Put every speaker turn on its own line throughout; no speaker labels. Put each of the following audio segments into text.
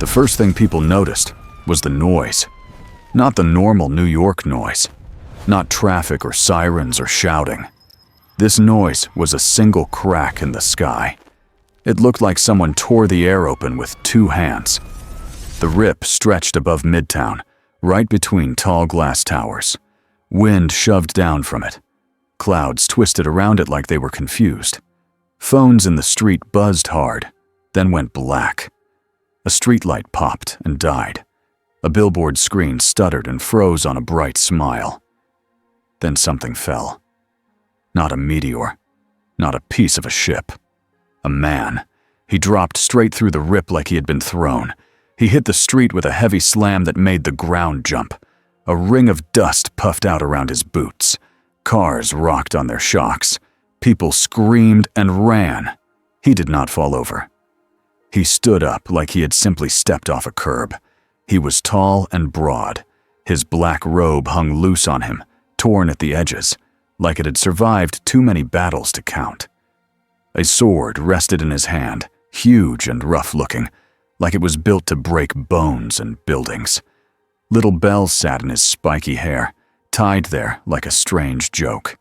The first thing people noticed was the noise. Not the normal New York noise. Not traffic or sirens or shouting. This noise was a single crack in the sky. It looked like someone tore the air open with two hands. The rip stretched above Midtown, right between tall glass towers. Wind shoved down from it. Clouds twisted around it like they were confused. Phones in the street buzzed hard, then went black. A streetlight popped and died. A billboard screen stuttered and froze on a bright smile. Then something fell. Not a meteor, not a piece of a ship. A man. He dropped straight through the rip like he had been thrown. He hit the street with a heavy slam that made the ground jump. A ring of dust puffed out around his boots. Cars rocked on their shocks. People screamed and ran. He did not fall over. He stood up like he had simply stepped off a curb. He was tall and broad. His black robe hung loose on him, torn at the edges, like it had survived too many battles to count. A sword rested in his hand, huge and rough-looking, like it was built to break bones and buildings. Little bells sat in his spiky hair, tied there like a strange joke.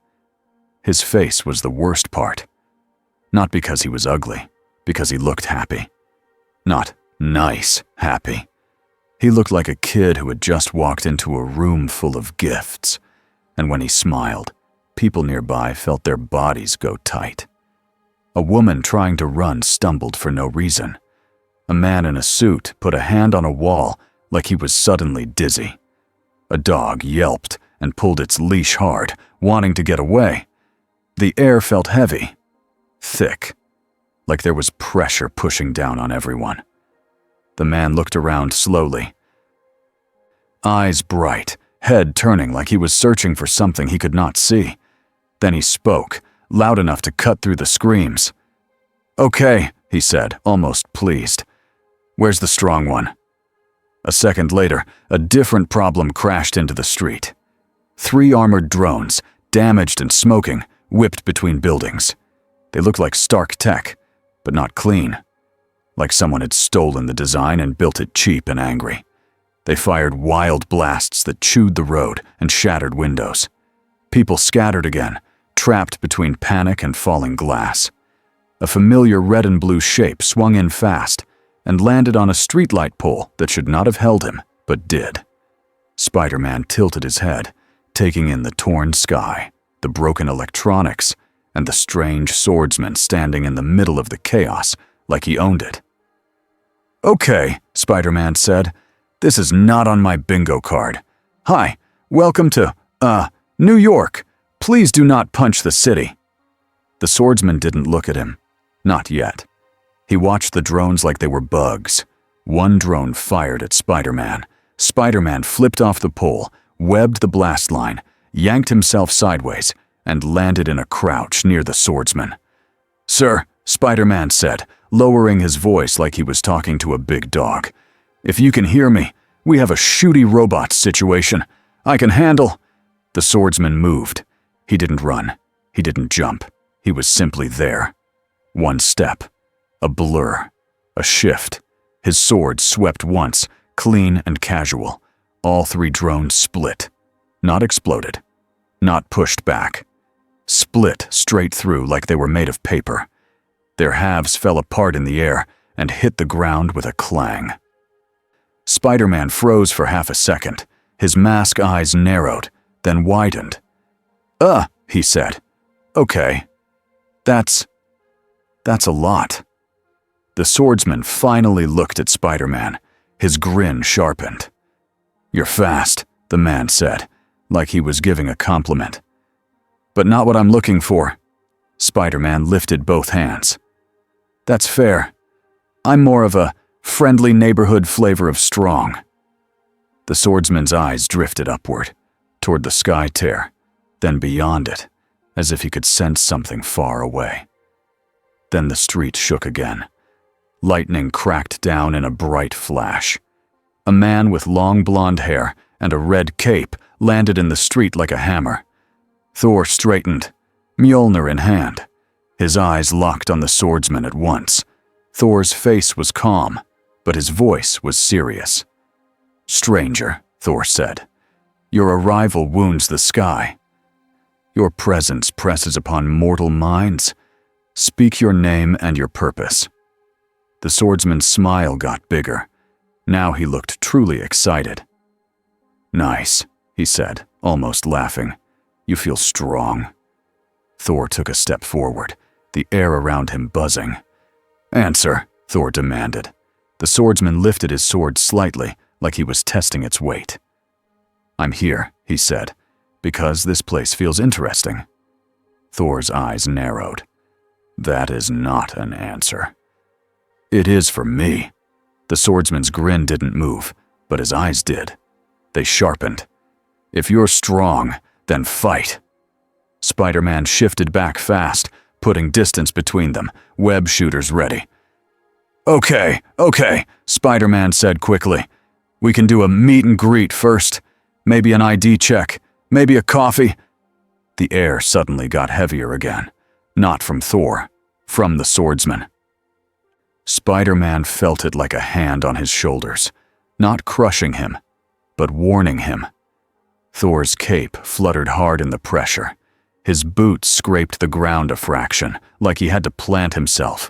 His face was the worst part. Not because he was ugly, because he looked happy. Not nice happy. He looked like a kid who had just walked into a room full of gifts, and when he smiled, people nearby felt their bodies go tight. A woman trying to run stumbled for no reason. A man in a suit put a hand on a wall like he was suddenly dizzy. A dog yelped and pulled its leash hard, wanting to get away. The air felt heavy, thick, like there was pressure pushing down on everyone. The man looked around slowly. Eyes bright, head turning like he was searching for something he could not see. Then he spoke, loud enough to cut through the screams. "Okay," he said, almost pleased. "Where's the strong one?" A second later, a different problem crashed into the street. 3 armored drones, damaged and smoking, whipped between buildings. They looked like Stark tech, but not clean. Like someone had stolen the design and built it cheap and angry. They fired wild blasts that chewed the road and shattered windows. People scattered again, trapped between panic and falling glass. A familiar red and blue shape swung in fast and landed on a streetlight pole that should not have held him, but did. Spider-Man tilted his head, taking in the torn sky, the broken electronics, and the strange swordsman standing in the middle of the chaos like he owned it. "Okay," Spider-Man said. "This is not on my bingo card. Hi, welcome to, New York. Please do not punch the city." The swordsman didn't look at him. Not yet. He watched the drones like they were bugs. One drone fired at Spider-Man. Spider-Man flipped off the pole, webbed the blast line, yanked himself sideways, and landed in a crouch near the swordsman. "Sir," Spider-Man said, lowering his voice like he was talking to a big dog. "If you can hear me, we have a shooty robot situation. I can handle—" The swordsman moved. He didn't run. He didn't jump. He was simply there. One step. A blur. A shift. His sword swept once, clean and casual. All 3 drones split. Not exploded. Not pushed back. Split straight through like they were made of paper. Their halves fell apart in the air and hit the ground with a clang. Spider-Man froze for half a second. His mask eyes narrowed, then widened. He said. "Okay. That's a lot." The swordsman finally looked at Spider-Man. His grin sharpened. "You're fast," the man said, like he was giving a compliment. "But not what I'm looking for." Spider-Man lifted both hands. "That's fair. I'm more of a friendly neighborhood flavor of strong." The swordsman's eyes drifted upward, toward the sky tear, then beyond it, as if he could sense something far away. Then the street shook again. Lightning cracked down in a bright flash. A man with long blonde hair and a red cape landed in the street like a hammer. Thor straightened, Mjolnir in hand. His eyes locked on the swordsman at once. Thor's face was calm, but his voice was serious. "Stranger," Thor said, "your arrival wounds the sky. Your presence presses upon mortal minds. Speak your name and your purpose." The swordsman's smile got bigger. Now he looked truly excited. "Nice," he said, almost laughing. "You feel strong." Thor took a step forward, the air around him buzzing. "Answer," Thor demanded. The swordsman lifted his sword slightly, like he was testing its weight. "I'm here," he said, "because this place feels interesting." Thor's eyes narrowed. "That is not an answer." "It is for me." The swordsman's grin didn't move, but his eyes did. They sharpened. "If you're strong, then fight." Spider-Man shifted back fast, putting distance between them, web shooters ready. Okay, Spider-Man said quickly. "We can do a meet and greet first. Maybe an ID check. Maybe a coffee." The air suddenly got heavier again. Not from Thor, from the swordsman. Spider-Man felt it like a hand on his shoulders, not crushing him, but warning him. Thor's cape fluttered hard in the pressure. His boots scraped the ground a fraction, like he had to plant himself.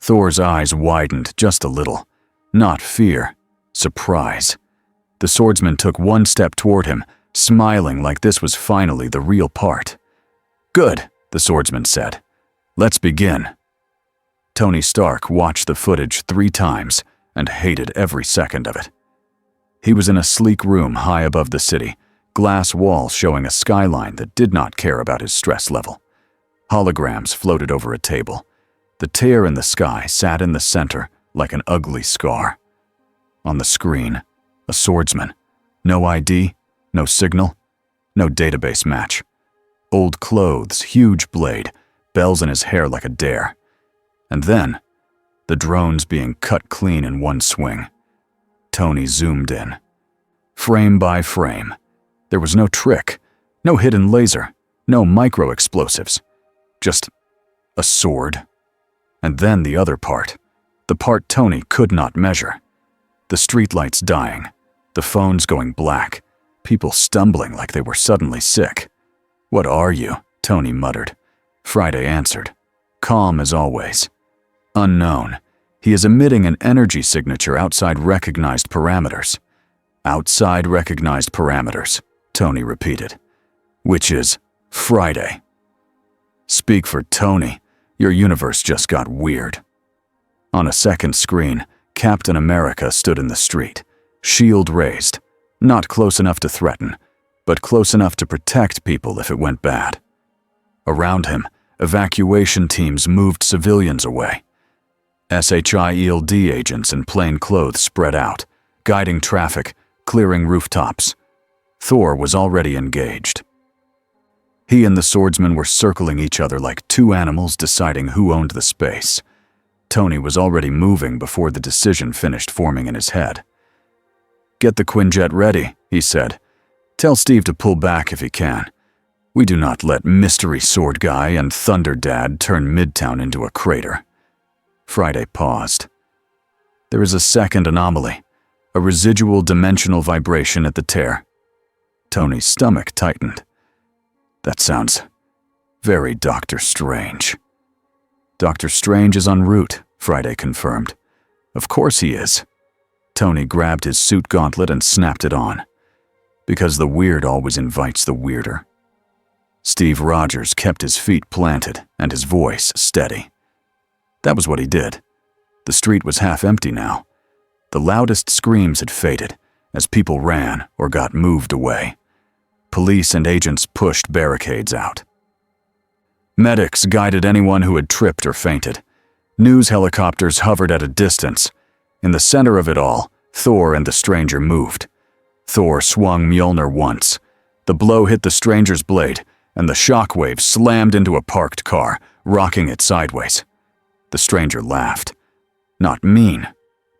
Thor's eyes widened just a little. Not fear, surprise. The swordsman took one step toward him, smiling like this was finally the real part. "Good," the swordsman said. "Let's begin." Tony Stark watched the footage 3 times and hated every second of it. He was in a sleek room high above the city, glass walls showing a skyline that did not care about his stress level. Holograms floated over a table. The tear in the sky sat in the center like an ugly scar. On the screen, a swordsman. No ID, no signal, no database match. Old clothes, huge blade, bells in his hair like a dare. And then, the drones being cut clean in one swing. Tony zoomed in. Frame by frame. There was no trick, no hidden laser, no micro-explosives. Just a sword. And then the other part. The part Tony could not measure. The streetlights dying. The phones going black. People stumbling like they were suddenly sick. "What are you?" Tony muttered. Friday answered. Calm as always. Unknown. He is emitting an energy signature outside recognized parameters. Outside recognized parameters, Tony repeated. Which is Friday. Speak for Tony. Your universe just got weird. On a second screen, Captain America stood in the street, shield raised, not close enough to threaten, but close enough to protect people if it went bad. Around him, evacuation teams moved civilians away. SHIELD agents in plain clothes spread out, guiding traffic, clearing rooftops. Thor was already engaged. He and the swordsman were circling each other like 2 animals deciding who owned the space. Tony was already moving before the decision finished forming in his head. "Get the Quinjet ready," he said. "Tell Steve to pull back if he can. We do not let Mystery Sword Guy and Thunder Dad turn Midtown into a crater." Friday paused. There is a second anomaly, a residual dimensional vibration at the tear. Tony's stomach tightened. That sounds very Dr. Strange. Dr. Strange is en route, Friday confirmed. Of course he is. Tony grabbed his suit gauntlet and snapped it on. Because the weird always invites the weirder. Steve Rogers kept his feet planted and his voice steady. That was what he did. The street was half empty now. The loudest screams had faded as people ran or got moved away. Police and agents pushed barricades out. Medics guided anyone who had tripped or fainted. News helicopters hovered at a distance. In the center of it all, Thor and the stranger moved. Thor swung Mjolnir once. The blow hit the stranger's blade, and the shockwave slammed into a parked car, rocking it sideways. The stranger laughed. Not mean,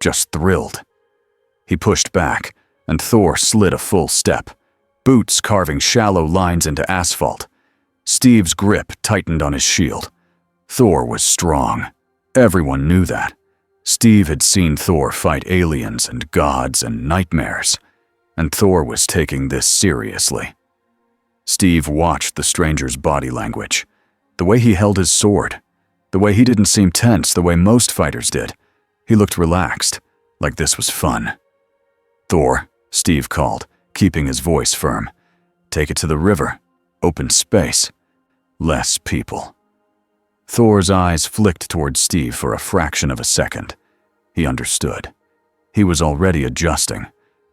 just thrilled. He pushed back, and Thor slid a full step, boots carving shallow lines into asphalt. Steve's grip tightened on his shield. Thor was strong. Everyone knew that. Steve had seen Thor fight aliens and gods and nightmares, and Thor was taking this seriously. Steve watched the stranger's body language, the way he held his sword, the way he didn't seem tense the way most fighters did. He looked relaxed, like this was fun. "Thor," Steve called, keeping his voice firm. "Take it to the river. Open space. Less people." Thor's eyes flicked towards Steve for a fraction of a second. He understood. He was already adjusting,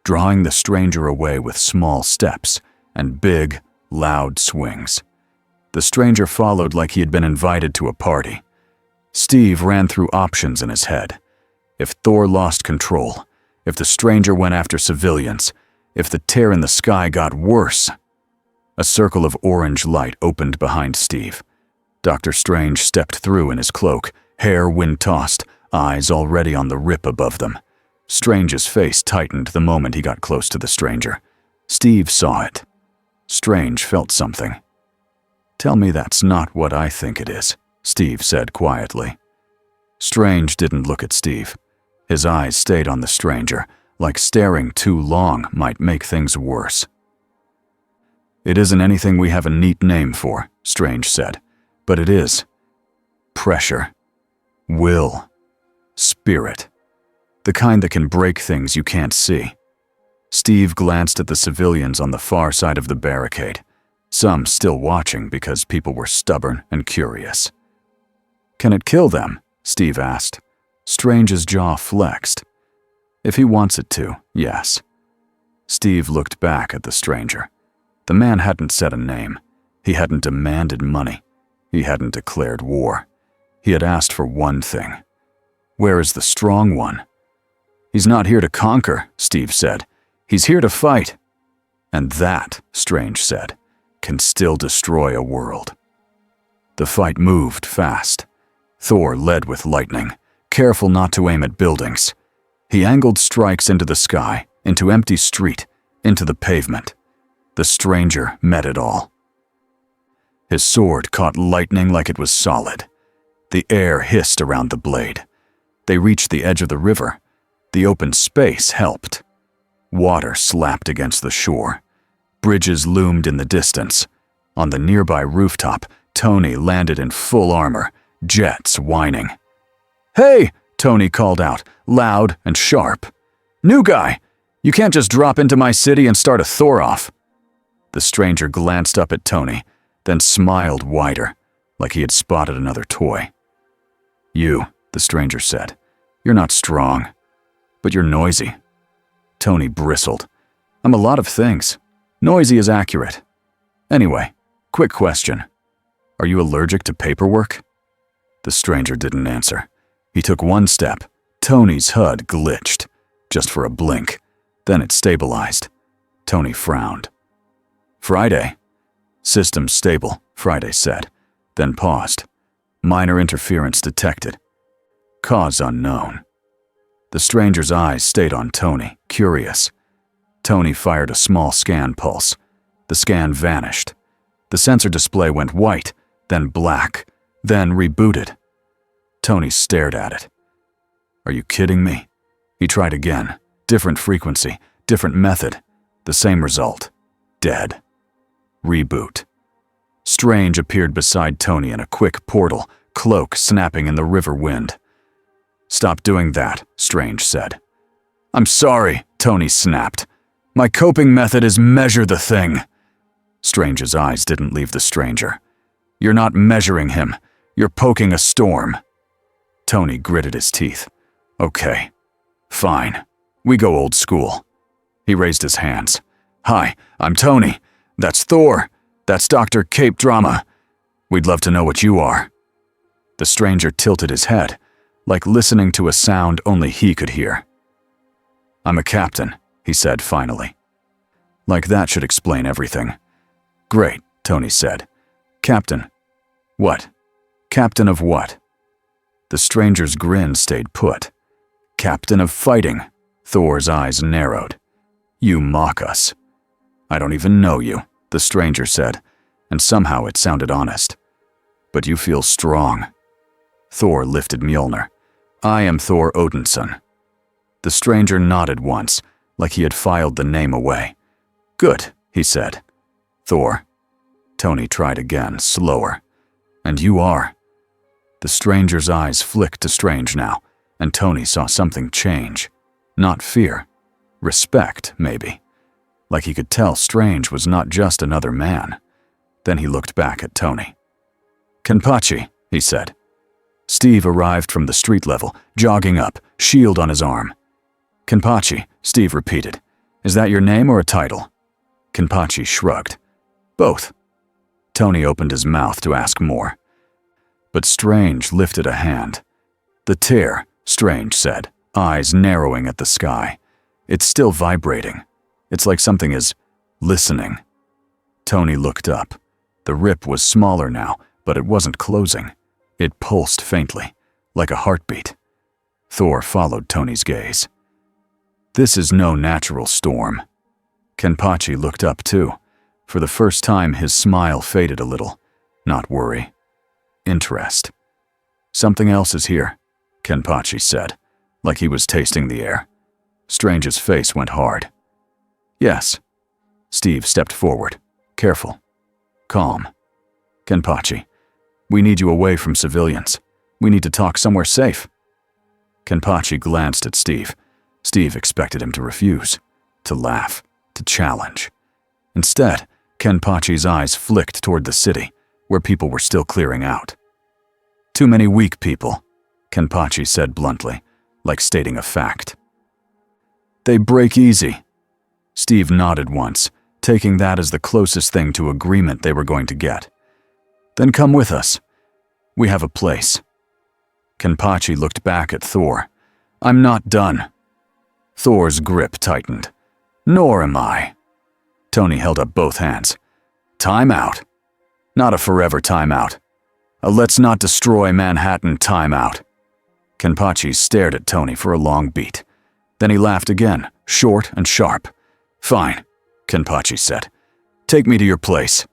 drawing the stranger away with small steps and big, loud swings. The stranger followed like he had been invited to a party. Steve ran through options in his head. If Thor lost control, if the stranger went after civilians, if the tear in the sky got worse. A circle of orange light opened behind Steve. Dr. Strange stepped through in his cloak, hair wind-tossed, eyes already on the rip above them. Strange's face tightened the moment he got close to the stranger. Steve saw it. Strange felt something. "Tell me that's not what I think it is," Steve said quietly. Strange didn't look at Steve. His eyes stayed on the stranger, like staring too long might make things worse. "It isn't anything we have a neat name for," Strange said, "but it is. Pressure. Will. Spirit. The kind that can break things you can't see." Steve glanced at the civilians on the far side of the barricade, some still watching because people were stubborn and curious. "Can it kill them?" Steve asked. Strange's jaw flexed. "If he wants it to, yes." Steve looked back at the stranger. The man hadn't said a name. He hadn't demanded money. He hadn't declared war. He had asked for one thing. "Where is the strong one?" "He's not here to conquer," Steve said. "He's here to fight." "And that," Strange said, "can still destroy a world." The fight moved fast. Thor led with lightning, careful not to aim at buildings. He angled strikes into the sky, into empty street, into the pavement. The stranger met it all. His sword caught lightning like it was solid. The air hissed around the blade. They reached the edge of the river. The open space helped. Water slapped against the shore. Bridges loomed in the distance. On the nearby rooftop, Tony landed in full armor, jets whining. "Hey!" Tony called out, loud and sharp. "New guy! You can't just drop into my city and start a Thor-off." The stranger glanced up at Tony, then smiled wider, like he had spotted another toy. "You," the stranger said, "you're not strong, but you're noisy." Tony bristled. "I'm a lot of things. Noisy is accurate. Anyway, quick question. Are you allergic to paperwork?" The stranger didn't answer. He took one step. Tony's HUD glitched, just for a blink. Then it stabilized. Tony frowned. "Friday." "System stable," Friday said, then paused. "Minor interference detected. Cause unknown." The stranger's eyes stayed on Tony, curious. Tony fired a small scan pulse. The scan vanished. The sensor display went white, then black, then rebooted. Tony stared at it. "Are you kidding me?" He tried again. Different frequency, different method. The same result. Dead. Reboot. Strange appeared beside Tony in a quick portal, cloak snapping in the river wind. "Stop doing that," Strange said. "I'm sorry," Tony snapped. "My coping method is measure the thing." Strange's eyes didn't leave the stranger. "You're not measuring him. You're poking a storm." Tony gritted his teeth. "Okay. Fine. We go old school." He raised his hands. "Hi, I'm Tony. That's Thor. That's Dr. Cape Drama. We'd love to know what you are." The stranger tilted his head, like listening to a sound only he could hear. "I'm a captain," he said finally. Like that should explain everything. "Great," Tony said. "Captain. What? Captain of what?" The stranger's grin stayed put. "Captain of fighting." Thor's eyes narrowed. "You mock us." "I don't even know you," the stranger said, and somehow it sounded honest. "But you feel strong." Thor lifted Mjolnir. I am Thor Odinson." The stranger nodded once, like he had filed the name away. "Good," he said. "Thor." Tony tried again, slower. "And you are?" The stranger's eyes flicked to Strange now, and Tony saw something change. Not fear. Respect, maybe. Like he could tell Strange was not just another man. Then he looked back at Tony. "Kenpachi," he said. Steve arrived from the street level, jogging up, shield on his arm. "Kenpachi," Steve repeated. "Is that your name or a title?" Kenpachi shrugged. "Both." Tony opened his mouth to ask more. But Strange lifted a hand. "The tear," Strange said, eyes narrowing at the sky. "It's still vibrating. It's like something is listening." Tony looked up. The rip was smaller now, but it wasn't closing. It pulsed faintly, like a heartbeat. Thor followed Tony's gaze. "This is no natural storm." Kenpachi looked up too. For the first time, his smile faded a little. Not worry. Interest. "Something else is here," Kenpachi said, like he was tasting the air. Strange's face went hard. "Yes." Steve stepped forward. "Careful. Calm. Kenpachi, we need you away from civilians. We need to talk somewhere safe." Kenpachi glanced at Steve. Steve expected him to refuse, to laugh, to challenge. Instead, Kenpachi's eyes flicked toward the city, where people were still clearing out. "Too many weak people," Kenpachi said bluntly, like stating a fact. "They break easy." Steve nodded once, taking that as the closest thing to agreement they were going to get. "Then come with us. We have a place." Kenpachi looked back at Thor. "I'm not done." Thor's grip tightened. "Nor am I." Tony held up both hands. "Time out. Not a forever timeout. A let's not destroy Manhattan timeout." Kenpachi stared at Tony for a long beat. Then he laughed again, short and sharp. "Fine," Kenpachi said. "Take me to your place."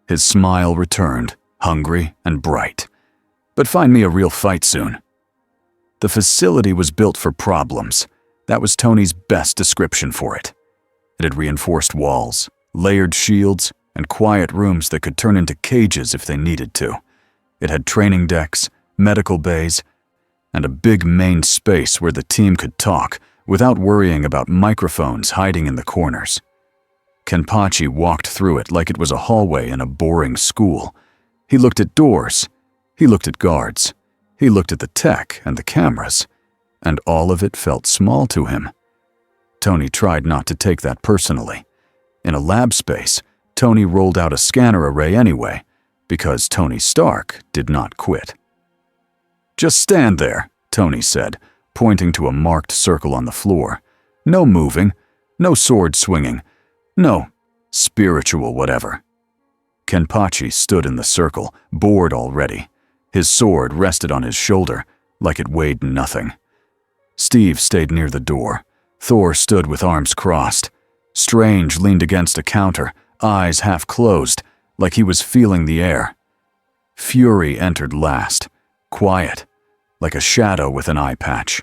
His smile returned, hungry and bright. "But find me a real fight soon." The facility was built for problems. That was Tony's best description for it. It had reinforced walls, layered shields, and quiet rooms that could turn into cages if they needed to. It had training decks, medical bays, and a big main space where the team could talk without worrying about microphones hiding in the corners. Kenpachi walked through it like it was a hallway in a boring school. He looked at doors. He looked at guards. He looked at the tech and the cameras. And all of it felt small to him. Tony tried not to take that personally. In a lab space, Tony rolled out a scanner array anyway, because Tony Stark did not quit. "Just stand there," Tony said, pointing to a marked circle on the floor. "No moving, no sword swinging, no spiritual whatever." Kenpachi stood in the circle, bored already. His sword rested on his shoulder, like it weighed nothing. Steve stayed near the door. Thor stood with arms crossed. Strange leaned against a counter, eyes half closed, like he was feeling the air. Fury entered last, quiet, like a shadow with an eye patch.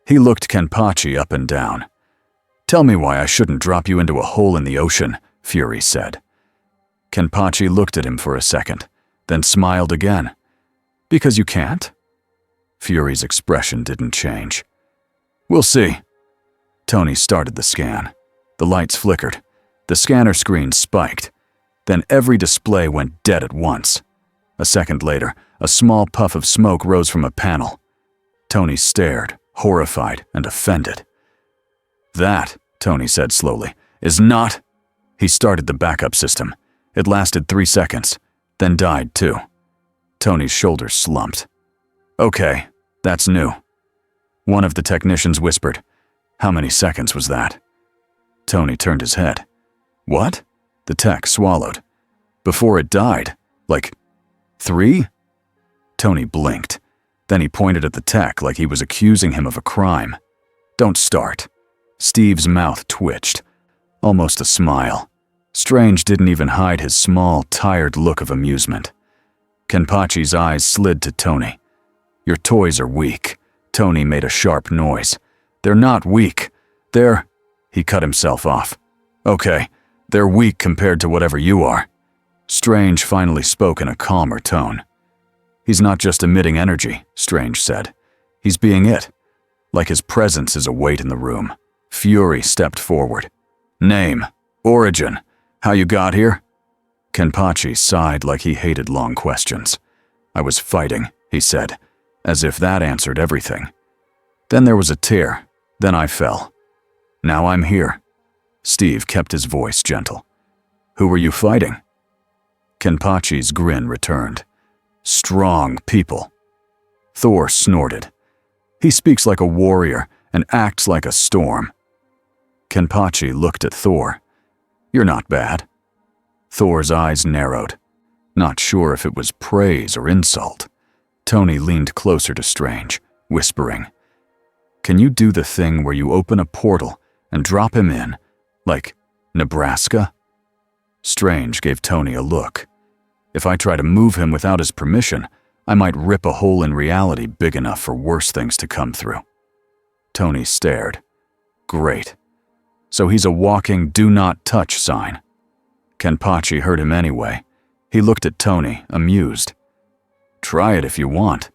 He looked Kenpachi up and down. "Tell me why I shouldn't drop you into a hole in the ocean," Fury said. Kenpachi looked at him for a second, then smiled again. "Because you can't?" Fury's expression didn't change. "We'll see." Tony started the scan. The lights flickered. The scanner screen spiked. Then every display went dead at once. A second later, a small puff of smoke rose from a panel. Tony stared, horrified and offended. "That," Tony said slowly, "is not—" He started the backup system. It lasted 3 seconds, then died too. Tony's shoulders slumped. "Okay, that's new." One of the technicians whispered. "How many seconds was that?" Tony turned his head. "What?" The tech swallowed. "Before it died? Like 3?" Tony blinked. Then he pointed at the tech like he was accusing him of a crime. "Don't start." Steve's mouth twitched. Almost a smile. Strange didn't even hide his small, tired look of amusement. Kenpachi's eyes slid to Tony. Your toys are weak. Tony made a sharp noise. They're not weak. They're... He cut himself off. Okay, they're weak compared to whatever you are. Strange finally spoke in a calmer tone. He's not just emitting energy, Strange said. He's being it. Like his presence is a weight in the room. Fury stepped forward. Name, origin, how you got here? Kenpachi sighed like he hated long questions. I was fighting, he said, as if that answered everything. Then there was a tear. Then I fell. Now I'm here. Steve kept his voice gentle. Who were you fighting? Kenpachi's grin returned. Strong people. Thor snorted. He speaks like a warrior and acts like a storm. Kenpachi looked at Thor. You're not bad. Thor's eyes narrowed. Not sure if it was praise or insult. Tony leaned closer to Strange, whispering, Can you do the thing where you open a portal and drop him in, like Nebraska? Strange gave Tony a look. If I try to move him without his permission, I might rip a hole in reality big enough for worse things to come through. Tony stared. Great. So he's a walking do not touch sign. Kenpachi heard him anyway. He looked at Tony, amused. Try it if you want.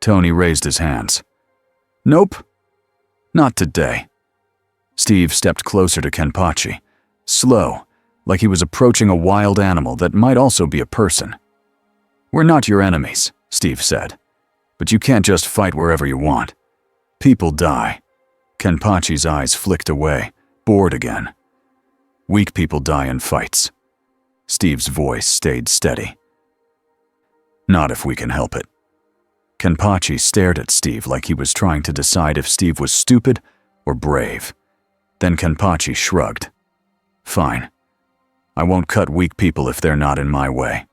Tony raised his hands. Nope. Not today. Steve stepped closer to Kenpachi, slow, like he was approaching a wild animal that might also be a person. We're not your enemies, Steve said, but you can't just fight wherever you want. People die. Kenpachi's eyes flicked away, bored again. Weak people die in fights. Steve's voice stayed steady. Not if we can help it. Kenpachi stared at Steve like he was trying to decide if Steve was stupid or brave. Then Kenpachi shrugged. Fine. I won't cut weak people if they're not in my way.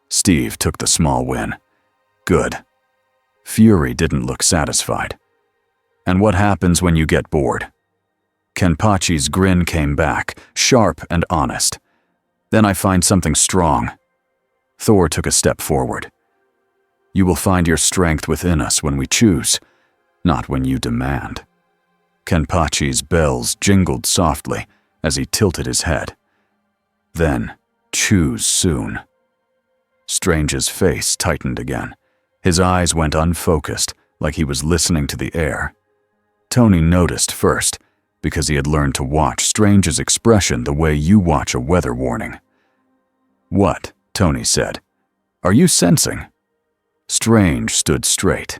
Steve took the small win. Good. Fury didn't look satisfied. And what happens when you get bored? Kenpachi's grin came back, sharp and honest. Then I find something strong. Thor took a step forward. You will find your strength within us when we choose, not when you demand. Kenpachi's bells jingled softly as he tilted his head. Then, choose soon. Strange's face tightened again. His eyes went unfocused, like he was listening to the air. Tony noticed first, because he had learned to watch Strange's expression the way you watch a weather warning. What? Tony said. Are you sensing? Strange stood straight.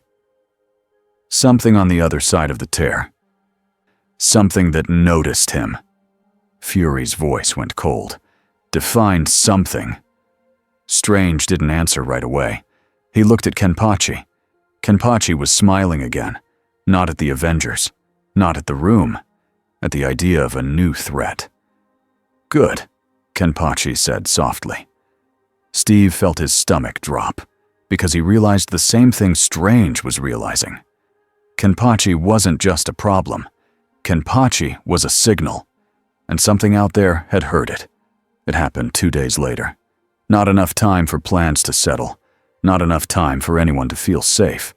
Something on the other side of the tear. Something that noticed him. Fury's voice went cold. Defined something. Strange didn't answer right away. He looked at Kenpachi. Kenpachi was smiling again. Not at the Avengers. Not at the room. At the idea of a new threat. Good, Kenpachi said softly. Steve felt his stomach drop, because he realized the same thing Strange was realizing. Kenpachi wasn't just a problem. Kenpachi was a signal, and something out there had heard it. It happened 2 days later. Not enough time for plans to settle. Not enough time for anyone to feel safe.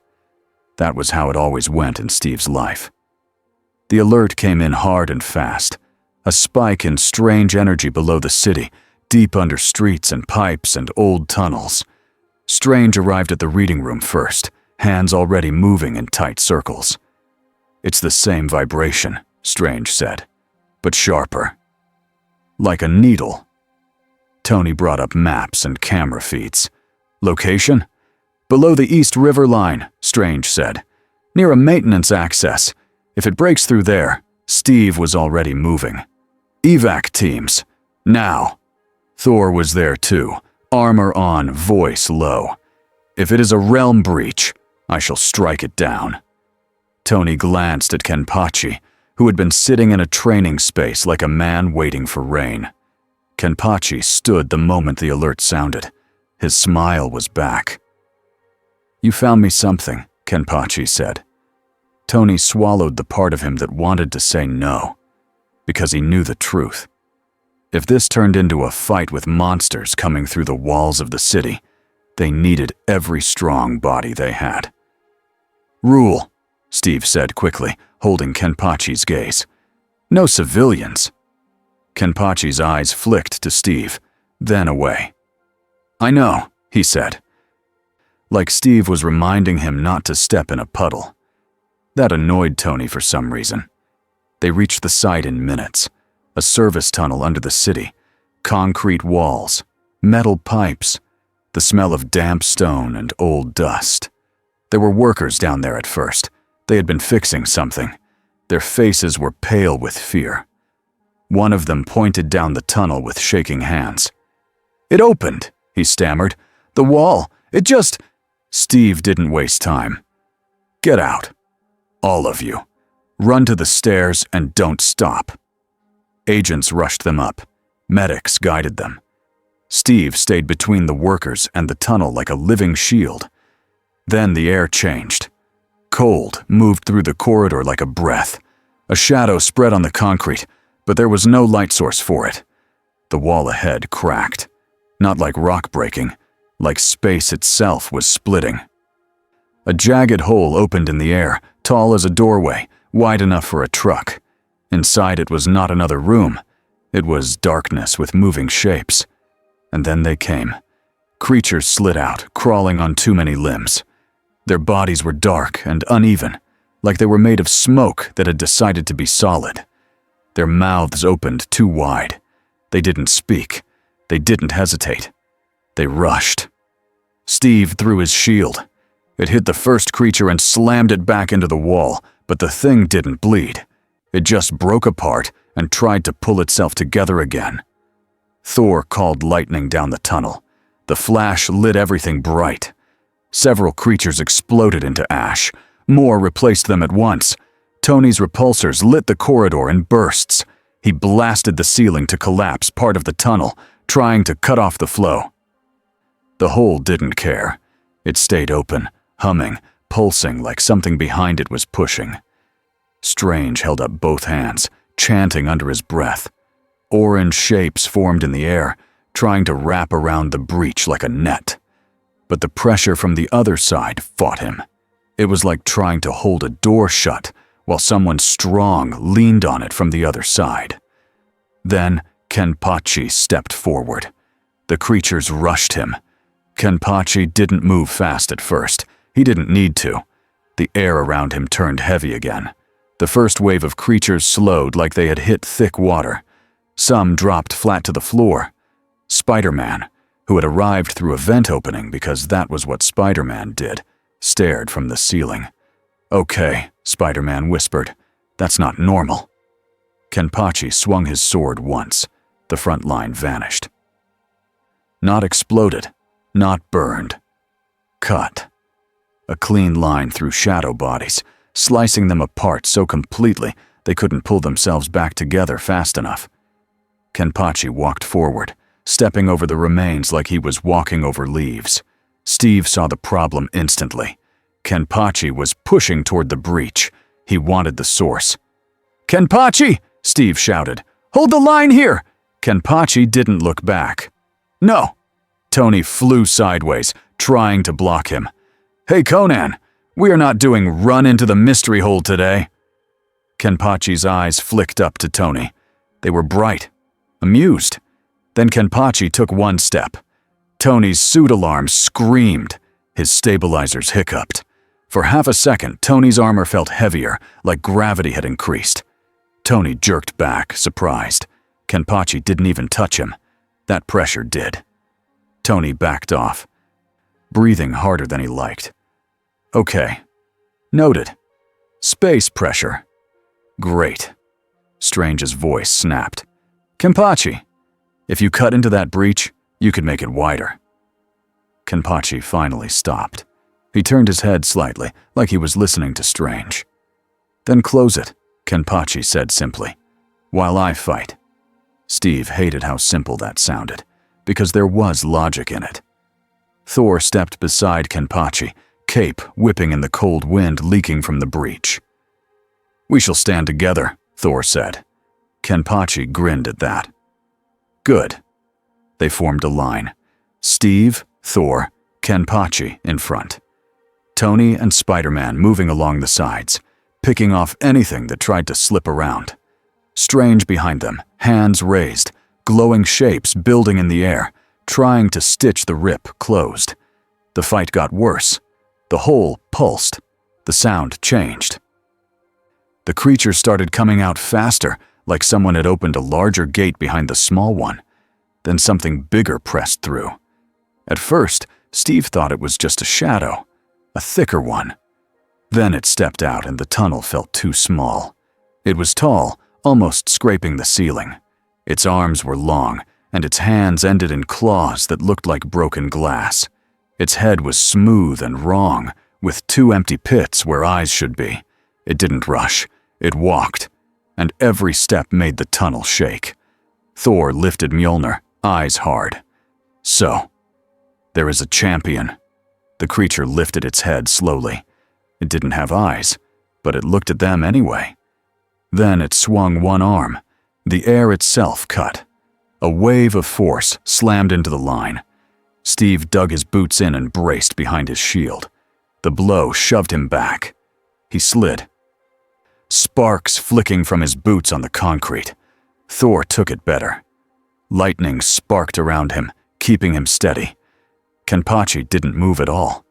That was how it always went in Steve's life. The alert came in hard and fast. A spike in strange energy below the city, deep under streets and pipes and old tunnels. Strange arrived at the reading room first, hands already moving in tight circles. It's the same vibration, Strange said, but sharper. Like a needle. Tony brought up maps and camera feeds. Location? Below the East River line, Strange said. Near a maintenance access. If it breaks through there, Steve was already moving. Evac teams. Now. Thor was there too, armor on, voice low. If it is a realm breach, I shall strike it down. Tony glanced at Kenpachi, who had been sitting in a training space like a man waiting for rain. Kenpachi stood the moment the alert sounded. His smile was back. You found me something, Kenpachi said. Tony swallowed the part of him that wanted to say no, because he knew the truth. If this turned into a fight with monsters coming through the walls of the city, they needed every strong body they had. Rule, Steve said quickly, holding Kenpachi's gaze. No civilians. Kenpachi's eyes flicked to Steve, then away. I know, he said. Like Steve was reminding him not to step in a puddle. That annoyed Tony for some reason. They reached the site in minutes. A service tunnel under the city. Concrete walls. Metal pipes. The smell of damp stone and old dust. There were workers down there at first. They had been fixing something. Their faces were pale with fear. One of them pointed down the tunnel with shaking hands. It opened, he stammered. The wall, it just… Steve didn't waste time. Get out. All of you. Run to the stairs and don't stop. Agents rushed them up. Medics guided them. Steve stayed between the workers and the tunnel like a living shield. Then the air changed. Cold moved through the corridor like a breath. A shadow spread on the concrete, but there was no light source for it. The wall ahead cracked. Not like rock breaking, like space itself was splitting. A jagged hole opened in the air, tall as a doorway, wide enough for a truck. Inside it was not another room. It was darkness with moving shapes. And then they came. Creatures slid out, crawling on too many limbs. Their bodies were dark and uneven, like they were made of smoke that had decided to be solid. Their mouths opened too wide. They didn't speak. They didn't hesitate. They rushed. Steve threw his shield. It hit the first creature and slammed it back into the wall, but the thing didn't bleed. It just broke apart and tried to pull itself together again. Thor called lightning down the tunnel. The flash lit everything bright. Several creatures exploded into ash. More replaced them at once. Tony's repulsors lit the corridor in bursts. He blasted the ceiling to collapse part of the tunnel, trying to cut off the flow. The hole didn't care. It stayed open, humming, pulsing like something behind it was pushing. Strange held up both hands, chanting under his breath. Orange shapes formed in the air, trying to wrap around the breach like a net. But the pressure from the other side fought him. It was like trying to hold a door shut while someone strong leaned on it from the other side. Then Kenpachi stepped forward. The creatures rushed him. Kenpachi didn't move fast at first. He didn't need to. The air around him turned heavy again. The first wave of creatures slowed like they had hit thick water. Some dropped flat to the floor. Spider-Man, who had arrived through a vent opening because that was what Spider-Man did, stared from the ceiling. Okay, Spider-Man whispered. That's not normal. Kenpachi swung his sword once. The front line vanished. Not exploded. Not burned. Cut. A clean line through shadow bodies, slicing them apart so completely they couldn't pull themselves back together fast enough. Kenpachi walked forward, stepping over the remains like he was walking over leaves. Steve saw the problem instantly. Kenpachi was pushing toward the breach. He wanted the source. "Kenpachi!" Steve shouted. "Hold the line here!" Kenpachi didn't look back. "No!" Tony flew sideways, trying to block him. "Hey, Conan, we are not doing run into the mystery hole today." Kenpachi's eyes flicked up to Tony. They were bright, amused. Then Kenpachi took one step. Tony's suit alarm screamed. His stabilizers hiccuped. For half a second, Tony's armor felt heavier, like gravity had increased. Tony jerked back, surprised. Kenpachi didn't even touch him. That pressure did. Tony backed off, breathing harder than he liked. Okay. Noted. Space pressure. Great. Strange's voice snapped. "Kenpachi, if you cut into that breach, you could make it wider." Kenpachi finally stopped. He turned his head slightly, like he was listening to Strange. "Then close it," Kenpachi said simply, "while I fight." Steve hated how simple that sounded, because there was logic in it. Thor stepped beside Kenpachi, cape whipping in the cold wind leaking from the breach. "We shall stand together," Thor said. Kenpachi grinned at that. "Good." They formed a line. Steve, Thor, Kenpachi in front. Tony and Spider-Man moving along the sides, picking off anything that tried to slip around. Strange behind them, hands raised, glowing shapes building in the air, trying to stitch the rip closed. The fight got worse. The hole pulsed. The sound changed. The creatures started coming out faster, like someone had opened a larger gate behind the small one. Then something bigger pressed through. At first, Steve thought it was just a shadow, a thicker one. Then it stepped out and the tunnel felt too small. It was tall, almost scraping the ceiling. Its arms were long, and its hands ended in claws that looked like broken glass. Its head was smooth and wrong, with 2 empty pits where eyes should be. It didn't rush. It walked, and every step made the tunnel shake. Thor lifted Mjolnir, eyes hard. So, there is a champion. The creature lifted its head slowly. It didn't have eyes, but it looked at them anyway. Then it swung one arm. The air itself cut. A wave of force slammed into the line. Steve dug his boots in and braced behind his shield. The blow shoved him back. He slid. Sparks flicking from his boots on the concrete. Thor took it better. Lightning sparked around him, keeping him steady. Kenpachi didn't move at all.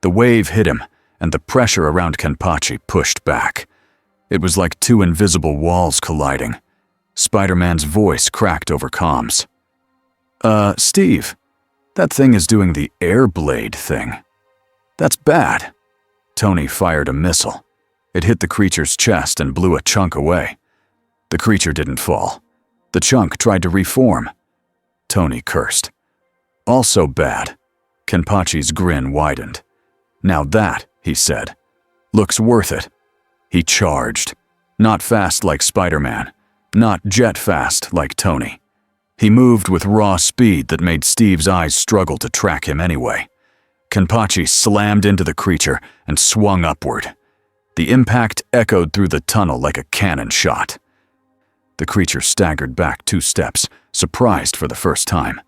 The wave hit him, and the pressure around Kenpachi pushed back. It was like 2 invisible walls colliding. Spider-Man's voice cracked over comms. Steve, that thing is doing the air blade thing. That's bad." Tony fired a missile. It hit the creature's chest and blew a chunk away. The creature didn't fall. The chunk tried to reform. Tony cursed. "Also bad." Kenpachi's grin widened. "Now that," he said, "looks worth it." He charged. Not fast like Spider-Man. Not jet fast like Tony. He moved with raw speed that made Steve's eyes struggle to track him anyway. Kenpachi slammed into the creature and swung upward. The impact echoed through the tunnel like a cannon shot. The creature staggered back 2 steps, surprised for the first time.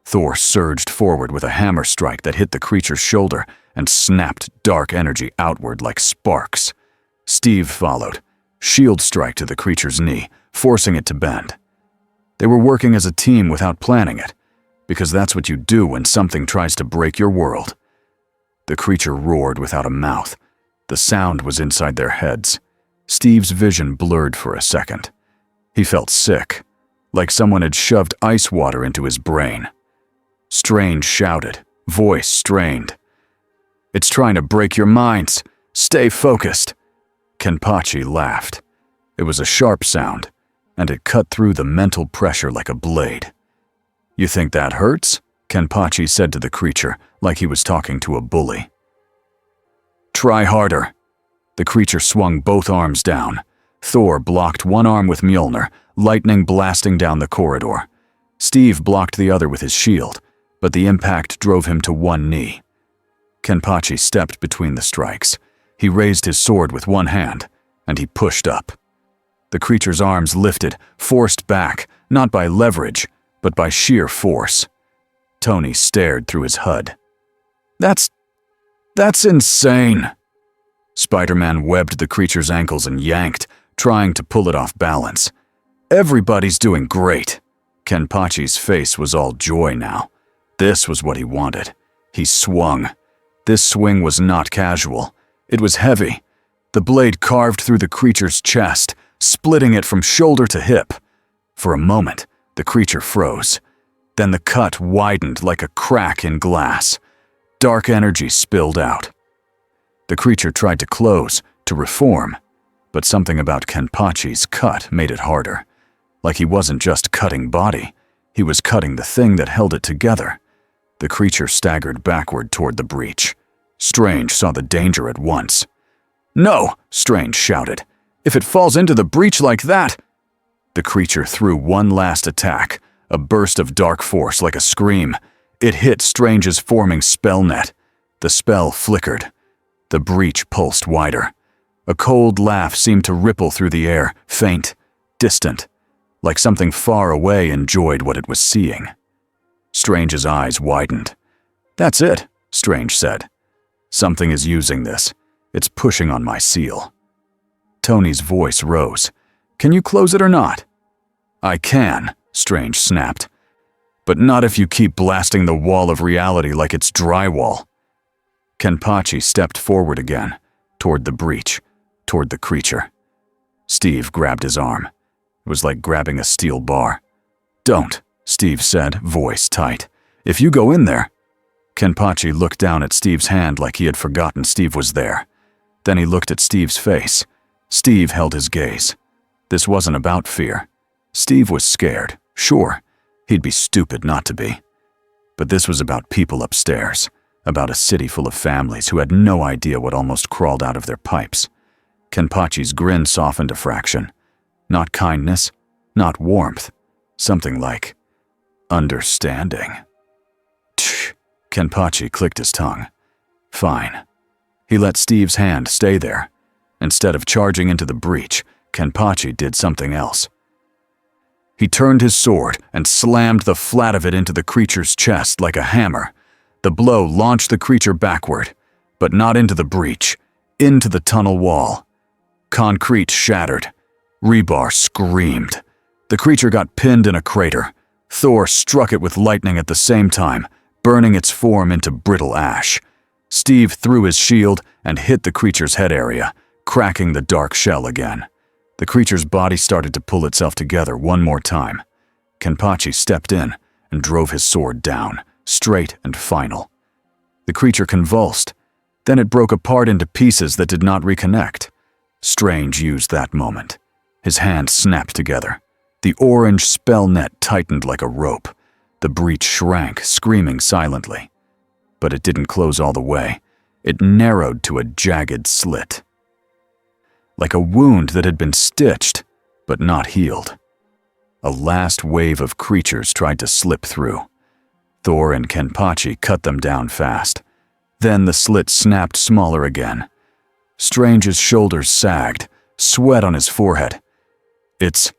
Thor surged forward with a hammer strike that hit the creature's shoulder and snapped dark energy outward like sparks. Steve followed, shield strike to the creature's knee, forcing it to bend. They were working as a team without planning it, because that's what you do when something tries to break your world. The creature roared without a mouth. The sound was inside their heads. Steve's vision blurred for a second. He felt sick, like someone had shoved ice water into his brain. Strange shouted, voice strained. "It's trying to break your minds. Stay focused." Kenpachi laughed. It was a sharp sound, and it cut through the mental pressure like a blade. "You think that hurts?" Kenpachi said to the creature, like he was talking to a bully. "Try harder." The creature swung both arms down. Thor blocked one arm with Mjolnir, lightning blasting down the corridor. Steve blocked the other with his shield, but the impact drove him to one knee. Kenpachi stepped between the strikes. He raised his sword with one hand, and he pushed up. The creature's arms lifted, forced back, not by leverage, but by sheer force. Tony stared through his HUD. That's insane." Spider-Man webbed the creature's ankles and yanked, trying to pull it off balance. "Everybody's doing great." Kenpachi's face was all joy now. This was what he wanted. He swung. This swing was not casual. It was heavy. The blade carved through the creature's chest, splitting it from shoulder to hip. For a moment, the creature froze. Then the cut widened like a crack in glass. Dark energy spilled out. The creature tried to close, to reform, but something about Kenpachi's cut made it harder. Like he wasn't just cutting body, he was cutting the thing that held it together. The creature staggered backward toward the breach. Strange saw the danger at once. "No!" Strange shouted. "If it falls into the breach like that—" The creature threw one last attack, a burst of dark force like a scream. It hit Strange's forming spell net. The spell flickered. The breach pulsed wider. A cold laugh seemed to ripple through the air, faint, distant, like something far away enjoyed what it was seeing. Strange's eyes widened. "That's it," Strange said. Something is using this. It's pushing on my seal." Tony's voice rose. "Can you close it or not?" "I can," Strange snapped. "But not if you keep blasting the wall of reality like it's drywall." Kenpachi stepped forward again, toward the breach, toward the creature. Steve grabbed his arm. It was like grabbing a steel bar. "Don't," Steve said, voice tight. "If you go in there—" Kenpachi looked down at Steve's hand like he had forgotten Steve was there. Then he looked at Steve's face. Steve held his gaze. This wasn't about fear. Steve was scared, sure. He'd be stupid not to be. But this was about people upstairs, about a city full of families who had no idea what almost crawled out of their pipes. Kenpachi's grin softened a fraction. Not kindness, not warmth. Something like understanding. Tch. Kenpachi clicked his tongue. Fine. He let Steve's hand stay there. Instead of charging into the breach, Kenpachi did something else. He turned his sword and slammed the flat of it into the creature's chest like a hammer. The blow launched the creature backward, but not into the breach, into the tunnel wall. Concrete shattered. Rebar screamed. The creature got pinned in a crater. Thor struck it with lightning at the same time, burning its form into brittle ash. Steve threw his shield and hit the creature's head area, cracking the dark shell again. The creature's body started to pull itself together one more time. Kenpachi stepped in and drove his sword down, straight and final. The creature convulsed. Then it broke apart into pieces that did not reconnect. Strange used that moment. His hands snapped together. The orange spell net tightened like a rope. The breach shrank, screaming silently. But it didn't close all the way. It narrowed to a jagged slit. Like a wound that had been stitched, but not healed. A last wave of creatures tried to slip through. Thor and Kenpachi cut them down fast. Then the slit snapped smaller again. Strange's shoulders sagged, sweat on his forehead. "It's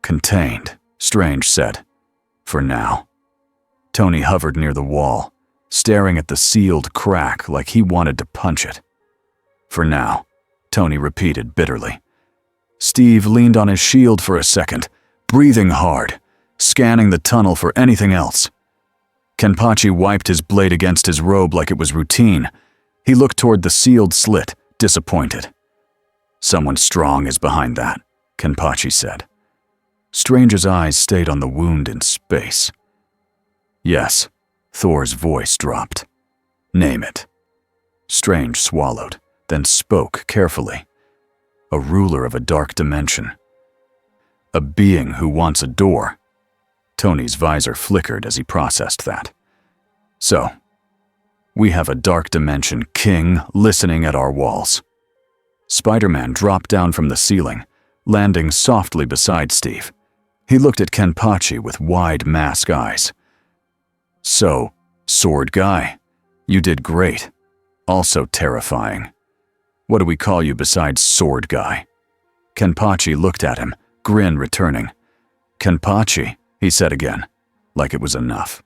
contained," Strange said. "For now." Tony hovered near the wall, staring at the sealed crack like he wanted to punch it. "For now," Tony repeated bitterly. Steve leaned on his shield for a second, breathing hard, scanning the tunnel for anything else. Kenpachi wiped his blade against his robe like it was routine. He looked toward the sealed slit, disappointed. "Someone strong is behind that," Kenpachi said. Strange's eyes stayed on the wound in space. "Yes," Thor's voice dropped. "Name it." Strange swallowed, then spoke carefully. "A ruler of a dark dimension. A being who wants a door." Tony's visor flickered as he processed that. "So, we have a dark dimension king listening at our walls." Spider-Man dropped down from the ceiling, landing softly beside Steve. He looked at Kenpachi with wide mask eyes. "So, sword guy, you did great. Also terrifying. What do we call you besides sword guy?" Kenpachi looked at him, grin returning. "Kenpachi," he said again, like it was enough.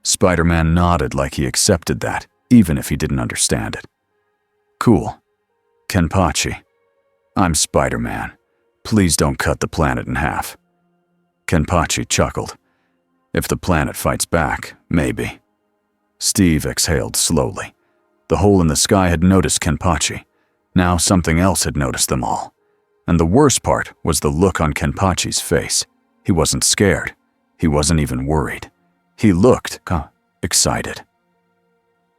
Spider-Man nodded like he accepted that, even if he didn't understand it. "Cool. Kenpachi. I'm Spider-Man. Please don't cut the planet in half." Kenpachi chuckled. "If the planet fights back, maybe." Steve exhaled slowly. The hole in the sky had noticed Kenpachi. Now something else had noticed them all. And the worst part was the look on Kenpachi's face. He wasn't scared. He wasn't even worried. He looked excited.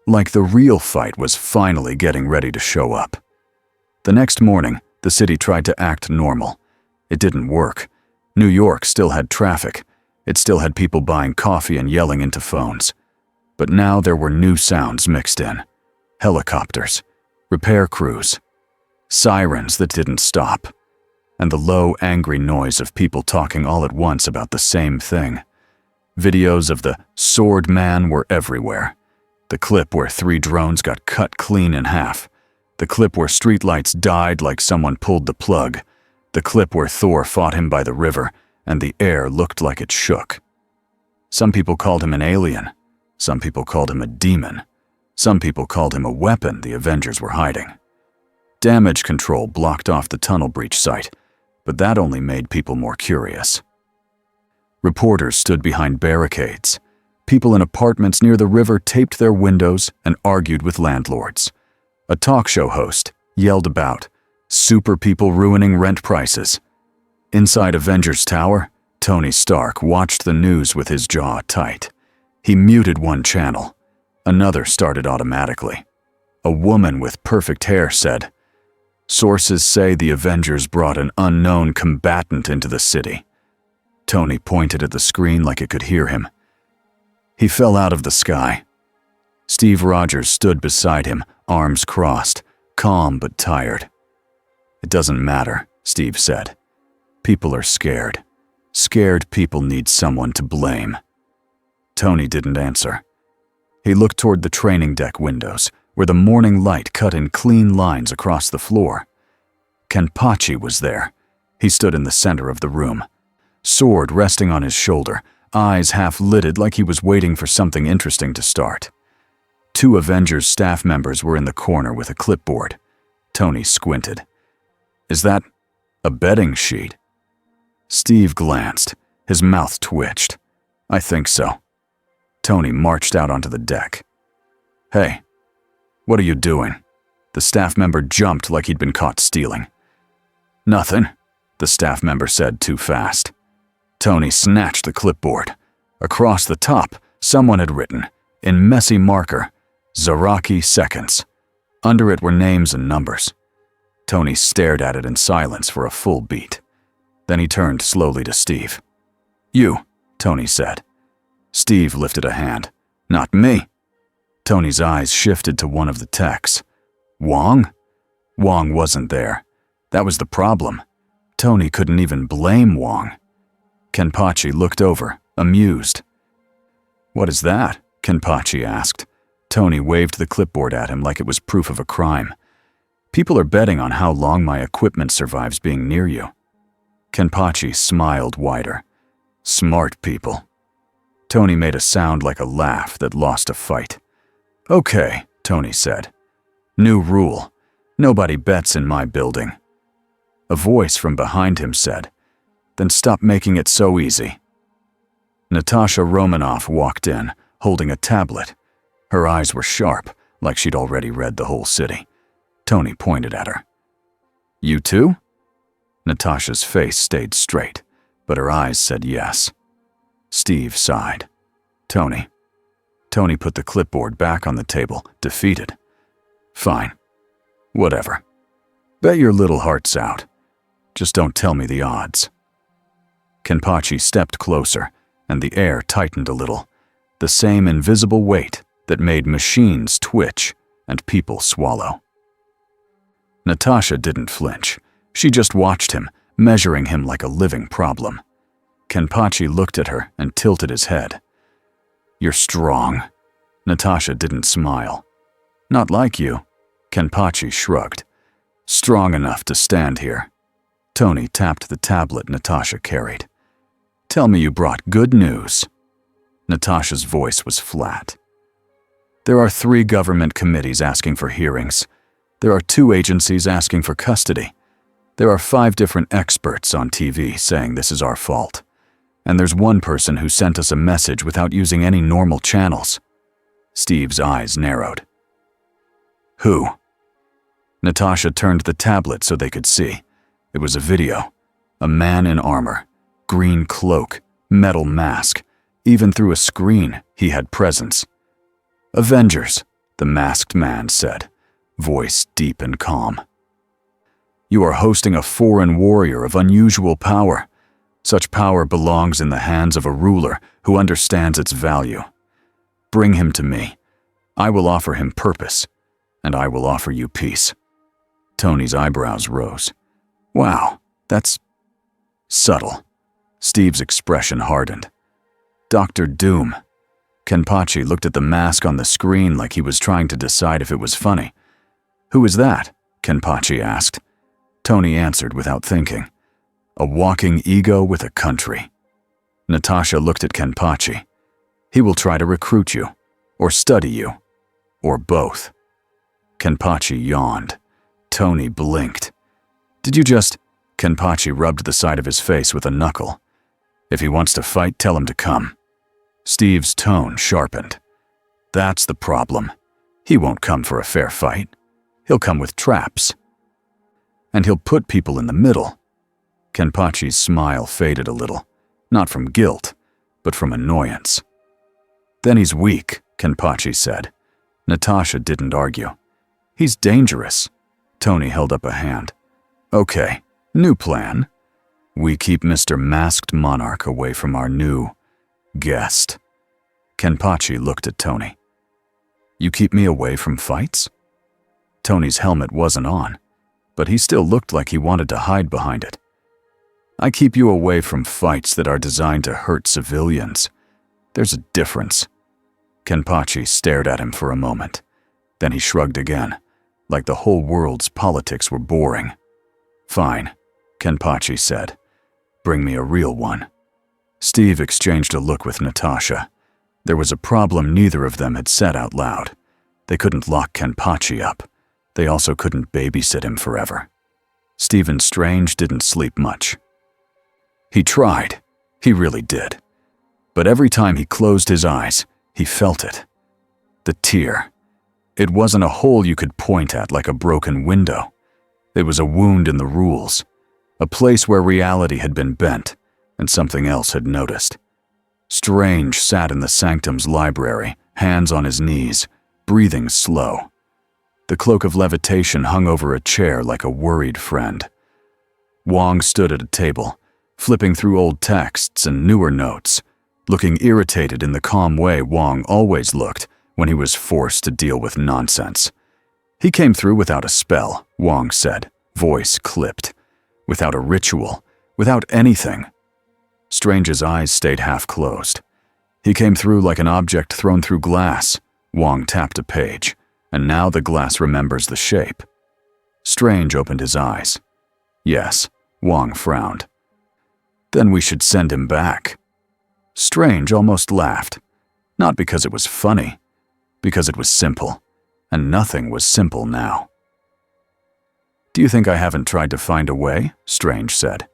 Like the real fight was finally getting ready to show up. The next morning, the city tried to act normal. It didn't work. New York still had traffic. It still had people buying coffee and yelling into phones. But now there were new sounds mixed in. Helicopters, repair crews, sirens that didn't stop, and the low, angry noise of people talking all at once about the same thing. Videos of the Sword Man were everywhere. The clip where 3 drones got cut clean in half. The clip where streetlights died like someone pulled the plug. The clip where Thor fought him by the river, and the air looked like it shook. Some people called him an alien. Some people called him a demon. Some people called him a weapon the Avengers were hiding. Damage control blocked off the tunnel breach site, but that only made people more curious. Reporters stood behind barricades. People in apartments near the river taped their windows and argued with landlords. A talk show host yelled about super people ruining rent prices. Inside Avengers Tower, Tony Stark watched the news with his jaw tight. He muted one channel. Another started automatically. A woman with perfect hair said, "Sources say the Avengers brought an unknown combatant into the city." Tony pointed at the screen like it could hear him. He fell out of the sky. Steve Rogers stood beside him, arms crossed, calm but tired. "It doesn't matter," Steve said. "People are scared. Scared people need someone to blame." Tony didn't answer. He looked toward the training deck windows, where the morning light cut in clean lines across the floor. Kenpachi was there. He stood in the center of the room, sword resting on his shoulder, eyes half-lidded like he was waiting for something interesting to start. Two Avengers staff members were in the corner with a clipboard. Tony squinted. "Is that a betting sheet?" Steve glanced. His mouth twitched. "I think so." Tony marched out onto the deck. "Hey, what are you doing?" The staff member jumped like he'd been caught stealing. "Nothing," the staff member said too fast. Tony snatched the clipboard. Across the top, someone had written, in messy marker, "Zaraki seconds." Under it were names and numbers. Tony stared at it in silence for a full beat. Then he turned slowly to Steve. "You," Tony said. Steve lifted a hand. "Not me." Tony's eyes shifted to one of the techs. Wong? Wong wasn't there. That was the problem. Tony couldn't even blame Wong. Kenpachi looked over, amused. "What is that?" Kenpachi asked. Tony waved the clipboard at him like it was proof of a crime. "People are betting on how long my equipment survives being near you." Kenpachi smiled wider. "Smart people." Tony made a sound like a laugh that lost a fight. "Okay," Tony said. "New rule. Nobody bets in my building." A voice from behind him said, "Then stop making it so easy." Natasha Romanoff walked in, holding a tablet. Her eyes were sharp, like she'd already read the whole city. Tony pointed at her. "You too?" Natasha's face stayed straight, but her eyes said yes. Steve sighed. "Tony." Tony put the clipboard back on the table, defeated. "Fine. Whatever. Bet your little hearts out. Just don't tell me the odds." Kenpachi stepped closer, and the air tightened a little. The same invisible weight that made machines twitch and people swallow. Natasha didn't flinch. She just watched him, measuring him like a living problem. Kenpachi looked at her and tilted his head. "You're strong." Natasha didn't smile. "Not like you." Kenpachi shrugged. "Strong enough to stand here." Tony tapped the tablet Natasha carried. "Tell me you brought good news." Natasha's voice was flat. "There are 3 government committees asking for hearings. There are 2 agencies asking for custody. There are 5 different experts on TV saying this is our fault. And there's one person who sent us a message without using any normal channels." Steve's eyes narrowed. "Who?" Natasha turned the tablet so they could see. It was a video. A man in armor, green cloak, metal mask. Even through a screen, he had presence. "Avengers," the masked man said, voice deep and calm. "You are hosting a foreign warrior of unusual power. Such power belongs in the hands of a ruler who understands its value. Bring him to me. I will offer him purpose, and I will offer you peace." Tony's eyebrows rose. "Wow, that's subtle." Steve's expression hardened. "Dr. Doom." Kenpachi looked at the mask on the screen like he was trying to decide if it was funny. "Who is that?" Kenpachi asked. Tony answered without thinking. "A walking ego with a country." Natasha looked at Kenpachi. "He will try to recruit you, or study you." or both. Kenpachi yawned. Tony blinked. Did you just… Kenpachi rubbed the side of his face with a knuckle. If he wants to fight, tell him to come. Steve's tone sharpened. That's the problem. He won't come for a fair fight. He'll come with traps. And he'll put people in the middle. Kenpachi's smile faded a little, not from guilt, but from annoyance. Then he's weak, Kenpachi said. Natasha didn't argue. He's dangerous. Tony held up a hand. Okay, new plan. We keep Mr. Masked Monarch away from our new guest. Kenpachi looked at Tony. You keep me away from fights? Tony's helmet wasn't on, but he still looked like he wanted to hide behind it. I keep you away from fights that are designed to hurt civilians. There's a difference. Kenpachi stared at him for a moment. Then he shrugged again, like the whole world's politics were boring. Fine, Kenpachi said. Bring me a real one. Steve exchanged a look with Natasha. There was a problem neither of them had said out loud. They couldn't lock Kenpachi up. They also couldn't babysit him forever. Stephen Strange didn't sleep much. He tried. He really did. But every time he closed his eyes, he felt it. The tear. It wasn't a hole you could point at like a broken window. It was a wound in the rules, a place where reality had been bent and something else had noticed. Strange sat in the sanctum's library, hands on his knees, breathing slow. The cloak of levitation hung over a chair like a worried friend. Wong stood at a table, flipping through old texts and newer notes, looking irritated in the calm way Wong always looked when he was forced to deal with nonsense. He came through without a spell, Wong said, voice clipped. Without a ritual, without anything. Strange's eyes stayed half closed. He came through like an object thrown through glass. Wong tapped a page, and now the glass remembers the shape. Strange opened his eyes. Yes, Wong frowned. Then we should send him back. Strange almost laughed. Not because it was funny, because it was simple, and nothing was simple now. Do you think I haven't tried to find a way? Strange said.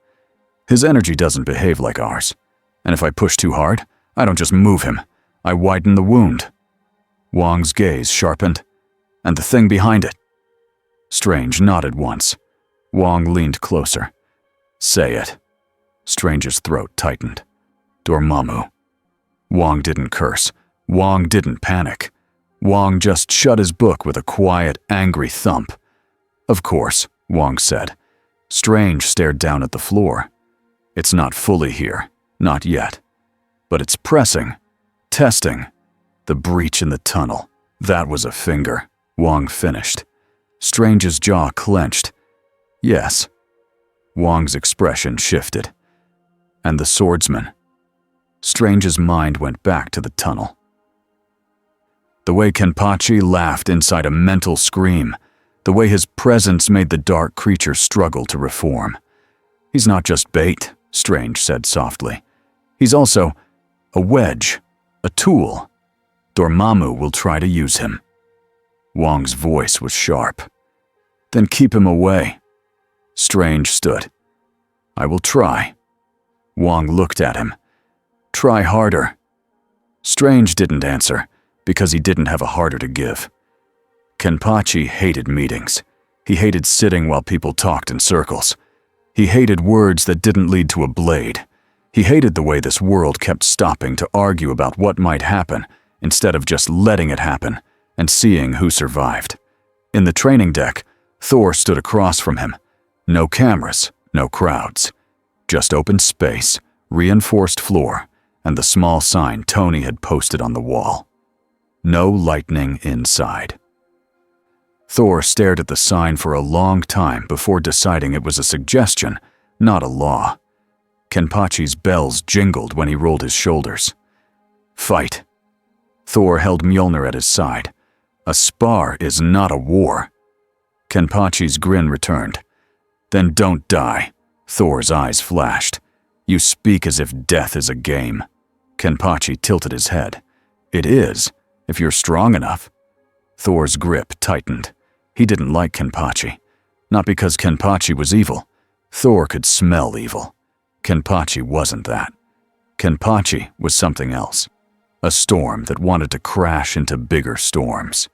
His energy doesn't behave like ours, and if I push too hard, I don't just move him, I widen the wound. Wong's gaze sharpened. And the thing behind it. Strange nodded once. Wong leaned closer. Say it. Strange's throat tightened. Dormammu. Wong didn't curse. Wong didn't panic. Wong just shut his book with a quiet, angry thump. Of course, Wong said. Strange stared down at the floor. It's not fully here, not yet. But it's pressing, testing. The breach in the tunnel. That was a finger. Wong finished. Strange's jaw clenched. Yes. Wong's expression shifted. And the swordsman. Strange's mind went back to the tunnel. The way Kenpachi laughed inside a mental scream. The way his presence made the dark creature struggle to reform. He's not just bait, Strange said softly. He's also a wedge, a tool. Dormammu will try to use him. Wong's voice was sharp. Then keep him away. Strange stood. I will try. Wong looked at him. Try harder. Strange didn't answer, because he didn't have a harder to give. Kenpachi hated meetings. He hated sitting while people talked in circles. He hated words that didn't lead to a blade. He hated the way this world kept stopping to argue about what might happen, instead of just letting it happen and seeing who survived. In the training deck, Thor stood across from him. No cameras, no crowds. Just open space, reinforced floor, and the small sign Tony had posted on the wall. No lightning inside. Thor stared at the sign for a long time before deciding it was a suggestion, not a law. Kenpachi's bells jingled when he rolled his shoulders. Fight. Thor held Mjolnir at his side. A spar is not a war. Kenpachi's grin returned. Then don't die. Thor's eyes flashed. You speak as if death is a game. Kenpachi tilted his head. It is, if you're strong enough. Thor's grip tightened. He didn't like Kenpachi. Not because Kenpachi was evil. Thor could smell evil. Kenpachi wasn't that. Kenpachi was something else. A storm that wanted to crash into bigger storms.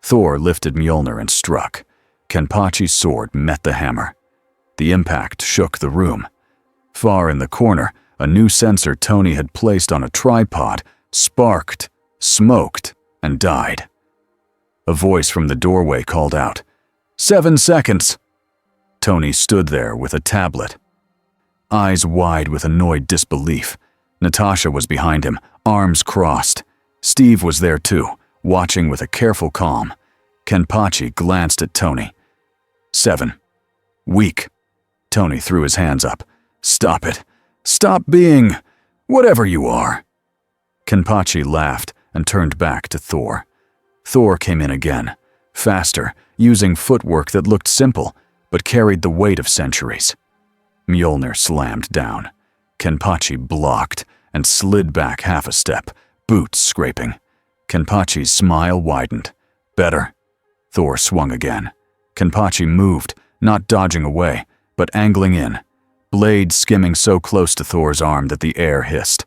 Thor lifted Mjolnir and struck. Kenpachi's sword met the hammer. The impact shook the room. Far in the corner, a new sensor Tony had placed on a tripod sparked, smoked, and died. A voice from the doorway called out, "7 seconds!" Tony stood there with a tablet. Eyes wide with annoyed disbelief. Natasha was behind him, arms crossed. Steve was there too, watching with a careful calm. Kenpachi glanced at Tony. 7. Weak. Tony threw his hands up. "Stop it. Stop being whatever you are." Kenpachi laughed and turned back to Thor. Thor came in again, faster, using footwork that looked simple, but carried the weight of centuries. Mjolnir slammed down. Kenpachi blocked and slid back half a step, boots scraping. Kenpachi's smile widened. "Better." Thor swung again. Kenpachi moved, not dodging away, but angling in. Blade skimming so close to Thor's arm that the air hissed.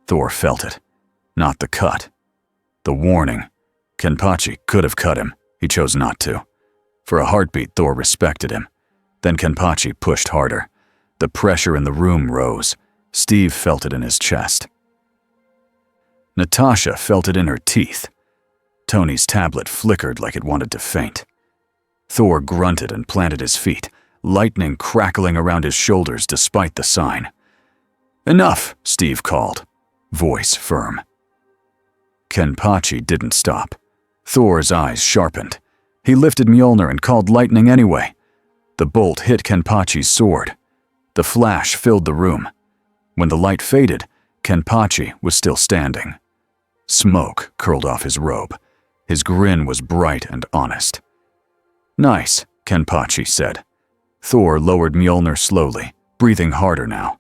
Thor felt it. Not the cut. The warning. Kenpachi could have cut him. He chose not to. For a heartbeat, Thor respected him. Then Kenpachi pushed harder. The pressure in the room rose. Steve felt it in his chest. Natasha felt it in her teeth. Tony's tablet flickered like it wanted to faint. Thor grunted and planted his feet, lightning crackling around his shoulders despite the sign. "Enough," Steve called, voice firm. Kenpachi didn't stop. Thor's eyes sharpened. He lifted Mjolnir and called lightning anyway. The bolt hit Kenpachi's sword. The flash filled the room. When the light faded, Kenpachi was still standing. Smoke curled off his robe. His grin was bright and honest. "Nice," Kenpachi said. Thor lowered Mjolnir slowly, breathing harder now.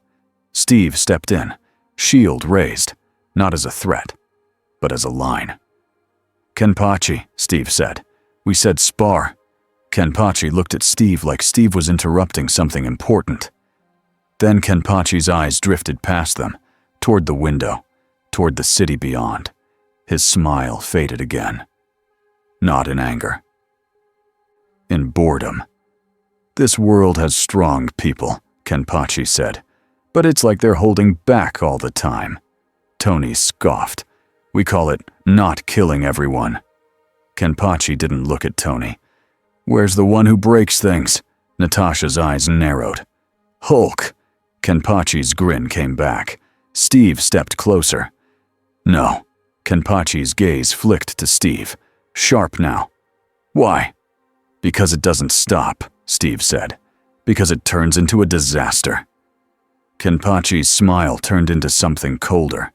Steve stepped in, shield raised, not as a threat, but as a line. "Kenpachi," Steve said. "We said spar." Kenpachi looked at Steve like Steve was interrupting something important. Then Kenpachi's eyes drifted past them, toward the window, toward the city beyond. His smile faded again. Not in anger. In boredom. "This world has strong people," Kenpachi said, "but it's like they're holding back all the time." Tony scoffed. "We call it not killing everyone." Kenpachi didn't look at Tony. "Where's the one who breaks things?" Natasha's eyes narrowed. "Hulk." Kenpachi's grin came back. Steve stepped closer. "No." Kenpachi's gaze flicked to Steve. Sharp now. "Why?" "Because it doesn't stop," Steve said. "Because it turns into a disaster." Kenpachi's smile turned into something colder.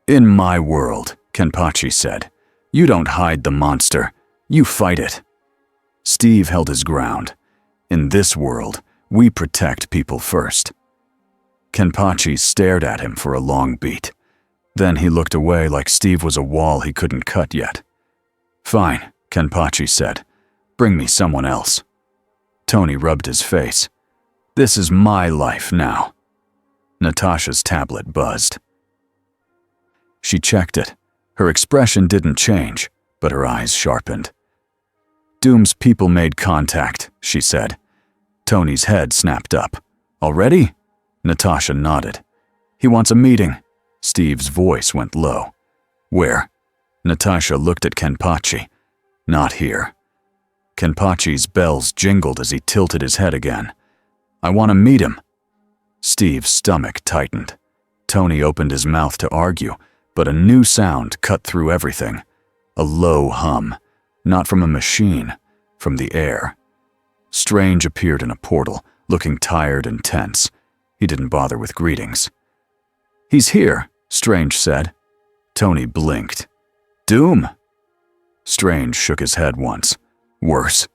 "In my world," Kenpachi said, "you don't hide the monster, you fight it." Steve held his ground. "In this world, we protect people first." Kenpachi stared at him for a long beat. Then he looked away like Steve was a wall he couldn't cut yet. "Fine," Kenpachi said. "Bring me someone else." Tony rubbed his face. "This is my life now." Natasha's tablet buzzed. She checked it. Her expression didn't change, but her eyes sharpened. "Doom's people made contact," she said. Tony's head snapped up. "Already?" Natasha nodded. "He wants a meeting." Steve's voice went low. "Where?" Natasha looked at Kenpachi. "Not here." Kenpachi's bells jingled as he tilted his head again. "I want to meet him." Steve's stomach tightened. Tony opened his mouth to argue, but a new sound cut through everything. A low hum, not from a machine, from the air. Strange appeared in a portal, looking tired and tense. He didn't bother with greetings. "He's here," Strange said. Tony blinked. "Doom?" Strange shook his head once. "Worse."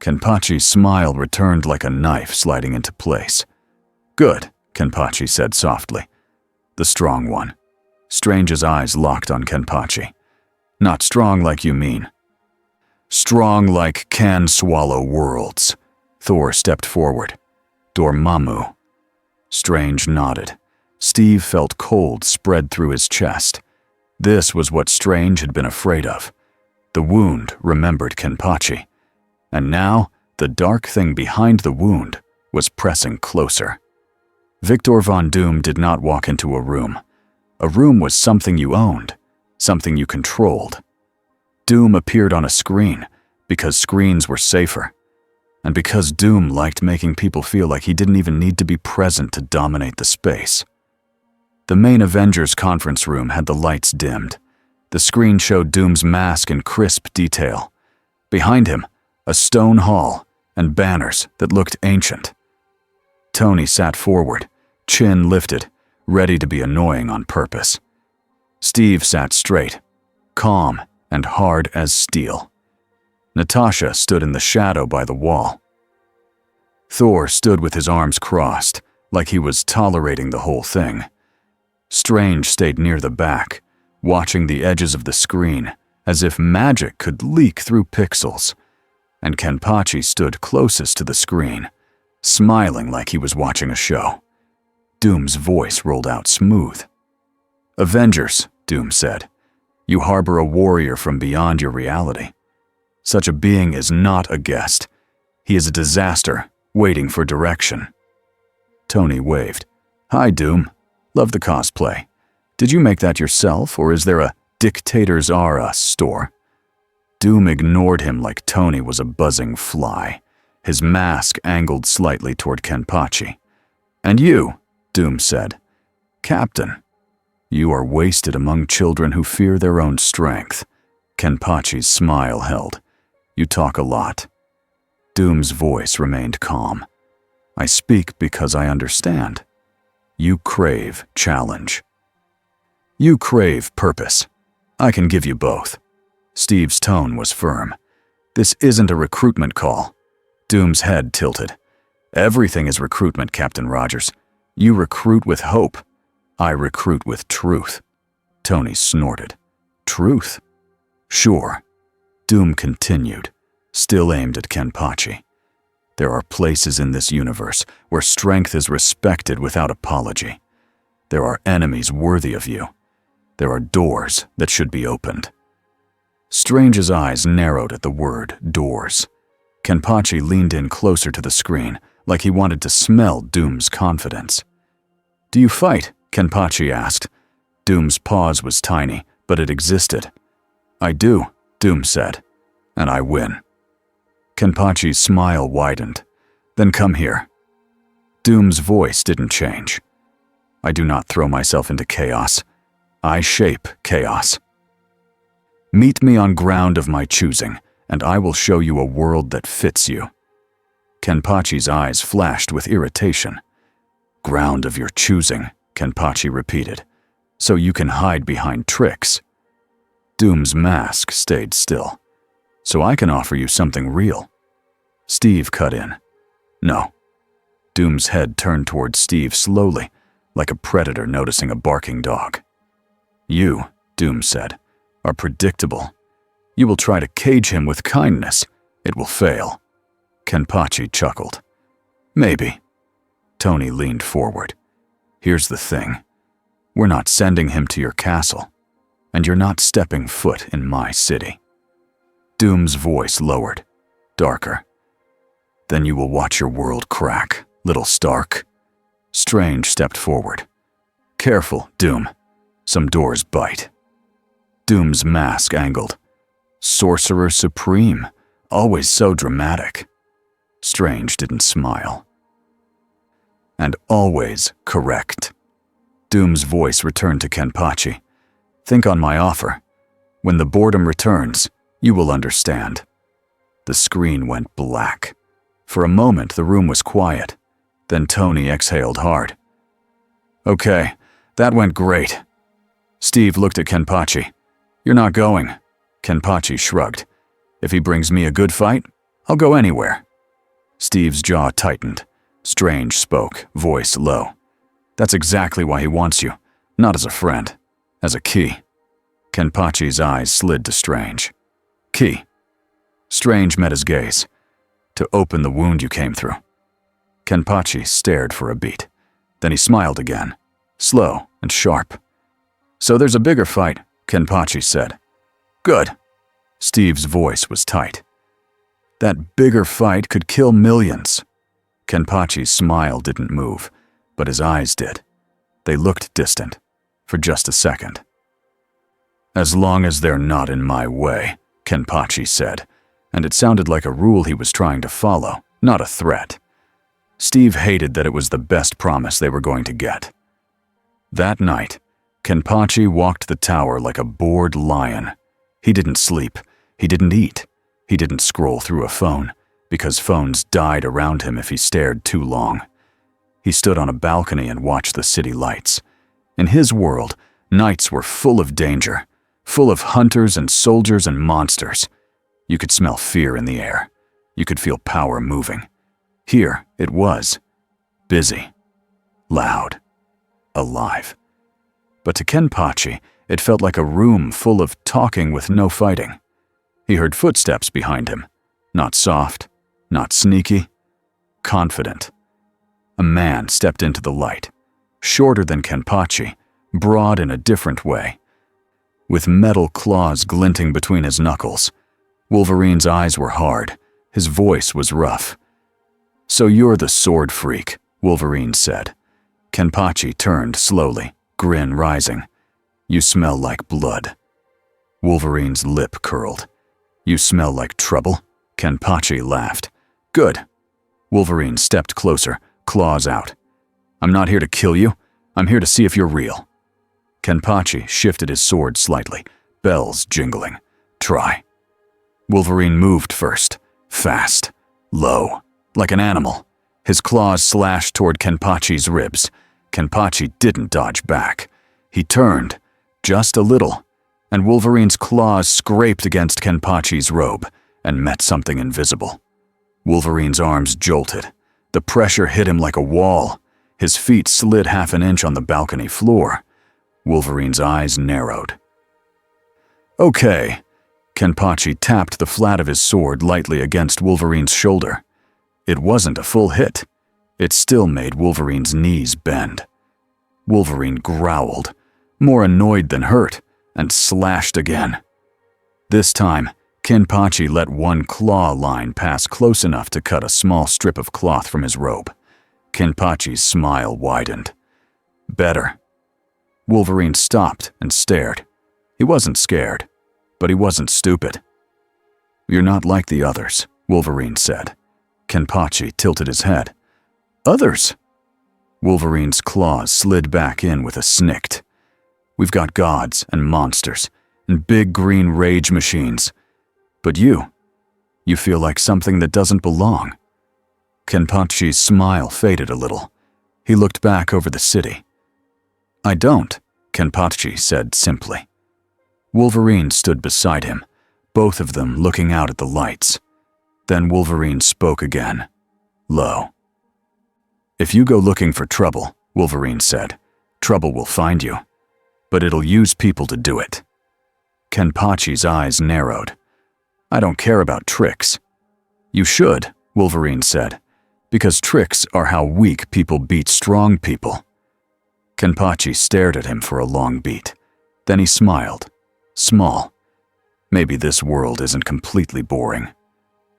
Kenpachi's smile returned like a knife sliding into place. "Good," Kenpachi said softly. "The strong one." Strange's eyes locked on Kenpachi. "Not strong like you mean," Strong like can swallow worlds. Thor stepped forward. Dormammu. Strange nodded. Steve felt cold spread through his chest. This was what Strange had been afraid of. The wound remembered Kenpachi. And now, the dark thing behind the wound was pressing closer. Victor Von Doom did not walk into a room. A room was something you owned, something you controlled. Doom appeared on a screen because screens were safer, and because Doom liked making people feel like he didn't even need to be present to dominate the space. The main Avengers conference room had the lights dimmed. The screen showed Doom's mask in crisp detail. Behind him, a stone hall and banners that looked ancient. Tony sat forward, chin lifted, ready to be annoying on purpose. Steve sat straight, calm and hard as steel. Natasha stood in the shadow by the wall. Thor stood with his arms crossed, like he was tolerating the whole thing. Strange stayed near the back, watching the edges of the screen as if magic could leak through pixels. And Kenpachi stood closest to the screen, smiling like he was watching a show. Doom's voice rolled out smooth. "Avengers," Doom said, "you harbor a warrior from beyond your reality. Such a being is not a guest. He is a disaster, waiting for direction." Tony waved. "Hi, Doom. Love the cosplay. Did you make that yourself, or is there a Dictators Are Us store?" Doom ignored him like Tony was a buzzing fly, his mask angled slightly toward Kenpachi. "And you," Doom said. "Captain, you are wasted among children who fear their own strength." Kenpachi's smile held. "You talk a lot." Doom's voice remained calm. "I speak because I understand. You crave challenge. You crave purpose. I can give you both." Steve's tone was firm. "This isn't a recruitment call." Doom's head tilted. "Everything is recruitment, Captain Rogers. You recruit with hope. I recruit with truth." Tony snorted. "Truth?" "Sure." Doom continued, still aimed at Kenpachi. "There are places in this universe where strength is respected without apology. There are enemies worthy of you. There are doors that should be opened." Strange's eyes narrowed at the word doors. Kenpachi leaned in closer to the screen, like he wanted to smell Doom's confidence. "Do you fight?" Kenpachi asked. Doom's pause was tiny, but it existed. "I do," Doom said, "and I win." Kenpachi's smile widened. "Then come here." Doom's voice didn't change. "I do not throw myself into chaos. I shape chaos. Meet me on ground of my choosing, and I will show you a world that fits you." Kenpachi's eyes flashed with irritation. "Ground of your choosing," Kenpachi repeated. "So you can hide behind tricks." Doom's mask stayed still. "So I can offer you something real." Steve cut in. "No." Doom's head turned toward Steve slowly, like a predator noticing a barking dog. "You," Doom said, "are predictable. You will try to cage him with kindness. It will fail." Kenpachi chuckled. "Maybe." Tony leaned forward. "Here's the thing. We're not sending him to your castle, and you're not stepping foot in my city." Doom's voice lowered, darker. "Then you will watch your world crack, little Stark." Strange stepped forward. "Careful, Doom. Some doors bite." Doom's mask angled. "Sorcerer Supreme, always so dramatic." Strange didn't smile. "And always correct." Doom's voice returned to Kenpachi. "Think on my offer. When the boredom returns, you will understand." The screen went black. For a moment, the room was quiet. Then Tony exhaled hard. "Okay, that went great." Steve looked at Kenpachi. "You're not going." Kenpachi shrugged. "If he brings me a good fight, I'll go anywhere." Steve's jaw tightened. Strange spoke, voice low. "That's exactly why he wants you. Not as a friend. As a key." Kenpachi's eyes slid to Strange. "Key." Strange met his gaze. To open the wound you came through. Kenpachi stared for a beat. Then he smiled again, slow and sharp. So there's a bigger fight, Kenpachi said. Good. Steve's voice was tight. That bigger fight could kill millions. Kenpachi's smile didn't move, but his eyes did. They looked distant, for just a second. As long as they're not in my way, Kenpachi said, and it sounded like a rule he was trying to follow, not a threat. Steve hated that it was the best promise they were going to get. That night, Kenpachi walked the tower like a bored lion. He didn't sleep, he didn't eat, he didn't scroll through a phone, because phones died around him if he stared too long. He stood on a balcony and watched the city lights. In his world, nights were full of danger, full of hunters and soldiers and monsters. You could smell fear in the air. You could feel power moving. Here it was, busy, loud, alive. But to Kenpachi, it felt like a room full of talking with no fighting. He heard footsteps behind him, not soft, not sneaky, confident. A man stepped into the light, shorter than Kenpachi, broad in a different way, with metal claws glinting between his knuckles. Wolverine's eyes were hard, his voice was rough. So you're the sword freak, Wolverine said. Kenpachi turned slowly, grin rising. You smell like blood. Wolverine's lip curled. You smell like trouble? Kenpachi laughed. Good. Wolverine stepped closer, claws out. I'm not here to kill you. I'm here to see if you're real. Kenpachi shifted his sword slightly, bells jingling. Try. Wolverine moved first, fast, low, like an animal. His claws slashed toward Kenpachi's ribs. Kenpachi didn't dodge back. He turned, just a little, and Wolverine's claws scraped against Kenpachi's robe and met something invisible. Wolverine's arms jolted. The pressure hit him like a wall. His feet slid half an inch on the balcony floor. Wolverine's eyes narrowed. Okay. Kenpachi tapped the flat of his sword lightly against Wolverine's shoulder. It wasn't a full hit. It still made Wolverine's knees bend. Wolverine growled, more annoyed than hurt, and slashed again. This time, Kenpachi let one claw line pass close enough to cut a small strip of cloth from his robe. Kenpachi's smile widened. Better. Wolverine stopped and stared. He wasn't scared, but he wasn't stupid. You're not like the others, Wolverine said. Kenpachi tilted his head. Others? Wolverine's claws slid back in with a snikt. We've got gods and monsters and big green rage machines. But you feel like something that doesn't belong. Kenpachi's smile faded a little. He looked back over the city. I don't, Kenpachi said simply. Wolverine stood beside him, both of them looking out at the lights. Then Wolverine spoke again, low. If you go looking for trouble, Wolverine said, trouble will find you. But it'll use people to do it. Kenpachi's eyes narrowed. I don't care about tricks. You should, Wolverine said, because tricks are how weak people beat strong people. Kenpachi stared at him for a long beat. Then he smiled. Small. Maybe this world isn't completely boring.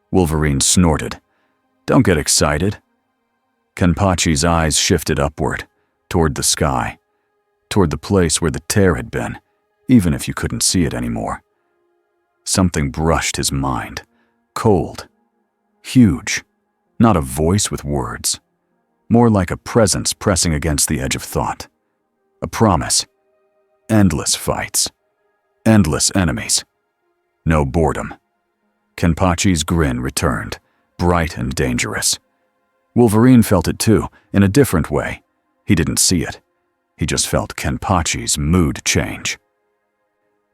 Wolverine snorted. Don't get excited. Kenpachi's eyes shifted upward, toward the sky, toward the place where the tear had been, even if you couldn't see it anymore. Something brushed his mind. Cold. Huge. Not a voice with words. More like a presence pressing against the edge of thought. A promise. Endless fights. Endless enemies. No boredom. Kenpachi's grin returned, bright and dangerous. Wolverine felt it too, in a different way. He didn't see it. He just felt Kenpachi's mood change.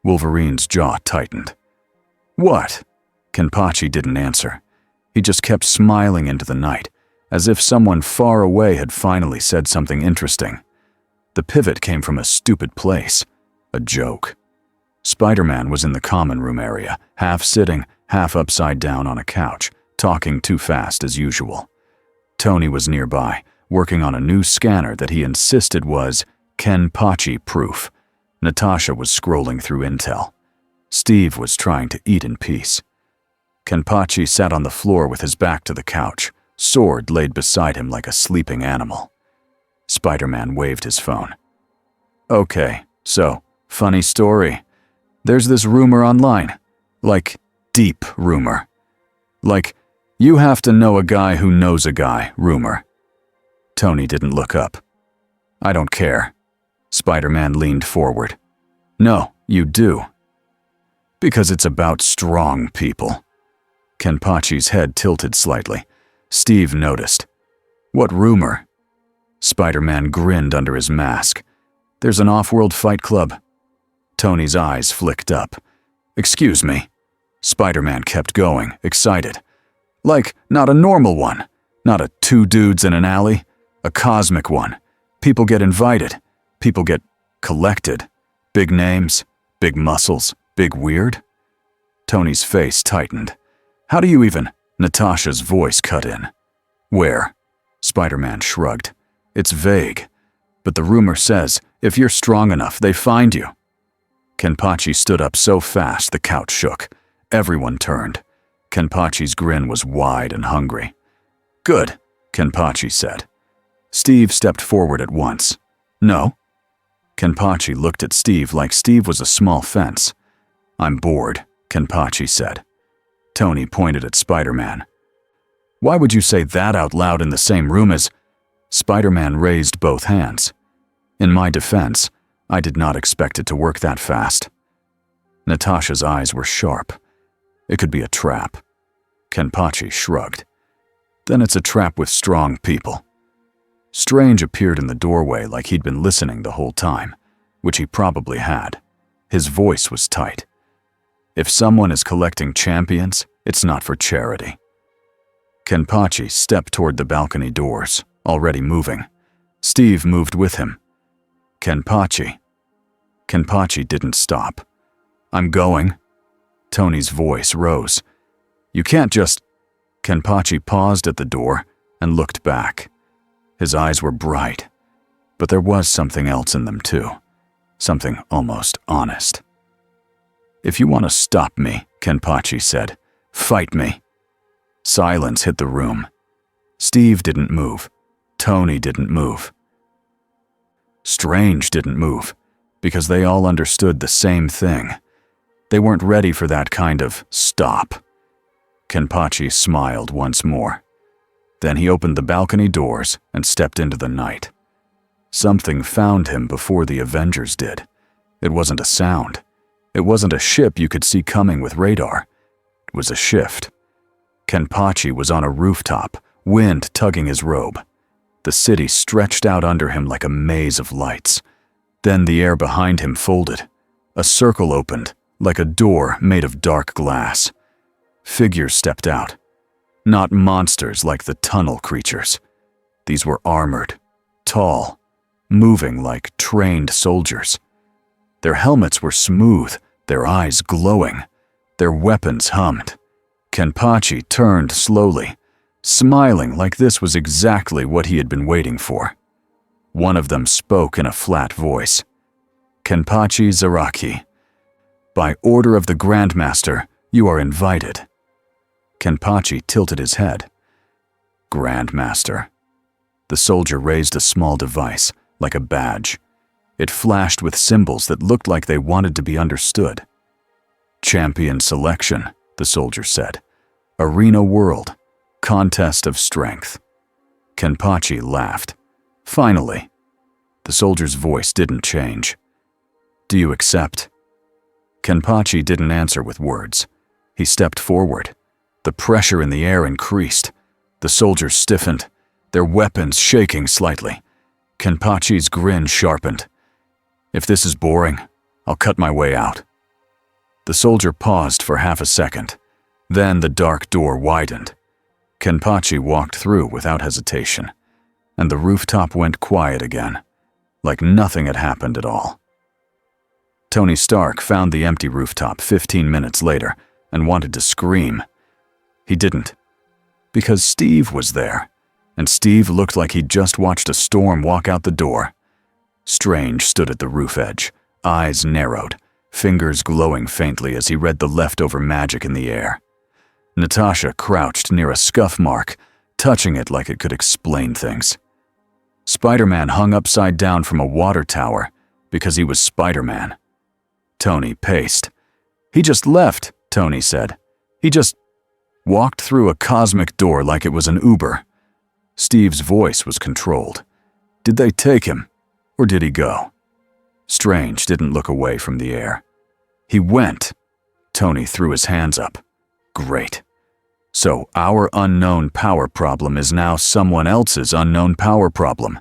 Wolverine's jaw tightened. What? Kenpachi didn't answer. He just kept smiling into the night, as if someone far away had finally said something interesting. The pivot came from a stupid place, a joke. Spider-Man was in the common room area, half sitting, half upside down on a couch, talking too fast as usual. Tony was nearby, working on a new scanner that he insisted was Kenpachi proof. Natasha was scrolling through intel. Steve was trying to eat in peace. Kenpachi sat on the floor with his back to the couch, sword laid beside him like a sleeping animal. Spider-Man waved his phone. Okay, so, funny story. There's this rumor online. Like, deep rumor. Like, you have to know a guy who knows a guy rumor. Tony didn't look up. I don't care. Spider-Man leaned forward. No, you do. Because it's about strong people. Kenpachi's head tilted slightly. Steve noticed. What rumor? Spider-Man grinned under his mask. There's an off-world fight club. Tony's eyes flicked up. Excuse me. Spider-Man kept going, excited. Like, not a normal one. Not a two dudes in an alley. A cosmic one. People get invited. People get collected. Big names, big muscles, big weird. Tony's face tightened. How do you even? Natasha's voice cut in. Where? Spider-Man shrugged. It's vague. But the rumor says, if you're strong enough, they find you. Kenpachi stood up so fast the couch shook. Everyone turned. Kenpachi's grin was wide and hungry. Good, Kenpachi said. Steve stepped forward at once. No? Kenpachi looked at Steve like Steve was a small fence. I'm bored, Kenpachi said. Tony pointed at Spider-Man. Why would you say that out loud in the same room as… Spider-Man raised both hands. In my defense, I did not expect it to work that fast. Natasha's eyes were sharp. It could be a trap. Kenpachi shrugged. Then it's a trap with strong people. Strange appeared in the doorway like he'd been listening the whole time, which he probably had. His voice was tight. If someone is collecting champions, it's not for charity. Kenpachi stepped toward the balcony doors, already moving. Steve moved with him. Kenpachi. Kenpachi didn't stop. I'm going. Tony's voice rose. You can't just… Kenpachi paused at the door and looked back. His eyes were bright, but there was something else in them too. Something almost honest. If you want to stop me, Kenpachi said, fight me. Silence hit the room. Steve didn't move. Tony didn't move. Strange didn't move, because they all understood the same thing. They weren't ready for that kind of stop. Kenpachi smiled once more. Then he opened the balcony doors and stepped into the night. Something found him before the Avengers did. It wasn't a sound. It wasn't a ship you could see coming with radar. It was a shift. Kenpachi was on a rooftop, wind tugging his robe. The city stretched out under him like a maze of lights. Then the air behind him folded. A circle opened, like a door made of dark glass. Figures stepped out. Not monsters like the tunnel creatures. These were armored, tall, moving like trained soldiers. Their helmets were smooth, their eyes glowing. Their weapons hummed. Kenpachi turned slowly, smiling like this was exactly what he had been waiting for. One of them spoke in a flat voice. Kenpachi Zaraki. By order of the Grandmaster, you are invited. Kenpachi tilted his head. Grandmaster. The soldier raised a small device, like a badge. It flashed with symbols that looked like they wanted to be understood. Champion selection, the soldier said. Arena world. Contest of strength. Kenpachi laughed. Finally. The soldier's voice didn't change. Do you accept? Kenpachi didn't answer with words. He stepped forward. The pressure in the air increased. The soldiers stiffened, their weapons shaking slightly. Kenpachi's grin sharpened. If this is boring, I'll cut my way out. The soldier paused for half a second. Then the dark door widened. Kenpachi walked through without hesitation, and the rooftop went quiet again, like nothing had happened at all. Tony Stark found the empty rooftop 15 minutes later, and wanted to scream. He didn't, because Steve was there, and Steve looked like he'd just watched a storm walk out the door. Strange stood at the roof edge, eyes narrowed, fingers glowing faintly as he read the leftover magic in the air. Natasha crouched near a scuff mark, touching it like it could explain things. Spider-Man hung upside down from a water tower because he was Spider-Man. Tony paced. "He just left," Tony said. "He just walked through a cosmic door like it was an Uber." Steve's voice was controlled. "Did they take him, or did he go?" Strange didn't look away from the air. "He went." Tony threw his hands up. "Great. So our unknown power problem is now someone else's unknown power problem."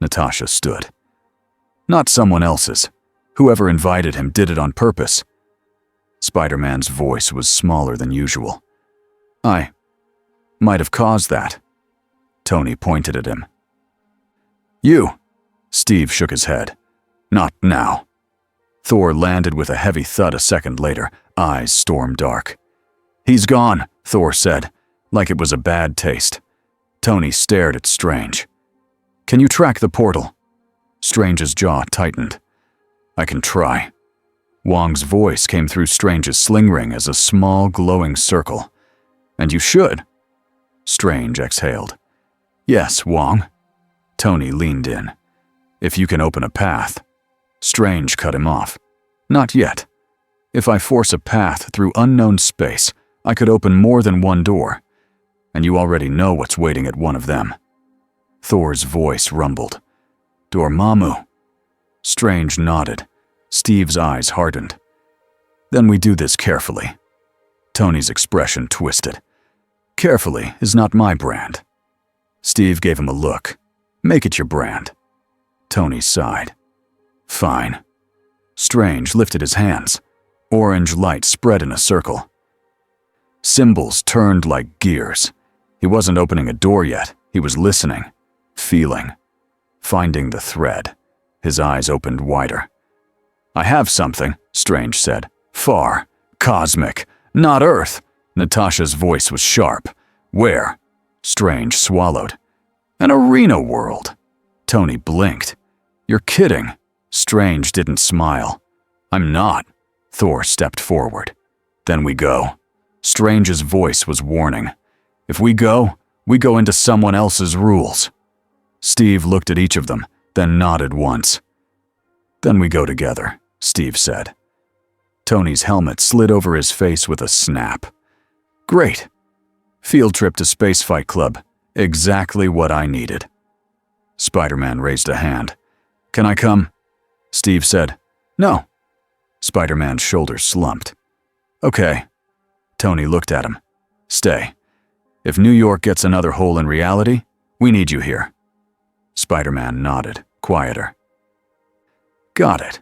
Natasha stood. "Not someone else's. Whoever invited him did it on purpose." Spider-Man's voice was smaller than usual. "I might have caused that." Tony pointed at him. "You." Steve shook his head. "Not now." Thor landed with a heavy thud a second later, eyes storm dark. "He's gone," Thor said, like it was a bad taste. Tony stared at Strange. "Can you track the portal?" Strange's jaw tightened. "I can try." Wong's voice came through Strange's sling ring as a small glowing circle. "And you should." Strange exhaled. "Yes, Wong." Tony leaned in. "If you can open a path." Strange cut him off. "Not yet. If I force a path through unknown space, I could open more than one door. And you already know what's waiting at one of them." Thor's voice rumbled. "Dormammu." Strange nodded. Steve's eyes hardened. "Then we do this carefully." Tony's expression twisted. "Carefully is not my brand." Steve gave him a look. "Make it your brand." Tony sighed. "Fine." Strange lifted his hands. Orange light spread in a circle. Symbols turned like gears. He wasn't opening a door yet. He was listening, feeling, finding the thread. His eyes opened wider. "I have something," Strange said. "Far. Cosmic. Not Earth." Natasha's voice was sharp. "Where?" Strange swallowed. "An arena world." Tony blinked. "You're kidding." Strange didn't smile. "I'm not." Thor stepped forward. "Then we go." Strange's voice was warning. "If we go into someone else's rules." Steve looked at each of them, then nodded once. "Then we go together," Steve said. Tony's helmet slid over his face with a snap. "Great. Field trip to Space Fight Club. Exactly what I needed." Spider-Man raised a hand. "Can I come?" Steve said, "No." Spider-Man's shoulders slumped. "Okay." Tony looked at him. "Stay. If New York gets another hole in reality, we need you here." Spider-Man nodded, quieter. "Got it."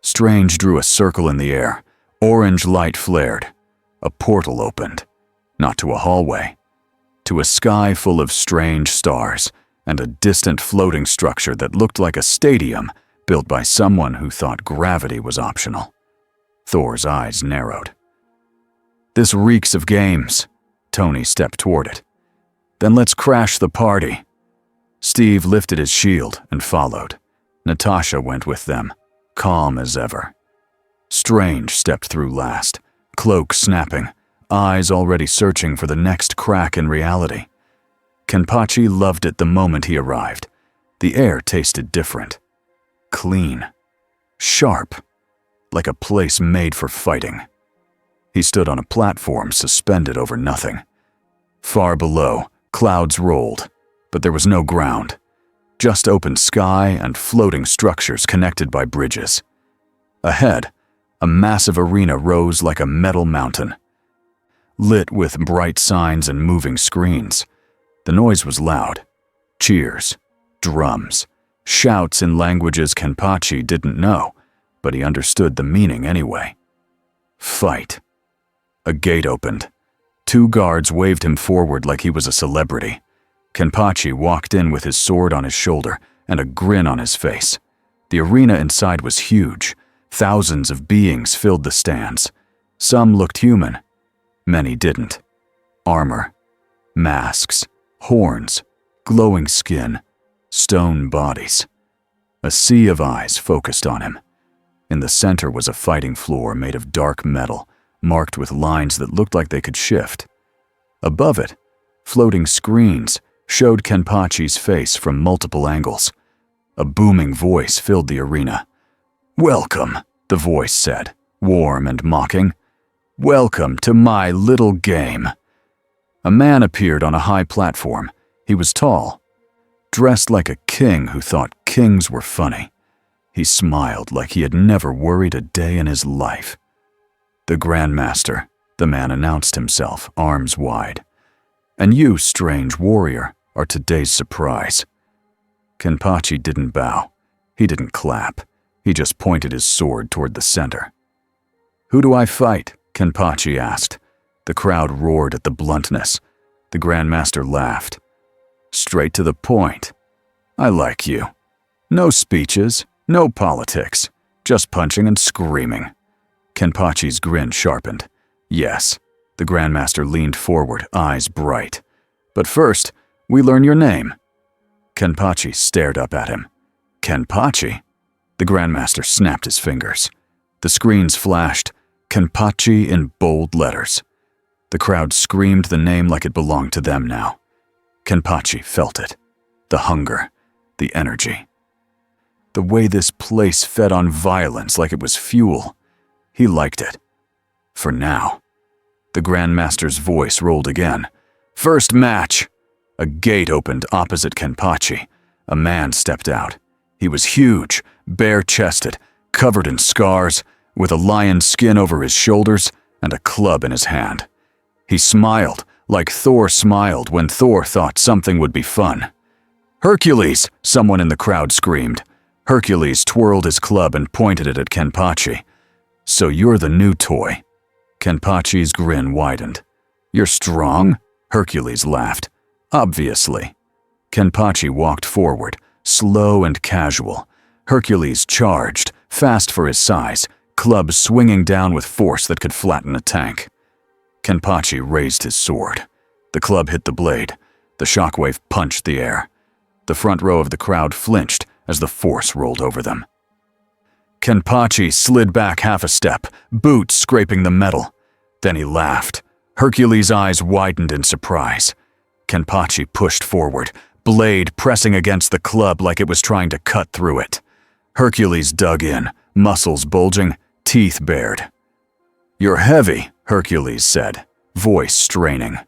Strange drew a circle in the air. Orange light flared. A portal opened. Not to a hallway. To a sky full of strange stars and a distant floating structure that looked like a stadium built by someone who thought gravity was optional. Thor's eyes narrowed. "This reeks of games." Tony stepped toward it. "Then let's crash the party." Steve lifted his shield and followed. Natasha went with them, calm as ever. Strange stepped through last, cloak snapping, eyes already searching for the next crack in reality. Kenpachi loved it the moment he arrived. The air tasted different. Clean. Sharp. Like a place made for fighting. He stood on a platform suspended over nothing. Far below, clouds rolled, but there was no ground. Just open sky and floating structures connected by bridges. Ahead, a massive arena rose like a metal mountain, lit with bright signs and moving screens. The noise was loud. Cheers, drums, shouts in languages Kenpachi didn't know, but he understood the meaning anyway. Fight. A gate opened. 2 guards waved him forward like he was a celebrity. Kenpachi walked in with his sword on his shoulder and a grin on his face. The arena inside was huge. Thousands of beings filled the stands. Some looked human, Many didn't. Armor, masks, horns, glowing skin, stone bodies. A sea of eyes focused on him. In the center was a fighting floor made of dark metal, marked with lines that looked like they could shift. Above it, floating screens showed Kenpachi's face from multiple angles. A booming voice filled the arena. "Welcome," the voice said, warm and mocking. "Welcome to my little game." A man appeared on a high platform. He was tall, dressed like a king who thought kings were funny. He smiled like he had never worried a day in his life. "The Grandmaster," the man announced himself, arms wide. "And you, strange warrior, are today's surprise." Kenpachi didn't bow. He didn't clap. He just pointed his sword toward the center. "Who do I fight?" Kenpachi asked. The crowd roared at the bluntness. The Grandmaster laughed. "Straight to the point. I like you. No speeches, no politics, just punching and screaming." Kenpachi's grin sharpened. "Yes." The Grandmaster leaned forward, eyes bright. "But first, we learn your name." Kenpachi stared up at him. "Kenpachi?" The Grandmaster snapped his fingers. The screens flashed, "Kenpachi" in bold letters. The crowd screamed the name like it belonged to them now. Kenpachi felt it. The hunger, the energy. The way this place fed on violence like it was fuel. He liked it. For now. The Grandmaster's voice rolled again. "First match!" A gate opened opposite Kenpachi. A man stepped out. He was huge, bare-chested, covered in scars, with a lion's skin over his shoulders and a club in his hand. He smiled, like Thor smiled when Thor thought something would be fun. "Hercules!" someone in the crowd screamed. Hercules twirled his club and pointed it at Kenpachi. "So you're the new toy." Kenpachi's grin widened. "You're strong?" Hercules laughed. "Obviously." Kenpachi walked forward, slow and casual. Hercules charged, fast for his size, club swinging down with force that could flatten a tank. Kenpachi raised his sword. The club hit the blade. The shockwave punched the air. The front row of the crowd flinched as the force rolled over them. Kenpachi slid back half a step, boots scraping the metal. Then he laughed. Hercules' eyes widened in surprise. Kenpachi pushed forward, blade pressing against the club like it was trying to cut through it. Hercules dug in, muscles bulging, teeth bared. "You're heavy," Hercules said, voice straining.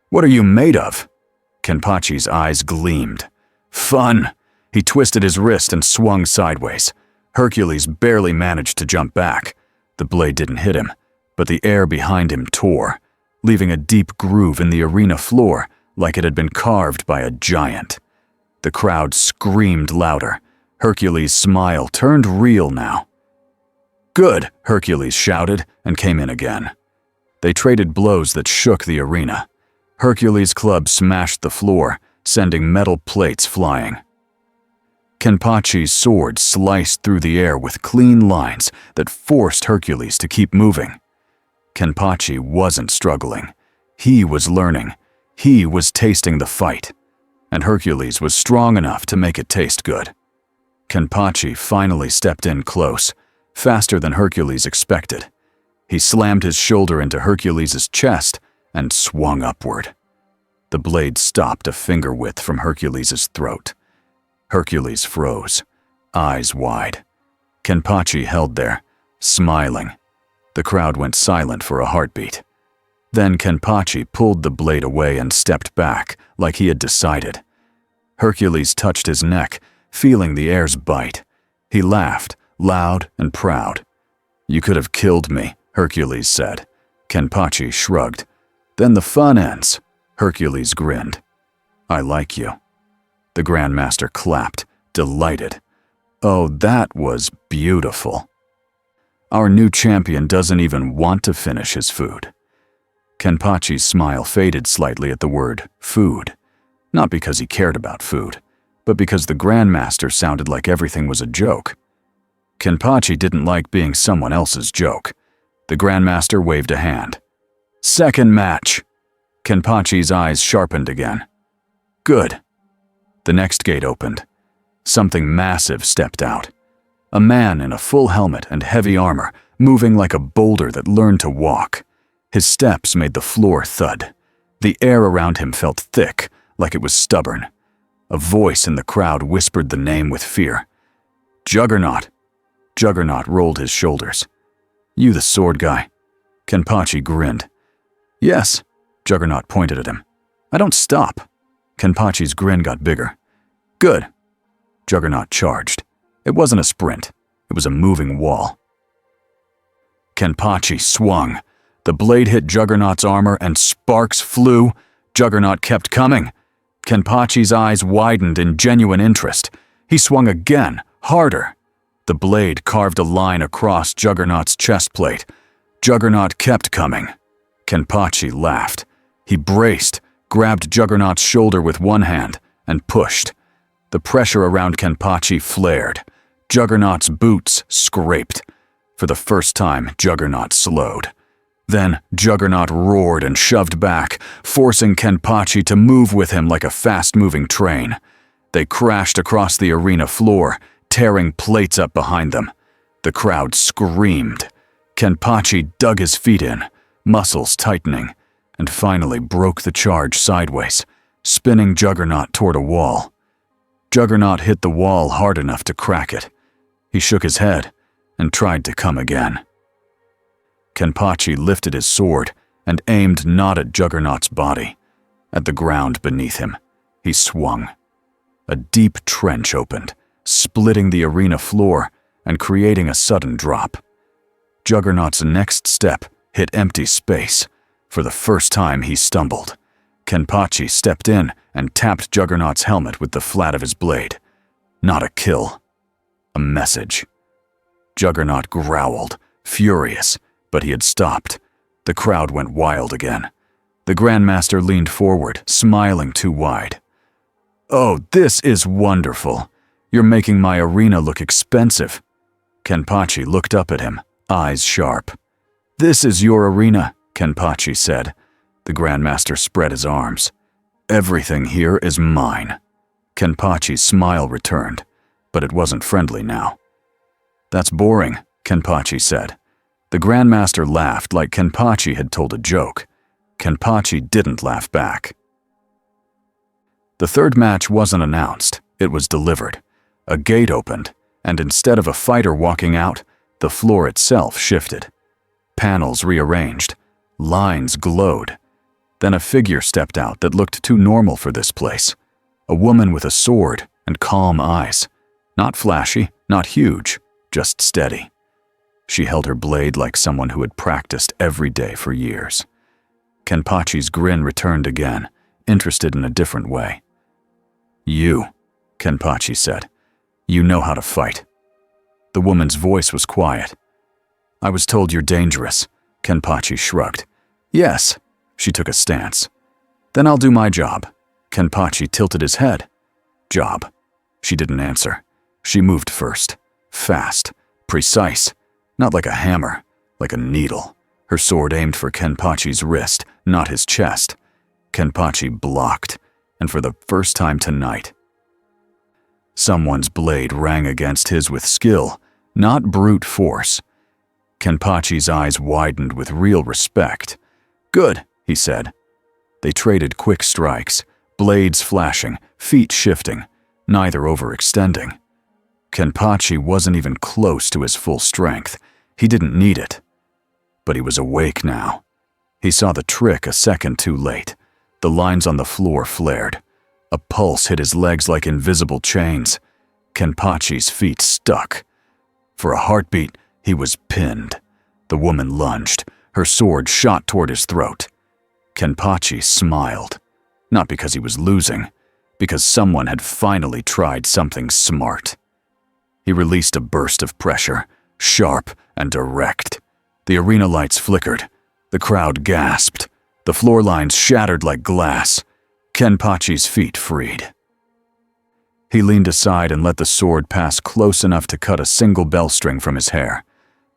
"What are you made of?" Kenpachi's eyes gleamed. "Fun!" He twisted his wrist and swung sideways. Hercules barely managed to jump back. The blade didn't hit him, but the air behind him tore, leaving a deep groove in the arena floor like it had been carved by a giant. The crowd screamed louder. Hercules' smile turned real now. "Good," Hercules shouted and came in again. They traded blows that shook the arena. Hercules' club smashed the floor, sending metal plates flying. Kenpachi's sword sliced through the air with clean lines that forced Hercules to keep moving. Kenpachi wasn't struggling. He was learning. He was tasting the fight. And Hercules was strong enough to make it taste good. Kenpachi finally stepped in close, faster than Hercules expected. He slammed his shoulder into Hercules' chest and swung upward. The blade stopped a finger width from Hercules' throat. Hercules froze, eyes wide. Kenpachi held there, smiling. The crowd went silent for a heartbeat. Then Kenpachi pulled the blade away and stepped back, like he had decided. Hercules touched his neck, feeling the air's bite. He laughed, loud and proud. "You could have killed me," Hercules said. Kenpachi shrugged. "Then the fun ends." Hercules grinned. "I like you." The Grandmaster clapped, delighted. "Oh, that was beautiful." Our new champion doesn't even want to finish his food. Kenpachi's smile faded slightly at the word food. Not because he cared about food, but because the Grandmaster sounded like everything was a joke. Kenpachi didn't like being someone else's joke. The Grandmaster waved a hand. Second match. Kenpachi's eyes sharpened again. Good. The next gate opened. Something massive stepped out. A man in a full helmet and heavy armor, moving like a boulder that learned to walk. His steps made the floor thud. The air around him felt thick, like it was stubborn. A voice in the crowd whispered the name with fear. Juggernaut. Juggernaut rolled his shoulders. You the sword guy? Kenpachi grinned. Yes. Juggernaut pointed at him. I don't stop. Kenpachi's grin got bigger. Good. Juggernaut charged. It wasn't a sprint. It was a moving wall. Kenpachi swung. The blade hit Juggernaut's armor and sparks flew. Juggernaut kept coming. Kenpachi's eyes widened in genuine interest. He swung again, harder. The blade carved a line across Juggernaut's chest plate. Juggernaut kept coming. Kenpachi laughed. He braced, grabbed Juggernaut's shoulder with one hand, and pushed. The pressure around Kenpachi flared. Juggernaut's boots scraped. For the first time, Juggernaut slowed. Then Juggernaut roared and shoved back, forcing Kenpachi to move with him like a fast-moving train. They crashed across the arena floor, tearing plates up behind them. The crowd screamed. Kenpachi dug his feet in, muscles tightening, and finally broke the charge sideways, spinning Juggernaut toward a wall. Juggernaut hit the wall hard enough to crack it. He shook his head and tried to come again. Kenpachi lifted his sword and aimed not at Juggernaut's body, at the ground beneath him. He swung. A deep trench opened, splitting the arena floor and creating a sudden drop. Juggernaut's next step hit empty space. For the first time, he stumbled. Kenpachi stepped in and tapped Juggernaut's helmet with the flat of his blade. Not a kill. A message. Juggernaut growled, furious, but he had stopped. The crowd went wild again. The Grandmaster leaned forward, smiling too wide. Oh, this is wonderful. You're making my arena look expensive. Kenpachi looked up at him, eyes sharp. This is your arena, Kenpachi said. The Grandmaster spread his arms. Everything here is mine. Kenpachi's smile returned, but it wasn't friendly now. That's boring, Kenpachi said. The Grandmaster laughed like Kenpachi had told a joke. Kenpachi didn't laugh back. The third match wasn't announced, it was delivered. A gate opened, and instead of a fighter walking out, the floor itself shifted. Panels rearranged. Lines glowed. Then a figure stepped out that looked too normal for this place. A woman with a sword and calm eyes. Not flashy, not huge, just steady. She held her blade like someone who had practiced every day for years. Kenpachi's grin returned again, interested in a different way. You, Kenpachi said. You know how to fight. The woman's voice was quiet. I was told you're dangerous. Kenpachi shrugged. Yes. She took a stance. Then I'll do my job. Kenpachi tilted his head. Job. She didn't answer. She moved first. Fast. Precise. Not like a hammer. Like a needle. Her sword aimed for Kenpachi's wrist, not his chest. Kenpachi blocked, and for the first time tonight. Someone's blade rang against his with skill, not brute force. Kenpachi's eyes widened with real respect. Good, he said. They traded quick strikes, blades flashing, feet shifting, neither overextending. Kenpachi wasn't even close to his full strength. He didn't need it. But he was awake now. He saw the trick a second too late. The lines on the floor flared. A pulse hit his legs like invisible chains. Kenpachi's feet stuck. For a heartbeat, he was pinned. The woman lunged. Her sword shot toward his throat. Kenpachi smiled. Not because he was losing, because someone had finally tried something smart. He released a burst of pressure, sharp and direct. The arena lights flickered. The crowd gasped. The floor lines shattered like glass. Kenpachi's feet freed. He leaned aside and let the sword pass close enough to cut a single bell string from his hair.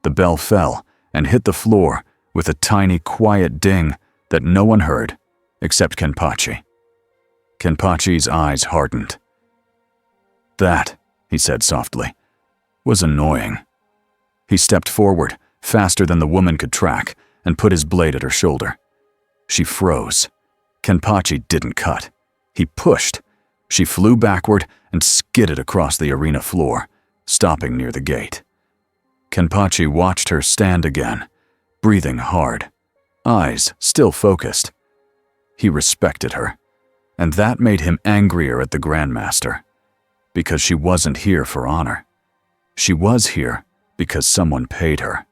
The bell fell and hit the floor with a tiny, quiet ding that no one heard except Kenpachi. Kenpachi's eyes hardened. "That," he said softly, "was annoying." He stepped forward, faster than the woman could track, and put his blade at her shoulder. She froze. Kenpachi didn't cut. He pushed. She flew backward and skidded across the arena floor, stopping near the gate. Kenpachi watched her stand again, breathing hard, eyes still focused. He respected her, and that made him angrier at the Grandmaster, because she wasn't here for honor. She was here because someone paid her.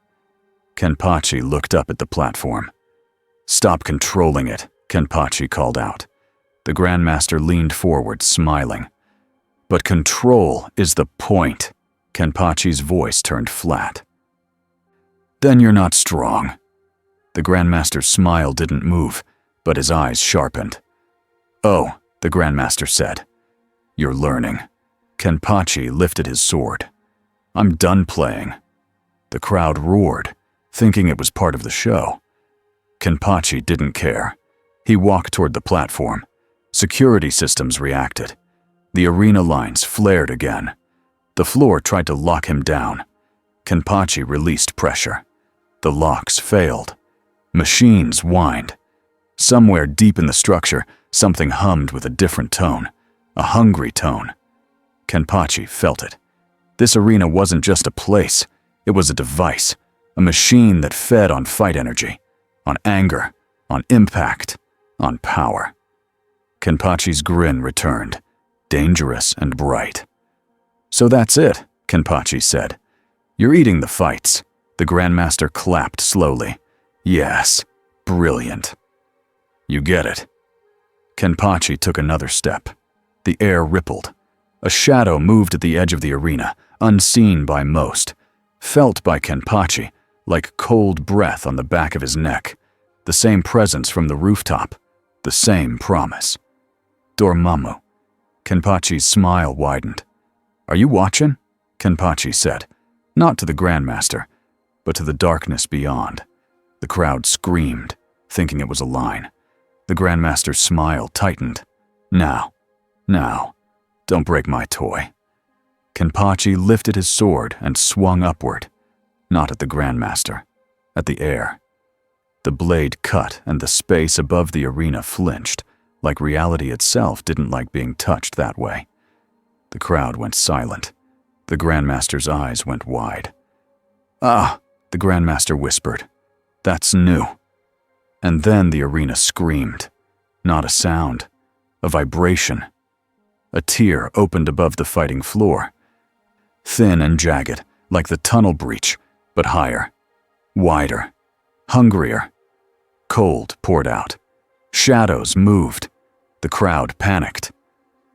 Kenpachi looked up at the platform. "Stop controlling it," Kenpachi called out. The Grandmaster leaned forward, smiling. "But control is the point." Kenpachi's voice turned flat. "Then you're not strong." The Grandmaster's smile didn't move, but his eyes sharpened. "Oh," the Grandmaster said. "You're learning." Kenpachi lifted his sword. "I'm done playing." The crowd roared, thinking it was part of the show. Kenpachi didn't care. He walked toward the platform. Security systems reacted. The arena lines flared again. The floor tried to lock him down. Kenpachi released pressure. The locks failed. Machines whined. Somewhere deep in the structure, something hummed with a different tone, a hungry tone. Kenpachi felt it. This arena wasn't just a place. It was a device, a machine that fed on fight energy, on anger, on impact, on power. Kenpachi's grin returned, dangerous and bright. "So that's it," Kenpachi said. "You're eating the fights." The Grandmaster clapped slowly. "Yes, brilliant." "You get it." Kenpachi took another step. The air rippled. A shadow moved at the edge of the arena, unseen by most, felt by Kenpachi like cold breath on the back of his neck, the same presence from the rooftop, the same promise. "Dormammu." Kenpachi's smile widened. "Are you watching?" Kenpachi said, not to the Grandmaster, but to the darkness beyond. The crowd screamed, thinking it was a line. The Grandmaster's smile tightened. Now, don't break my toy." Kenpachi lifted his sword and swung upward, not at the Grandmaster, at the air. The blade cut and the space above the arena flinched, like reality itself didn't like being touched that way. The crowd went silent. The Grandmaster's eyes went wide. "Ah," the Grandmaster whispered. "That's new." And then the arena screamed. Not a sound, a vibration. A tear opened above the fighting floor. Thin and jagged, like the tunnel breach, but higher, wider, hungrier. Cold poured out. Shadows moved. The crowd panicked.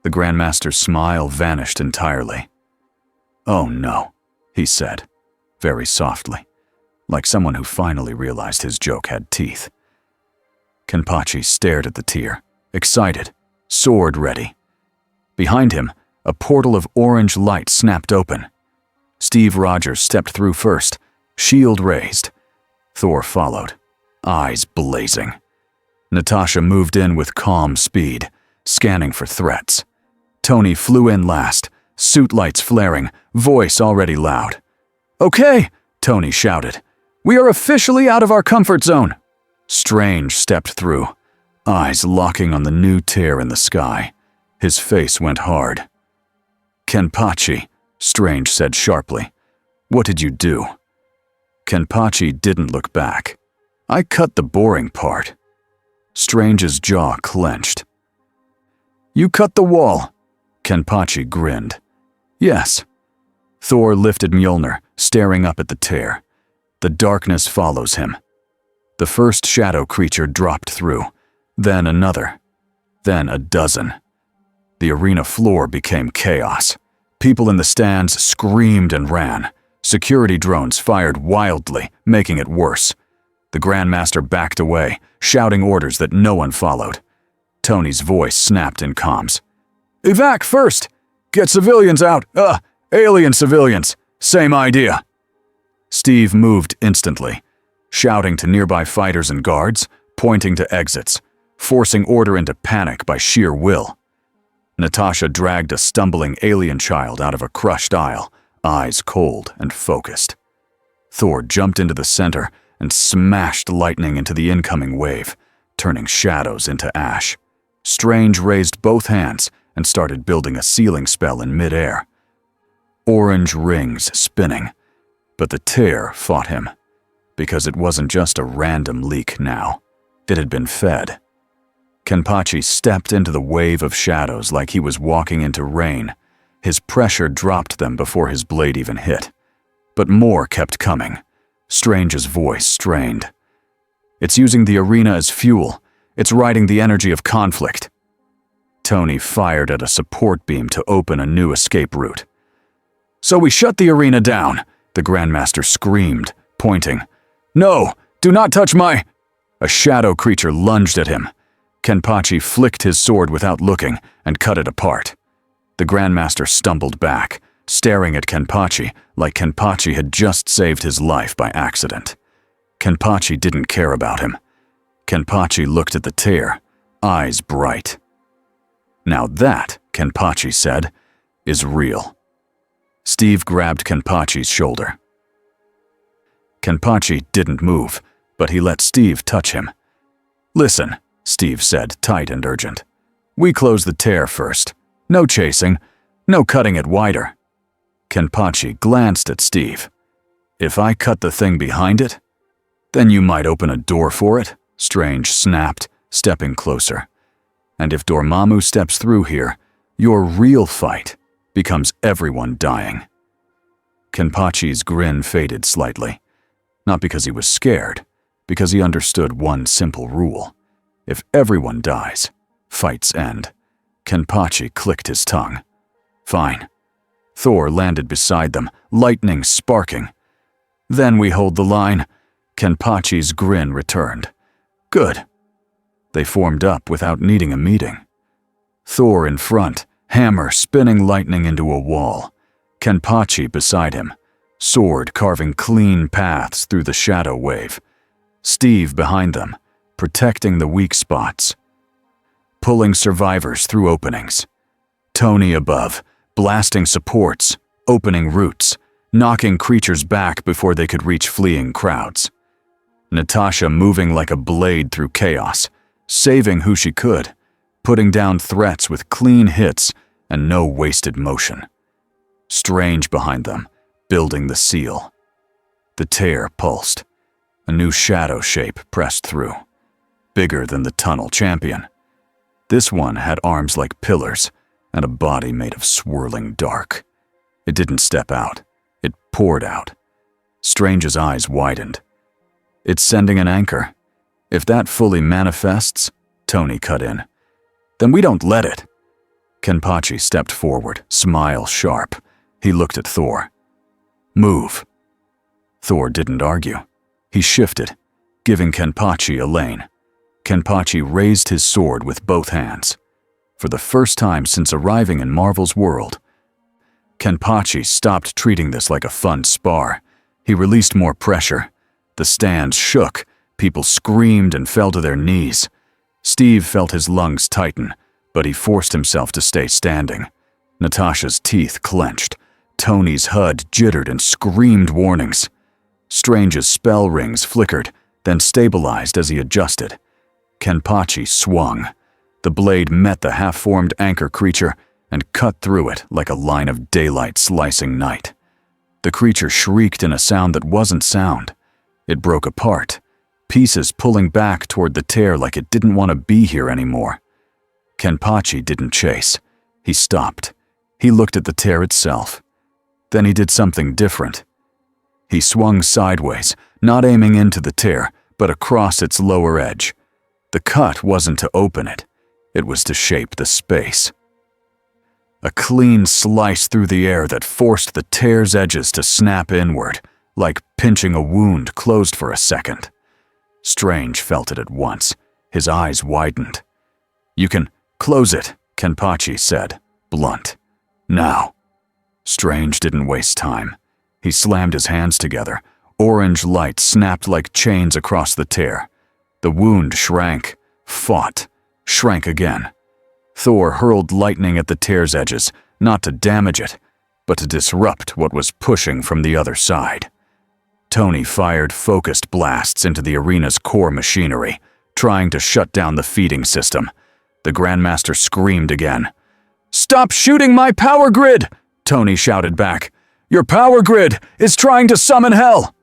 The Grandmaster's smile vanished entirely. "Oh no," he said, very softly, like someone who finally realized his joke had teeth. Kenpachi stared at the tear, excited, sword ready. Behind him, a portal of orange light snapped open. Steve Rogers stepped through first, shield raised. Thor followed, eyes blazing. Natasha moved in with calm speed, scanning for threats. Tony flew in last, suit lights flaring, voice already loud. "Okay," Tony shouted. "We are officially out of our comfort zone." Strange stepped through, eyes locking on the new tear in the sky. His face went hard. "Kenpachi," Strange said sharply. "What did you do?" Kenpachi didn't look back. "I cut the boring part." Strange's jaw clenched. "You cut the wall." Kenpachi grinned. "Yes." Thor lifted Mjolnir, staring up at the tear. The darkness follows him. The first shadow creature dropped through, then another, then a dozen. The arena floor became chaos. People in the stands screamed and ran. Security drones fired wildly, making it worse. The Grandmaster backed away, shouting orders that no one followed. Tony's voice snapped in comms. "Evac first! Get civilians out! Alien civilians! Same idea!" Steve moved instantly. shouting to nearby fighters and guards, pointing to exits, forcing order into panic by sheer will. Natasha dragged a stumbling alien child out of a crushed aisle, eyes cold and focused. Thor jumped into the center and smashed lightning into the incoming wave, turning shadows into ash. Strange raised both hands and started building a sealing spell in midair. Orange rings spinning, but the tear fought him, because it wasn't just a random leak now. It had been fed. Kenpachi stepped into the wave of shadows like he was walking into rain. His pressure dropped them before his blade even hit. But more kept coming. Strange's voice strained. It's using the arena as fuel. It's riding the energy of conflict. Tony fired at a support beam to open a new escape route. "So we shut the arena down," the Grandmaster screamed, pointing. "No, do not touch my—" A shadow creature lunged at him. Kenpachi flicked his sword without looking and cut it apart. The Grandmaster stumbled back, staring at Kenpachi like Kenpachi had just saved his life by accident. Kenpachi didn't care about him. Kenpachi looked at the tear, eyes bright. "Now that," Kenpachi said, "is real." Steve grabbed Kenpachi's shoulder. Kenpachi didn't move, but he let Steve touch him. "Listen," Steve said, tight and urgent. "We close the tear first. No chasing, no cutting it wider." Kenpachi glanced at Steve. "If I cut the thing behind it, then you might open a door for it," Strange snapped, stepping closer. "And if Dormammu steps through here, your real fight becomes everyone dying." Kenpachi's grin faded slightly. Not because he was scared, because he understood one simple rule. If everyone dies, fights end. Kenpachi clicked his tongue. "Fine." Thor landed beside them, lightning sparking. "Then we hold the line." Kenpachi's grin returned. "Good." They formed up without needing a meeting. Thor in front, hammer spinning lightning into a wall. Kenpachi beside him, sword carving clean paths through the shadow wave. Steve behind them, protecting the weak spots, pulling survivors through openings. Tony above, blasting supports, opening routes, knocking creatures back before they could reach fleeing crowds. Natasha moving like a blade through chaos, saving who she could, putting down threats with clean hits and no wasted motion. Strange behind them, building the seal. The tear pulsed. A new shadow shape pressed through, bigger than the tunnel champion. This one had arms like pillars and a body made of swirling dark. It didn't step out. It poured out. Strange's eyes widened. "It's sending an anchor. If that fully manifests," Tony cut in, "then we don't let it." Kenpachi stepped forward, smile sharp. He looked at Thor. "Move." Thor didn't argue. He shifted, giving Kenpachi a lane. Kenpachi raised his sword with both hands. For the first time since arriving in Marvel's world, Kenpachi stopped treating this like a fun spar. He released more pressure. The stands shook, people screamed and fell to their knees. Steve felt his lungs tighten, but he forced himself to stay standing. Natasha's teeth clenched. Tony's HUD jittered and screamed warnings. Strange's spell rings flickered, then stabilized as he adjusted. Kenpachi swung. The blade met the half-formed anchor creature and cut through it like a line of daylight slicing night. The creature shrieked in a sound that wasn't sound. It broke apart, pieces pulling back toward the tear like it didn't want to be here anymore. Kenpachi didn't chase. He stopped. He looked at the tear itself. Then he did something different. He swung sideways, not aiming into the tear, but across its lower edge. The cut wasn't to open it. It was to shape the space. A clean slice through the air that forced the tear's edges to snap inward, like pinching a wound closed for a second. Strange felt it at once. His eyes widened. "You can close it," Kenpachi said, blunt. "Now." Strange didn't waste time. He slammed his hands together, Orange light snapped like chains across the tear. The wound shrank, fought, shrank again. Thor hurled lightning at the tear's edges, not to damage it, but to disrupt what was pushing from the other side. Tony fired focused blasts into the arena's core machinery, trying to shut down the feeding system. The Grandmaster screamed again. "Stop shooting my power grid!" Tony shouted back. "Your power grid is trying to summon hell!"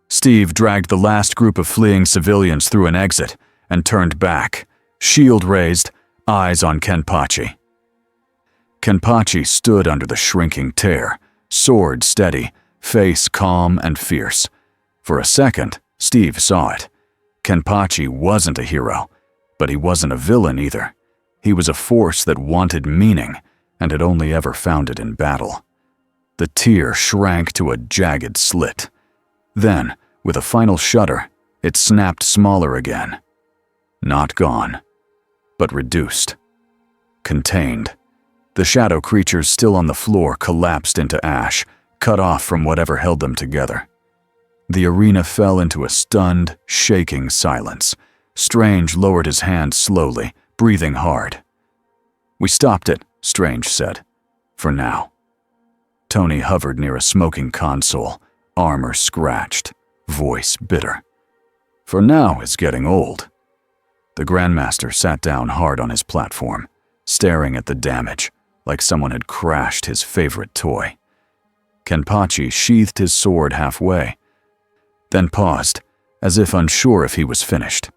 Steve dragged the last group of fleeing civilians through an exit and turned back, shield raised, eyes on Kenpachi. Kenpachi stood under the shrinking tear, sword steady, face calm and fierce. For a second, Steve saw it. Kenpachi wasn't a hero, but he wasn't a villain either. He was a force that wanted meaning and had only ever found it in battle. The tear shrank to a jagged slit. Then, with a final shudder, it snapped smaller again. Not gone, but reduced. Contained. The shadow creatures still on the floor collapsed into ash, cut off from whatever held them together. The arena fell into a stunned, shaking silence. Strange lowered his hand slowly, breathing hard. "We stopped it," Strange said. "For now." Tony hovered near a smoking console, armor scratched, voice bitter. "For now is getting old." The Grandmaster sat down hard on his platform, staring at the damage, like someone had crashed his favorite toy. Kenpachi sheathed his sword halfway, then paused, as if unsure if he was finished.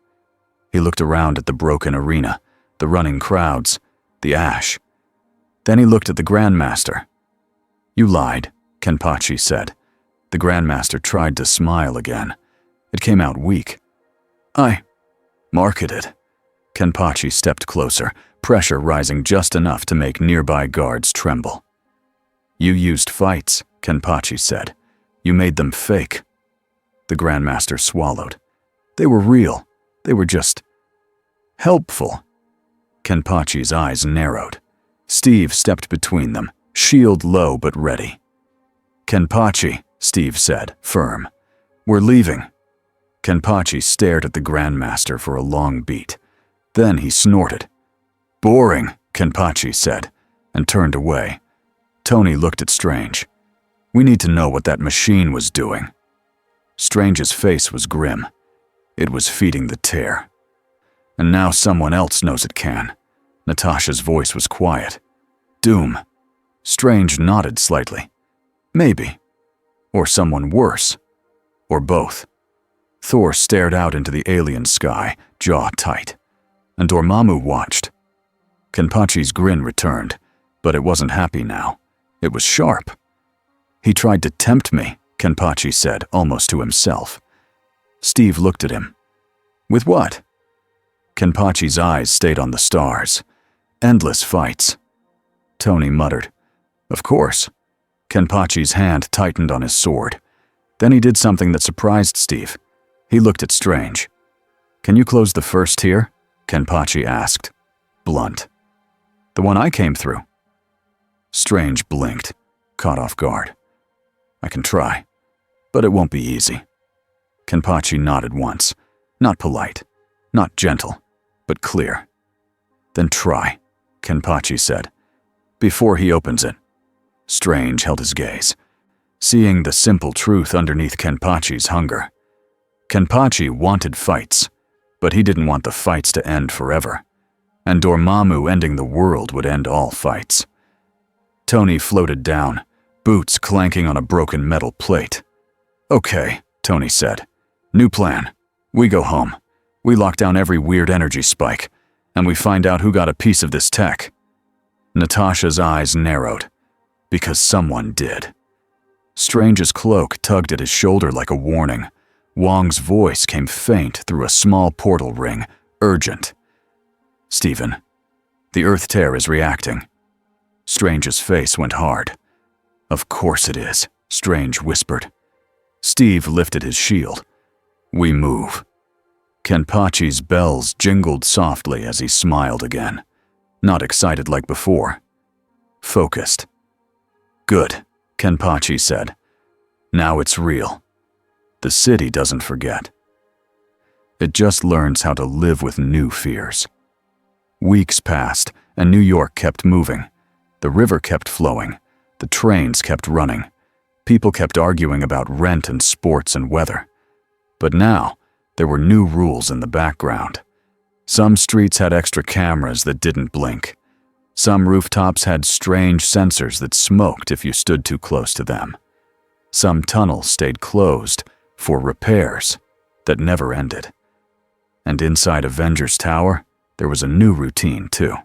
He looked around at the broken arena, the running crowds, the ash. Then he looked at the Grandmaster. "You lied," Kenpachi said. The Grandmaster tried to smile again. It came out weak. "I marketed." Kenpachi stepped closer, pressure rising just enough to make nearby guards tremble. "You used fights," Kenpachi said. "You made them fake." The Grandmaster swallowed. "They were real. They were just helpful." Kenpachi's eyes narrowed. Steve stepped between them, shield low but ready. "Kenpachi," Steve said, firm. "We're leaving." Kenpachi stared at the Grandmaster for a long beat. Then he snorted. "Boring," Kenpachi said, and turned away. Tony looked at Strange. "We need to know what that machine was doing." Strange's face was grim. It was feeding the tear. "And now someone else knows it can." Natasha's voice was quiet. "Doom." Strange nodded slightly. "Maybe. Or someone worse. Or both." Thor stared out into the alien sky, jaw tight. And Dormammu watched. Kenpachi's grin returned, but it wasn't happy now. It was sharp. "He tried to tempt me," Kenpachi said, almost to himself. Steve looked at him. "With what?" Kenpachi's eyes stayed on the stars. "Endless fights." Tony muttered. "Of course." Kenpachi's hand tightened on his sword. Then he did something that surprised Steve. He looked at Strange. "Can you close the first tier?" Kenpachi asked. Blunt. "The one I came through." Strange blinked, caught off guard. "I can try, but it won't be easy." Kenpachi nodded once. Not polite, not gentle, but clear. "Then try," Kenpachi said. "Before he opens it." Strange held his gaze, seeing the simple truth underneath Kenpachi's hunger. Kenpachi wanted fights, but he didn't want the fights to end forever. And Dormammu ending the world would end all fights. Tony floated down, boots clanking on a broken metal plate. "Okay," Tony said. "New plan. We go home. We lock down every weird energy spike, and we find out who got a piece of this tech." Natasha's eyes narrowed, because someone did. Strange's cloak tugged at his shoulder like a warning. Wong's voice came faint through a small portal ring, urgent. "Stephen, the Earth tear is reacting." Strange's face went hard. "Of course it is," Strange whispered. Steve lifted his shield. "We move." Kenpachi's bells jingled softly as he smiled again. Not excited like before. Focused. "Good," Kenpachi said. "Now it's real." The city doesn't forget. It just learns how to live with new fears. Weeks passed, and New York kept moving. The river kept flowing. The trains kept running. People kept arguing about rent and sports and weather. But now, there were new rules in the background. Some streets had extra cameras that didn't blink. Some rooftops had strange sensors that smoked if you stood too close to them. Some tunnels stayed closed for repairs that never ended. And inside Avengers Tower, there was a new routine too.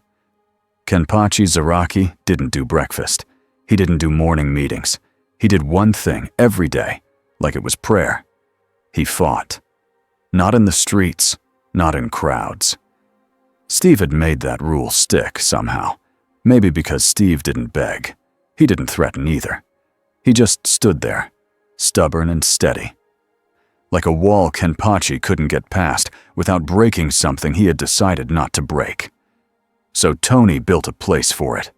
Kenpachi Zaraki didn't do breakfast. He didn't do morning meetings. He did one thing every day, like it was prayer. He fought. Not in the streets, not in crowds. Steve had made that rule stick somehow. Maybe because Steve didn't beg. He didn't threaten either. He just stood there, stubborn and steady. Like a wall Kenpachi couldn't get past without breaking something he had decided not to break. So Tony built a place for it.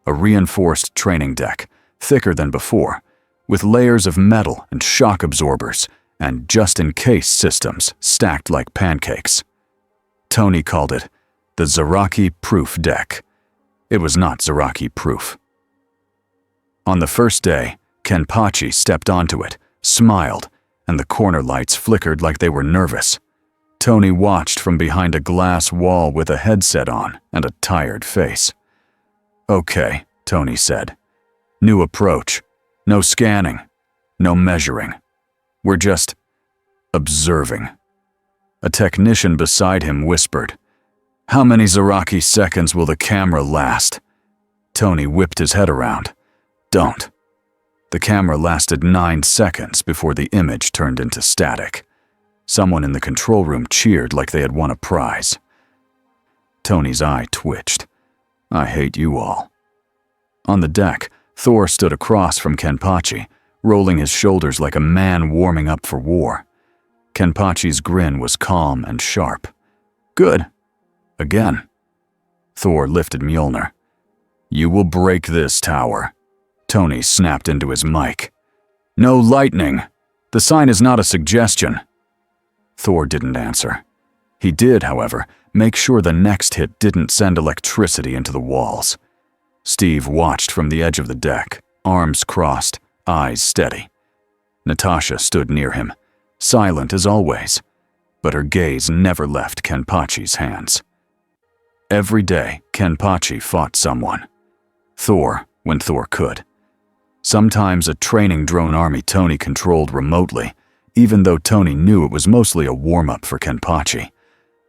A reinforced training deck, thicker than before, with layers of metal and shock absorbers and just-in-case systems stacked like pancakes. Tony called it the Zaraki-proof deck. It was not Zaraki-proof. On the first day, Kenpachi stepped onto it, smiled, and the corner lights flickered like they were nervous. Tony watched from behind a glass wall with a headset on and a tired face. "Okay," Tony said. "New approach. No scanning. No measuring. We're just observing." A technician beside him whispered, "How many Zaraki seconds will the camera last?" Tony whipped his head around. "Don't." The camera lasted 9 seconds before the image turned into static. Someone in the control room cheered like they had won a prize. Tony's eye twitched. "I hate you all." On the deck, Thor stood across from Kenpachi, rolling his shoulders like a man warming up for war. Kenpachi's grin was calm and sharp. "Good. Again." Thor lifted Mjolnir. "You will break this tower." Tony snapped into his mic. "No lightning. The sign is not a suggestion." Thor didn't answer. He did, however, make sure the next hit didn't send electricity into the walls. Steve watched from the edge of the deck, arms crossed, eyes steady. Natasha stood near him, silent as always, but her gaze never left Kenpachi's hands. Every day, Kenpachi fought someone. Thor, when Thor could. Sometimes a training drone army Tony controlled remotely, even though Tony knew it was mostly a warm-up for Kenpachi.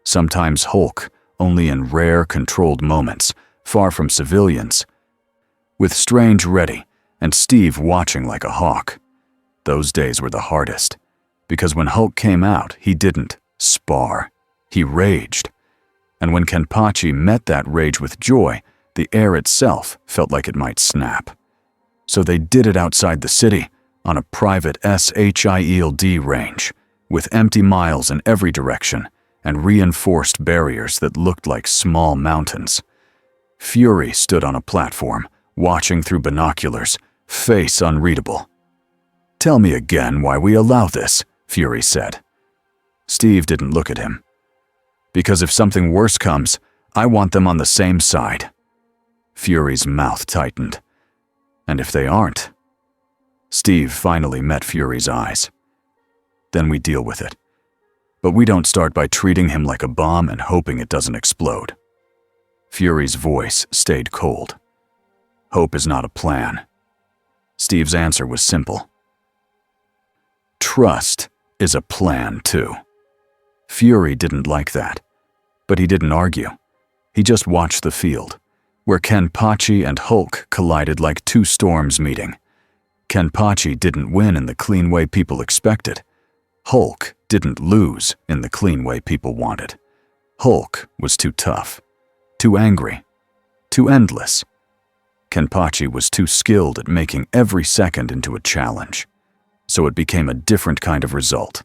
Sometimes Hulk, only in rare, controlled moments, far from civilians. With Strange ready, and Steve watching like a hawk. Those days were the hardest, because when Hulk came out, he didn't spar. He raged. And when Kenpachi met that rage with joy, the air itself felt like it might snap. So they did it outside the city, on a private SHIELD range, with empty miles in every direction and reinforced barriers that looked like small mountains. Fury stood on a platform, watching through binoculars, face unreadable. "Tell me again why we allow this," Fury said. Steve didn't look at him. "Because if something worse comes, I want them on the same side." Fury's mouth tightened. "And if they aren't?" Steve finally met Fury's eyes. "Then we deal with it. But we don't start by treating him like a bomb and hoping it doesn't explode." Fury's voice stayed cold. "Hope is not a plan." Steve's answer was simple. "Trust is a plan too." Fury didn't like that, but he didn't argue. He just watched the field, where Kenpachi and Hulk collided like two storms meeting. Kenpachi didn't win in the clean way people expected. Hulk didn't lose in the clean way people wanted. Hulk was too tough, too angry, too endless. Kenpachi was too skilled at making every second into a challenge. So it became a different kind of result.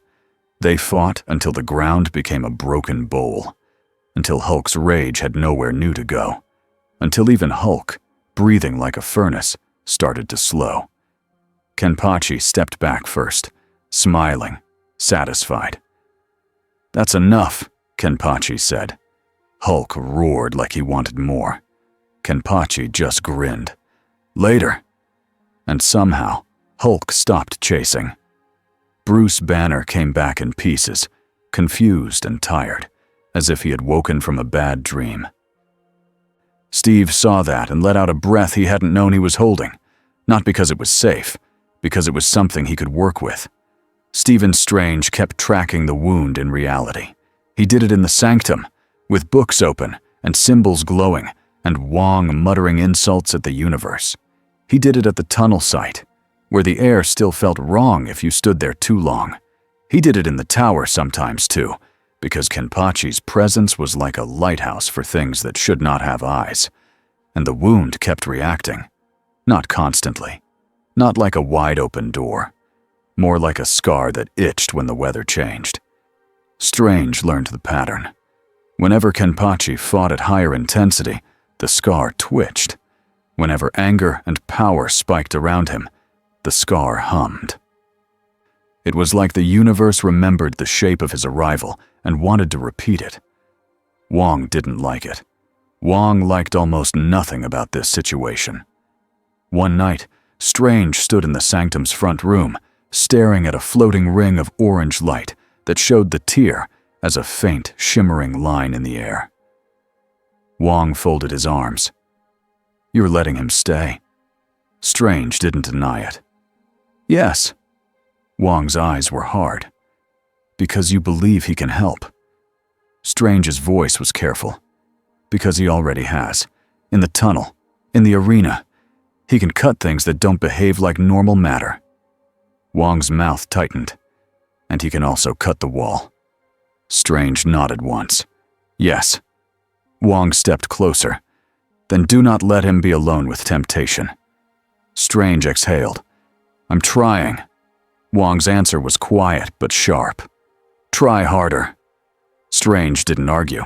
They fought until the ground became a broken bowl, until Hulk's rage had nowhere new to go, until even Hulk, breathing like a furnace, started to slow. Kenpachi stepped back first, smiling satisfied. "That's enough," Kenpachi said. Hulk roared like he wanted more. Kenpachi just grinned. "Later." And somehow, Hulk stopped chasing. Bruce Banner came back in pieces, confused and tired, as if he had woken from a bad dream. Steve saw that and let out a breath he hadn't known he was holding, not because it was safe, because it was something he could work with. Stephen Strange kept tracking the wound in reality. He did it in the sanctum, with books open and symbols glowing, and Wong muttering insults at the universe. He did it at the tunnel site, where the air still felt wrong if you stood there too long. He did it in the tower sometimes too, because Kenpachi's presence was like a lighthouse for things that should not have eyes. And the wound kept reacting. Not constantly. Not like a wide-open door. More like a scar that itched when the weather changed. Strange learned the pattern. Whenever Kenpachi fought at higher intensity, the scar twitched. Whenever anger and power spiked around him, the scar hummed. It was like the universe remembered the shape of his arrival and wanted to repeat it. Wong didn't like it. Wong liked almost nothing about this situation. One night, Strange stood in the sanctum's front room, staring at a floating ring of orange light that showed the tier as a faint, shimmering line in the air. Wong folded his arms. "You're letting him stay." Strange didn't deny it. "Yes." Wong's eyes were hard. "Because you believe he can help." Strange's voice was careful. "Because he already has. In the tunnel. In the arena. He can cut things that don't behave like normal matter." Wong's mouth tightened. "And he can also cut the wall." Strange nodded once. "Yes." Wong stepped closer. "Then do not let him be alone with temptation." Strange exhaled. "I'm trying." Wong's answer was quiet but sharp. "Try harder." Strange didn't argue.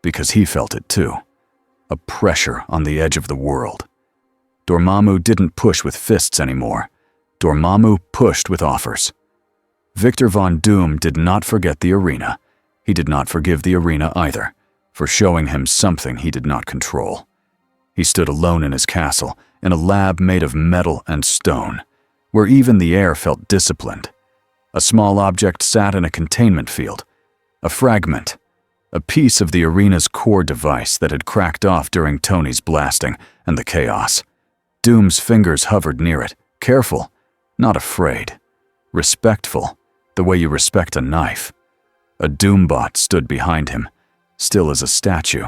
Because he felt it too. A pressure on the edge of the world. Dormammu didn't push with fists anymore. Dormammu pushed with offers. Victor Von Doom did not forget the arena. He did not forgive the arena either, for showing him something he did not control. He stood alone in his castle, in a lab made of metal and stone, where even the air felt disciplined. A small object sat in a containment field, a fragment, a piece of the arena's core device that had cracked off during Tony's blasting and the chaos. Doom's fingers hovered near it, careful, not afraid, respectful, the way you respect a knife. A Doombot stood behind him, still as a statue.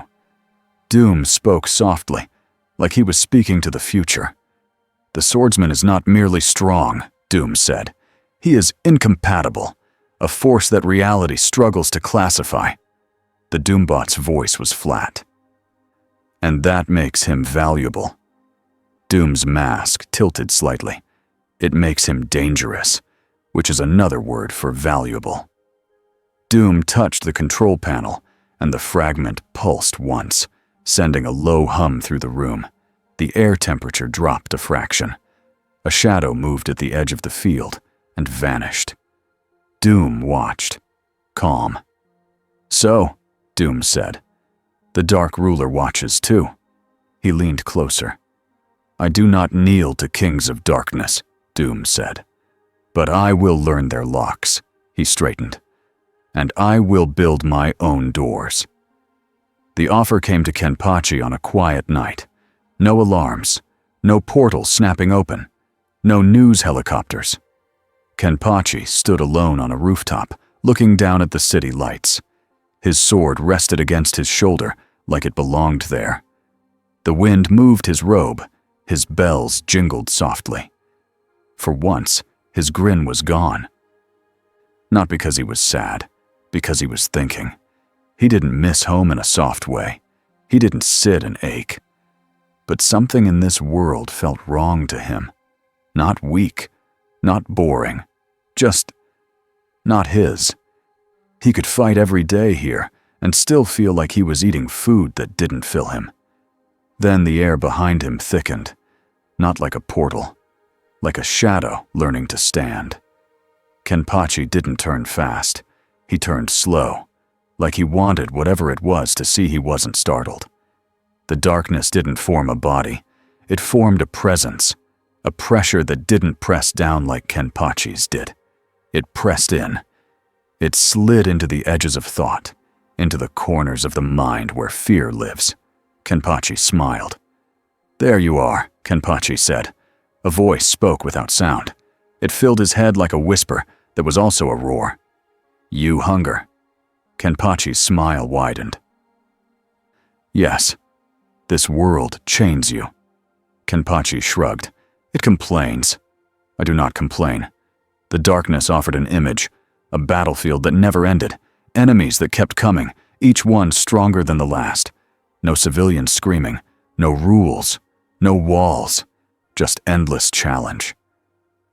Doom spoke softly, like he was speaking to the future. "The swordsman is not merely strong," Doom said. "He is incompatible, a force that reality struggles to classify." The Doombot's voice was flat. "And that makes him valuable." Doom's mask tilted slightly. "It makes him dangerous, which is another word for valuable." Doom touched the control panel, and the fragment pulsed once, sending a low hum through the room. The air temperature dropped a fraction. A shadow moved at the edge of the field and vanished. Doom watched, calm. "So," Doom said, "the Dark Ruler watches too." He leaned closer. "I do not kneel to kings of darkness," Doom said. "But I will learn their locks," he straightened. "And I will build my own doors." The offer came to Kenpachi on a quiet night. No alarms, no portals snapping open, no news helicopters. Kenpachi stood alone on a rooftop, looking down at the city lights. His sword rested against his shoulder like it belonged there. The wind moved his robe, his bells jingled softly. For once, his grin was gone. Not because he was sad, because he was thinking. He didn't miss home in a soft way. He didn't sit and ache. But something in this world felt wrong to him. Not weak, not boring, just not his. He could fight every day here and still feel like he was eating food that didn't fill him. Then the air behind him thickened, not like a portal, like a shadow learning to stand. Kenpachi didn't turn fast. He turned slow, like he wanted whatever it was to see he wasn't startled. The darkness didn't form a body. It formed a presence, a pressure that didn't press down like Kenpachi's did. It pressed in. It slid into the edges of thought, into the corners of the mind where fear lives. Kenpachi smiled. "There you are," Kenpachi said. A voice spoke without sound. It filled his head like a whisper that was also a roar. "You hunger." Kenpachi's smile widened. "Yes, this world chains you." Kenpachi shrugged. "It complains. I do not complain." The darkness offered an image, a battlefield that never ended, enemies that kept coming, each one stronger than the last. No civilians screaming, no rules, no walls, just endless challenge.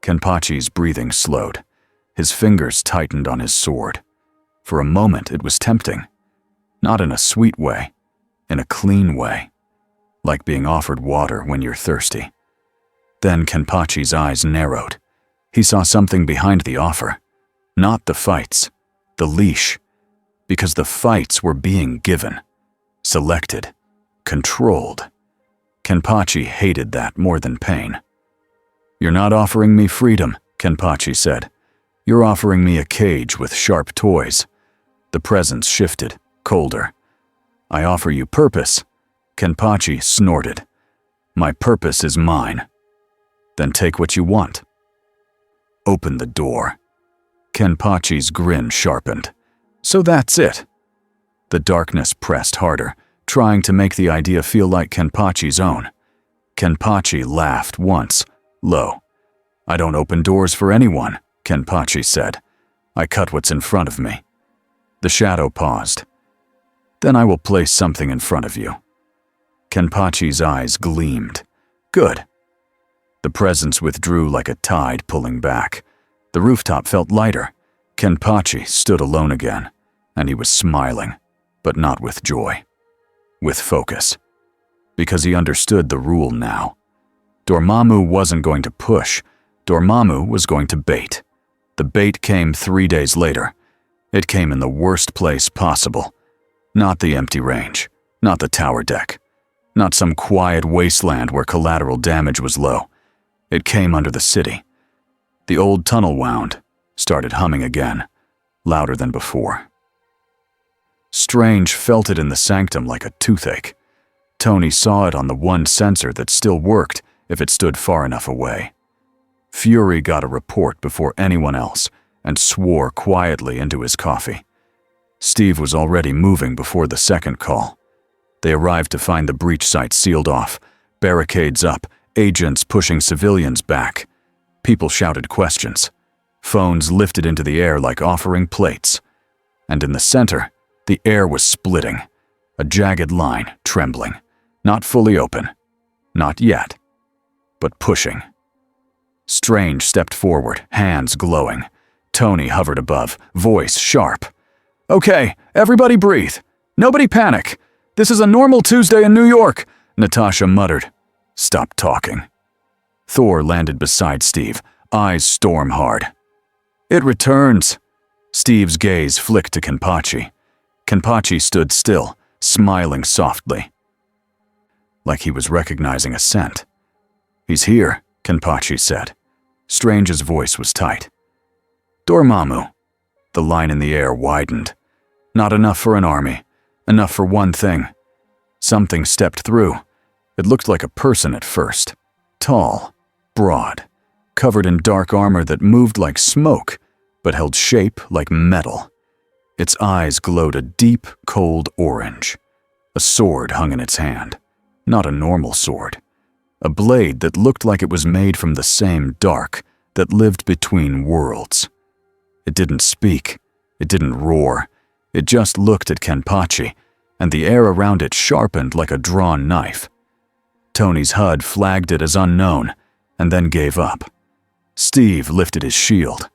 Kenpachi's breathing slowed. His fingers tightened on his sword. For a moment it was tempting. Not in a sweet way, in a clean way. Like being offered water when you're thirsty. Then Kenpachi's eyes narrowed. He saw something behind the offer. Not the fights, the leash. Because the fights were being given. Selected. Controlled. Kenpachi hated that more than pain. "You're not offering me freedom," Kenpachi said. "You're offering me a cage with sharp toys." The presence shifted, colder. "I offer you purpose." Kenpachi snorted. "My purpose is mine." "Then take what you want." "Open the door." Kenpachi's grin sharpened. "So that's it." The darkness pressed harder, trying to make the idea feel like Kenpachi's own. Kenpachi laughed once, low. "I don't open doors for anyone," Kenpachi said. "I cut what's in front of me." The shadow paused. "Then I will place something in front of you." Kenpachi's eyes gleamed. "Good." The presence withdrew like a tide pulling back. The rooftop felt lighter. Kenpachi stood alone again, and he was smiling, but not with joy. With focus. Because he understood the rule now. Dormammu wasn't going to push. Dormammu was going to bait. The bait came 3 days later. It came in the worst place possible. Not the empty range. Not the tower deck. Not some quiet wasteland where collateral damage was low. It came under the city. The old tunnel wound, started humming again, louder than before. Strange felt it in the sanctum like a toothache. Tony saw it on the one sensor that still worked if it stood far enough away. Fury got a report before anyone else and swore quietly into his coffee. Steve was already moving before the second call. They arrived to find the breach site sealed off, barricades up, agents pushing civilians back. People shouted questions. Phones lifted into the air like offering plates. And in the center, the air was splitting. A jagged line, trembling. Not fully open. Not yet. But pushing. Strange stepped forward, hands glowing. Tony hovered above, voice sharp. "Okay, everybody breathe. Nobody panic. This is a normal Tuesday in New York," Natasha muttered. "Stop talking." Thor landed beside Steve, eyes storm hard. "It returns." Steve's gaze flicked to Kenpachi. Kenpachi stood still, smiling softly. Like he was recognizing a scent. "He's here," Kenpachi said. Strange's voice was tight. "Dormammu." The line in the air widened. Not enough for an army. Enough for one thing. Something stepped through. It looked like a person at first. Tall, broad, covered in dark armor that moved like smoke, but held shape like metal. Its eyes glowed a deep, cold orange. A sword hung in its hand. Not a normal sword. A blade that looked like it was made from the same dark that lived between worlds. It didn't speak. It didn't roar. It just looked at Kenpachi, and the air around it sharpened like a drawn knife. Tony's HUD flagged it as unknown, and then gave up. Steve lifted his shield.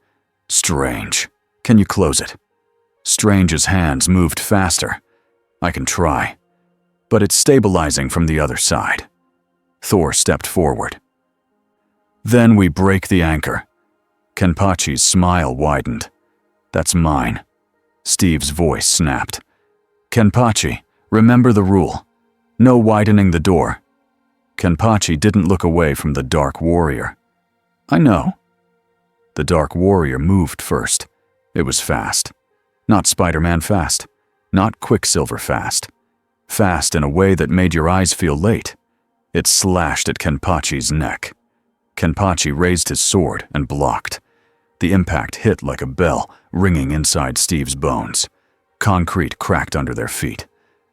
"Strange. Can you close it?" Strange's hands moved faster. "I can try. But it's stabilizing from the other side." Thor stepped forward. "Then we break the anchor." Kenpachi's smile widened. "That's mine." Steve's voice snapped. "Kenpachi, remember the rule. No widening the door." Kenpachi didn't look away from the Dark Warrior. "I know." The Dark Warrior moved first. It was fast. Not Spider-Man fast. Not Quicksilver fast. Fast in a way that made your eyes feel late. It slashed at Kenpachi's neck. Kenpachi raised his sword and blocked. The impact hit like a bell, ringing inside Steve's bones. Concrete cracked under their feet.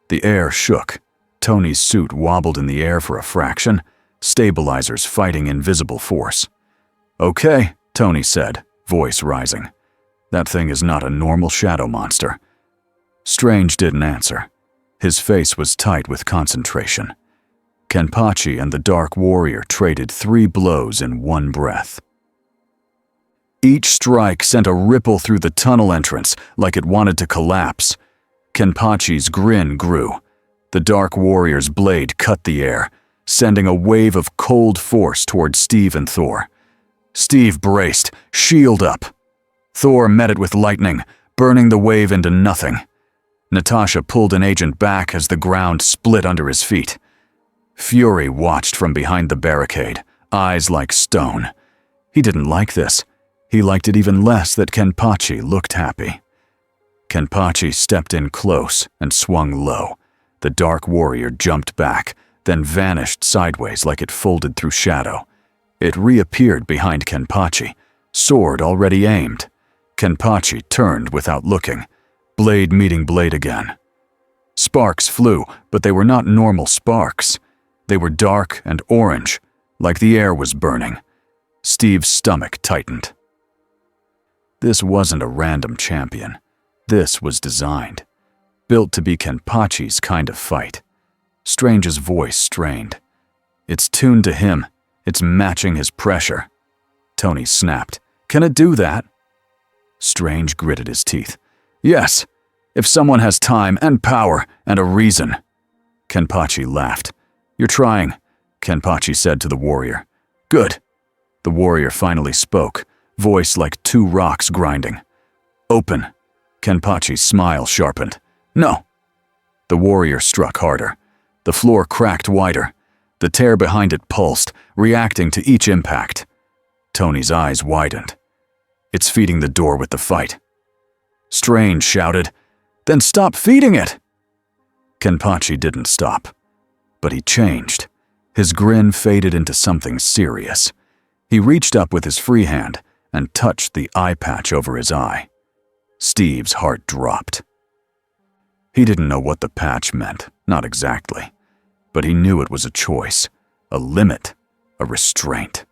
The air shook. Tony's suit wobbled in the air for a fraction, stabilizers fighting invisible force. "Okay," Tony said, voice rising. "That thing is not a normal shadow monster." Strange didn't answer. His face was tight with concentration. Kenpachi and the Dark Warrior traded 3 blows in one breath. Each strike sent a ripple through the tunnel entrance like it wanted to collapse. Kenpachi's grin grew. The Dark Warrior's blade cut the air, sending a wave of cold force toward Steve and Thor. Steve braced, shield up. Thor met it with lightning, burning the wave into nothing. Natasha pulled an agent back as the ground split under his feet. Fury watched from behind the barricade, eyes like stone. He didn't like this. He liked it even less that Kenpachi looked happy. Kenpachi stepped in close and swung low. The Dark Warrior jumped back, then vanished sideways like it folded through shadow. It reappeared behind Kenpachi, sword already aimed. Kenpachi turned without looking, blade meeting blade again. Sparks flew, but they were not normal sparks. They were dark and orange, like the air was burning. Steve's stomach tightened. This wasn't a random champion. This was designed. Built to be Kenpachi's kind of fight. Strange's voice strained. "It's tuned to him. It's matching his pressure." Tony snapped. "Can it do that?" Strange gritted his teeth. "Yes, if someone has time and power and a reason." Kenpachi laughed. "You're trying," Kenpachi said to the warrior. "Good." The warrior finally spoke, voice like 2 rocks grinding. "Open." Kenpachi's smile sharpened. "No." The warrior struck harder. The floor cracked wider. The tear behind it pulsed, reacting to each impact. Tony's eyes widened. "It's feeding the door with the fight." Strange shouted, "Then stop feeding it!" Kenpachi didn't stop. But he changed. His grin faded into something serious. He reached up with his free hand and touched the eye patch over his eye. Steve's heart dropped. He didn't know what the patch meant, not exactly. But he knew it was a choice, a limit, a restraint.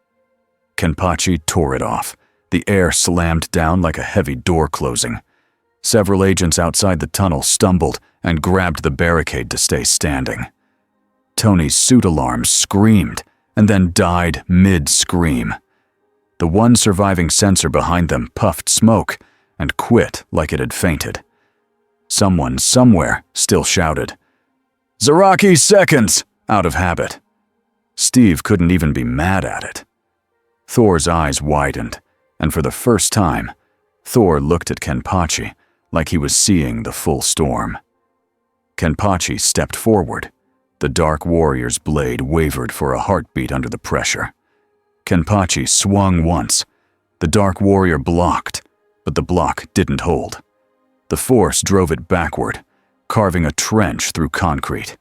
Kenpachi tore it off. The air slammed down like a heavy door closing. Several agents outside the tunnel stumbled and grabbed the barricade to stay standing. Tony's suit alarms screamed and then died mid-scream. The one surviving sensor behind them puffed smoke and quit like it had fainted. Someone somewhere still shouted, "Zaraki seconds!" out of habit. Steve couldn't even be mad at it. Thor's eyes widened, and for the first time, Thor looked at Kenpachi like he was seeing the full storm. Kenpachi stepped forward. The Dark Warrior's blade wavered for a heartbeat under the pressure. Kenpachi swung once. The Dark Warrior blocked, but the block didn't hold. The force drove it backward, carving a trench through concrete.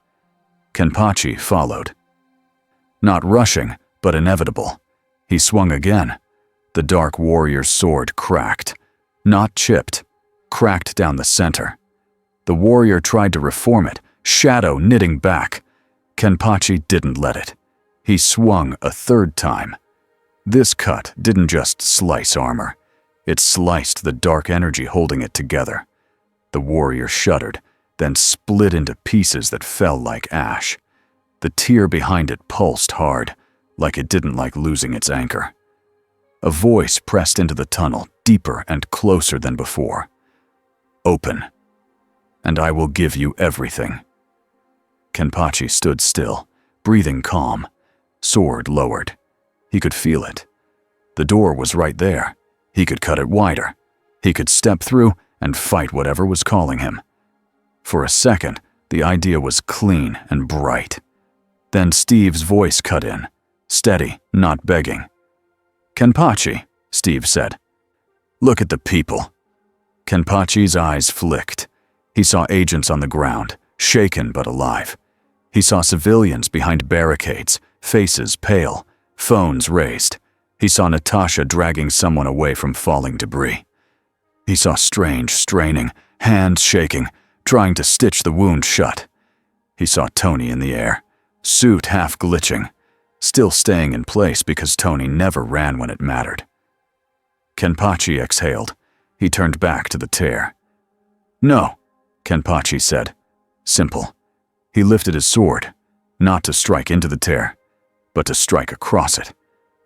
Kenpachi followed. Not rushing, but inevitable. He swung again. The Dark Warrior's sword cracked. Not chipped, cracked down the center. The warrior tried to reform it, shadow knitting back. Kenpachi didn't let it. He swung a 3rd time. This cut didn't just slice armor. It sliced the dark energy holding it together. The warrior shuddered, then split into pieces that fell like ash. The tier behind it pulsed hard, like it didn't like losing its anchor. A voice pressed into the tunnel, deeper and closer than before. "Open, and I will give you everything." Kenpachi stood still, breathing calm, sword lowered. He could feel it. The door was right there. He could cut it wider. He could step through and fight whatever was calling him. For a second, the idea was clean and bright. Then Steve's voice cut in, steady, not begging. "Kenpachi," Steve said. "Look at the people." Kenpachi's eyes flicked. He saw agents on the ground, shaken but alive. He saw civilians behind barricades, faces pale, phones raised. He saw Natasha dragging someone away from falling debris. He saw Strange straining, hands shaking, trying to stitch the wound shut. He saw Tony in the air, suit half glitching, still staying in place because Tony never ran when it mattered. Kenpachi exhaled. He turned back to the tear. "No," Kenpachi said. Simple. He lifted his sword, not to strike into the tear, but to strike across it.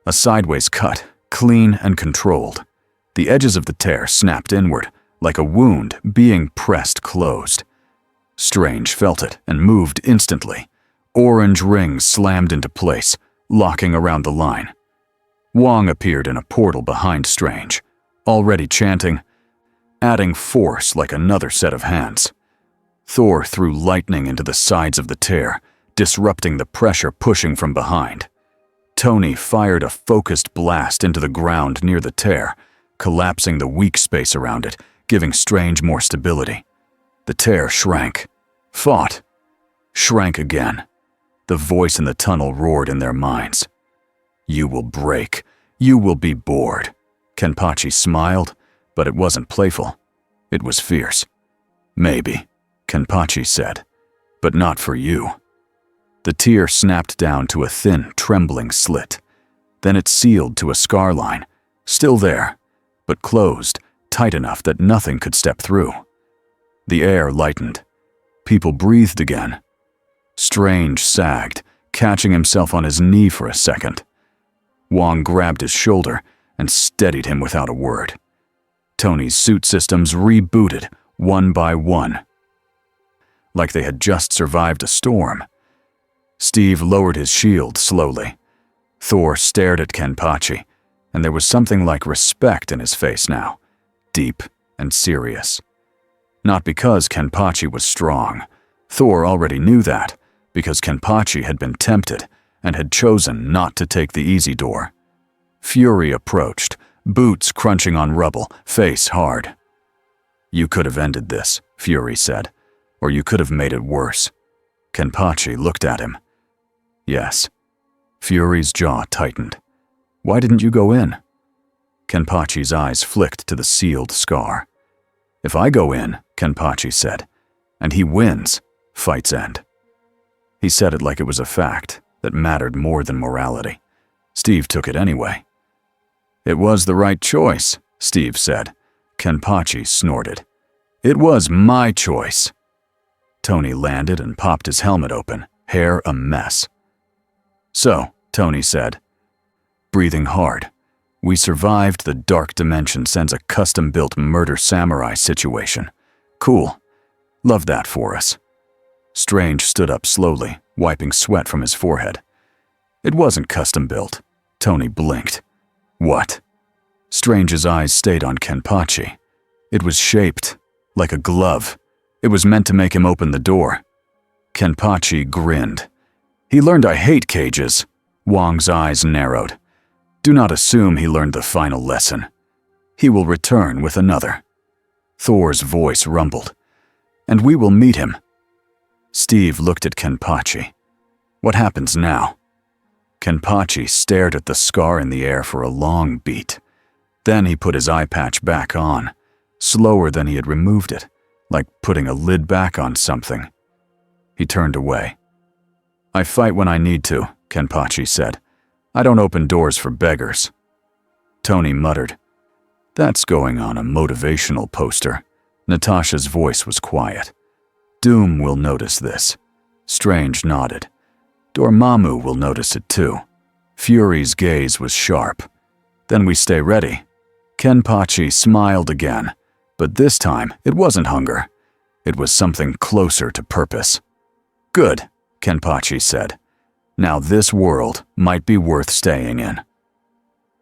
A sideways cut, clean and controlled. The edges of the tear snapped inward, like a wound being pressed closed. Strange felt it and moved instantly. Orange rings slammed into place, locking around the line. Wong appeared in a portal behind Strange, already chanting, adding force like another set of hands. Thor threw lightning into the sides of the tear, disrupting the pressure pushing from behind. Tony fired a focused blast into the ground near the tear, collapsing the weak space around it, giving Strange more stability. The tear shrank, fought, shrank again. The voice in the tunnel roared in their minds. "You will break. You will be bored." Kenpachi smiled, but it wasn't playful. It was fierce. "Maybe," Kenpachi said, "but not for you." The tear snapped down to a thin, trembling slit. Then it sealed to a scar line, still there, but closed, tight enough that nothing could step through. The air lightened. People breathed again. Strange sagged, catching himself on his knee for a second. Wong grabbed his shoulder and steadied him without a word. Tony's suit systems rebooted, one by one, like they had just survived a storm. Steve lowered his shield slowly. Thor stared at Kenpachi, and there was something like respect in his face now, deep and serious. Not because Kenpachi was strong. Thor already knew that, because Kenpachi had been tempted and had chosen not to take the easy door. Fury approached, boots crunching on rubble, face hard. "You could have ended this," Fury said, "or you could have made it worse." Kenpachi looked at him. "Yes." Fury's jaw tightened. "Why didn't you go in?" Kenpachi's eyes flicked to the sealed scar. "If I go in," Kenpachi said, "and he wins, fights end." He said it like it was a fact that mattered more than morality. Steve took it anyway. "It was the right choice," Steve said. Kenpachi snorted. "It was my choice." Tony landed and popped his helmet open, hair a mess. "So," Tony said, breathing hard, "we survived the Dark Dimension sends a custom-built murder samurai situation. Cool. Love that for us." Strange stood up slowly, wiping sweat from his forehead. "It wasn't custom-built." Tony blinked. "What?" Strange's eyes stayed on Kenpachi. "It was shaped like a glove. It was meant to make him open the door." Kenpachi grinned. "He learned I hate cages." Wong's eyes narrowed. "Do not assume he learned the final lesson. He will return with another." Thor's voice rumbled. "And we will meet him." Steve looked at Kenpachi. "What happens now?" Kenpachi stared at the scar in the air for a long beat. Then he put his eye patch back on, slower than he had removed it, like putting a lid back on something. He turned away. "I fight when I need to," Kenpachi said. "I don't open doors for beggars." Tony muttered. "That's going on a motivational poster." Natasha's voice was quiet. "Doom will notice this." Strange nodded. "Dormammu will notice it too." Fury's gaze was sharp. "Then we stay ready." Kenpachi smiled again, but this time it wasn't hunger. It was something closer to purpose. "Good," Kenpachi said. "Now this world might be worth staying in."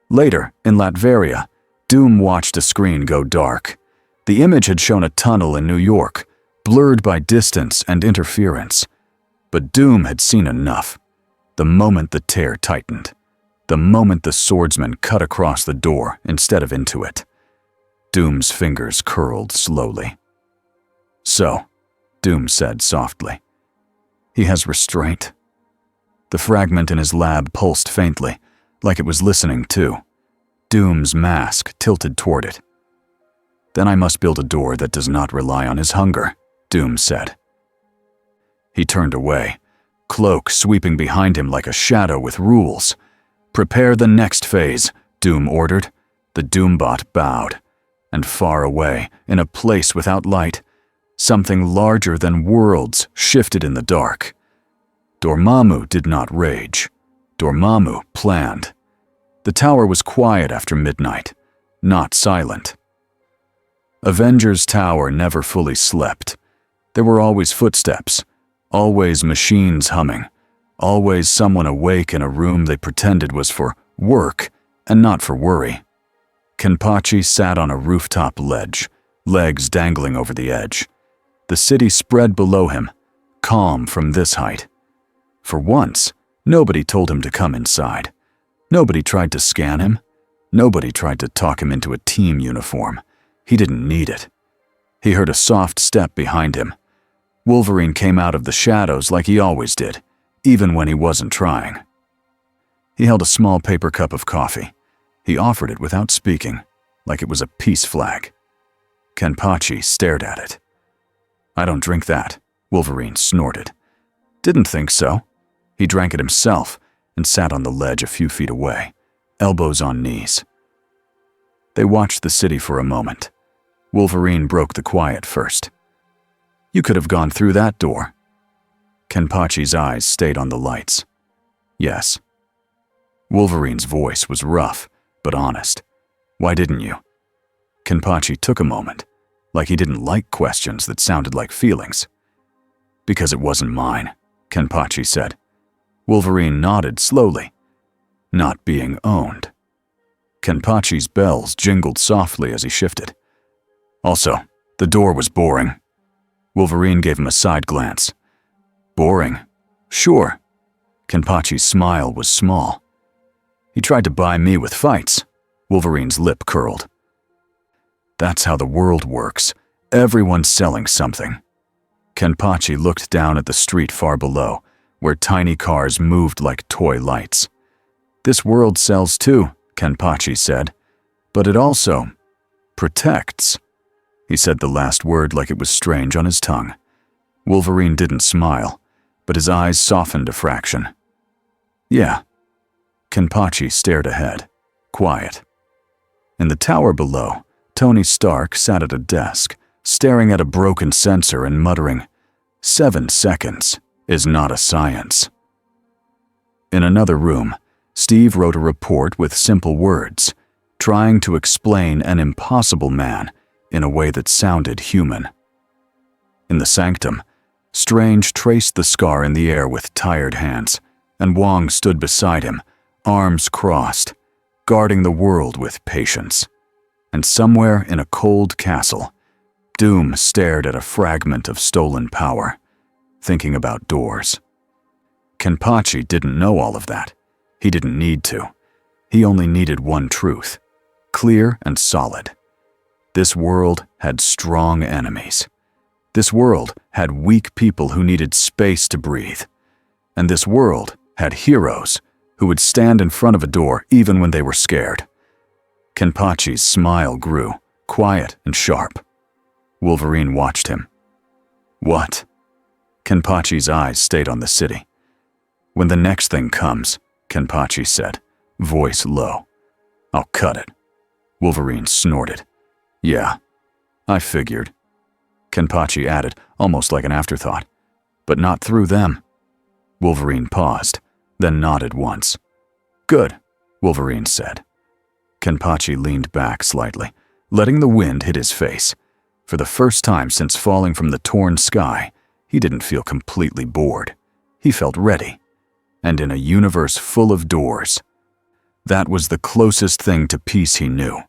Later, in Latveria, Doom watched a screen go dark. The image had shown a tunnel in New York, blurred by distance and interference. But Doom had seen enough. The moment the tear tightened. The moment the swordsman cut across the door instead of into it. Doom's fingers curled slowly. "So," Doom said softly, "he has restraint." The fragment in his lab pulsed faintly, like it was listening too. Doom's mask tilted toward it. "Then I must build a door that does not rely on his hunger," Doom said. He turned away, cloak sweeping behind him like a shadow with rules. "Prepare the next phase," Doom ordered. The Doombot bowed, and far away, in a place without light, something larger than worlds shifted in the dark. Dormammu did not rage. Dormammu planned. The tower was quiet after midnight, not silent. Avengers Tower never fully slept. There were always footsteps, always machines humming, always someone awake in a room they pretended was for work and not for worry. Kenpachi sat on a rooftop ledge, legs dangling over the edge. The city spread below him, calm from this height. For once, nobody told him to come inside. Nobody tried to scan him. Nobody tried to talk him into a team uniform. He didn't need it. He heard a soft step behind him. Wolverine came out of the shadows like he always did, even when he wasn't trying. He held a small paper cup of coffee. He offered it without speaking, like it was a peace flag. Kenpachi stared at it. "I don't drink that," Wolverine snorted. "Didn't think so." He drank it himself and sat on the ledge a few feet away, elbows on knees. They watched the city for a moment. Wolverine broke the quiet first. "You could have gone through that door." Kenpachi's eyes stayed on the lights. "Yes." Wolverine's voice was rough, but honest. "Why didn't you?" Kenpachi took a moment, like he didn't like questions that sounded like feelings. "Because it wasn't mine," Kenpachi said. Wolverine nodded slowly. "Not being owned." Kenpachi's bells jingled softly as he shifted. "Also, the door was boring." Wolverine gave him a side glance. "Boring? Sure." Kenpachi's smile was small. "He tried to buy me with fights." Wolverine's lip curled. "That's how the world works. Everyone's selling something." Kenpachi looked down at the street far below, where tiny cars moved like toy lights. "This world sells too," Kenpachi said, "but it also protects." He said the last word like it was strange on his tongue. Wolverine didn't smile, but his eyes softened a fraction. "Yeah." Kenpachi stared ahead, quiet. In the tower below, Tony Stark sat at a desk, staring at a broken sensor and muttering, "7 seconds is not a science." In another room, Steve wrote a report with simple words, trying to explain an impossible man in a way that sounded human. In the sanctum, Strange traced the scar in the air with tired hands, and Wong stood beside him, arms crossed, guarding the world with patience. And somewhere in a cold castle, Doom stared at a fragment of stolen power, thinking about doors. Kenpachi didn't know all of that. He didn't need to. He only needed one truth, clear and solid. This world had strong enemies. This world had weak people who needed space to breathe. And this world had heroes who would stand in front of a door even when they were scared. Kenpachi's smile grew, quiet and sharp. Wolverine watched him. "What?" Kenpachi's eyes stayed on the city. "When the next thing comes," Kenpachi said, voice low. "I'll cut it." Wolverine snorted. "Yeah, I figured." Kenpachi added, almost like an afterthought. "But not through them." Wolverine paused, then nodded once. "Good," Wolverine said. Kenpachi leaned back slightly, letting the wind hit his face. For the first time since falling from the torn sky, he didn't feel completely bored. He felt ready. And in a universe full of doors, that was the closest thing to peace he knew.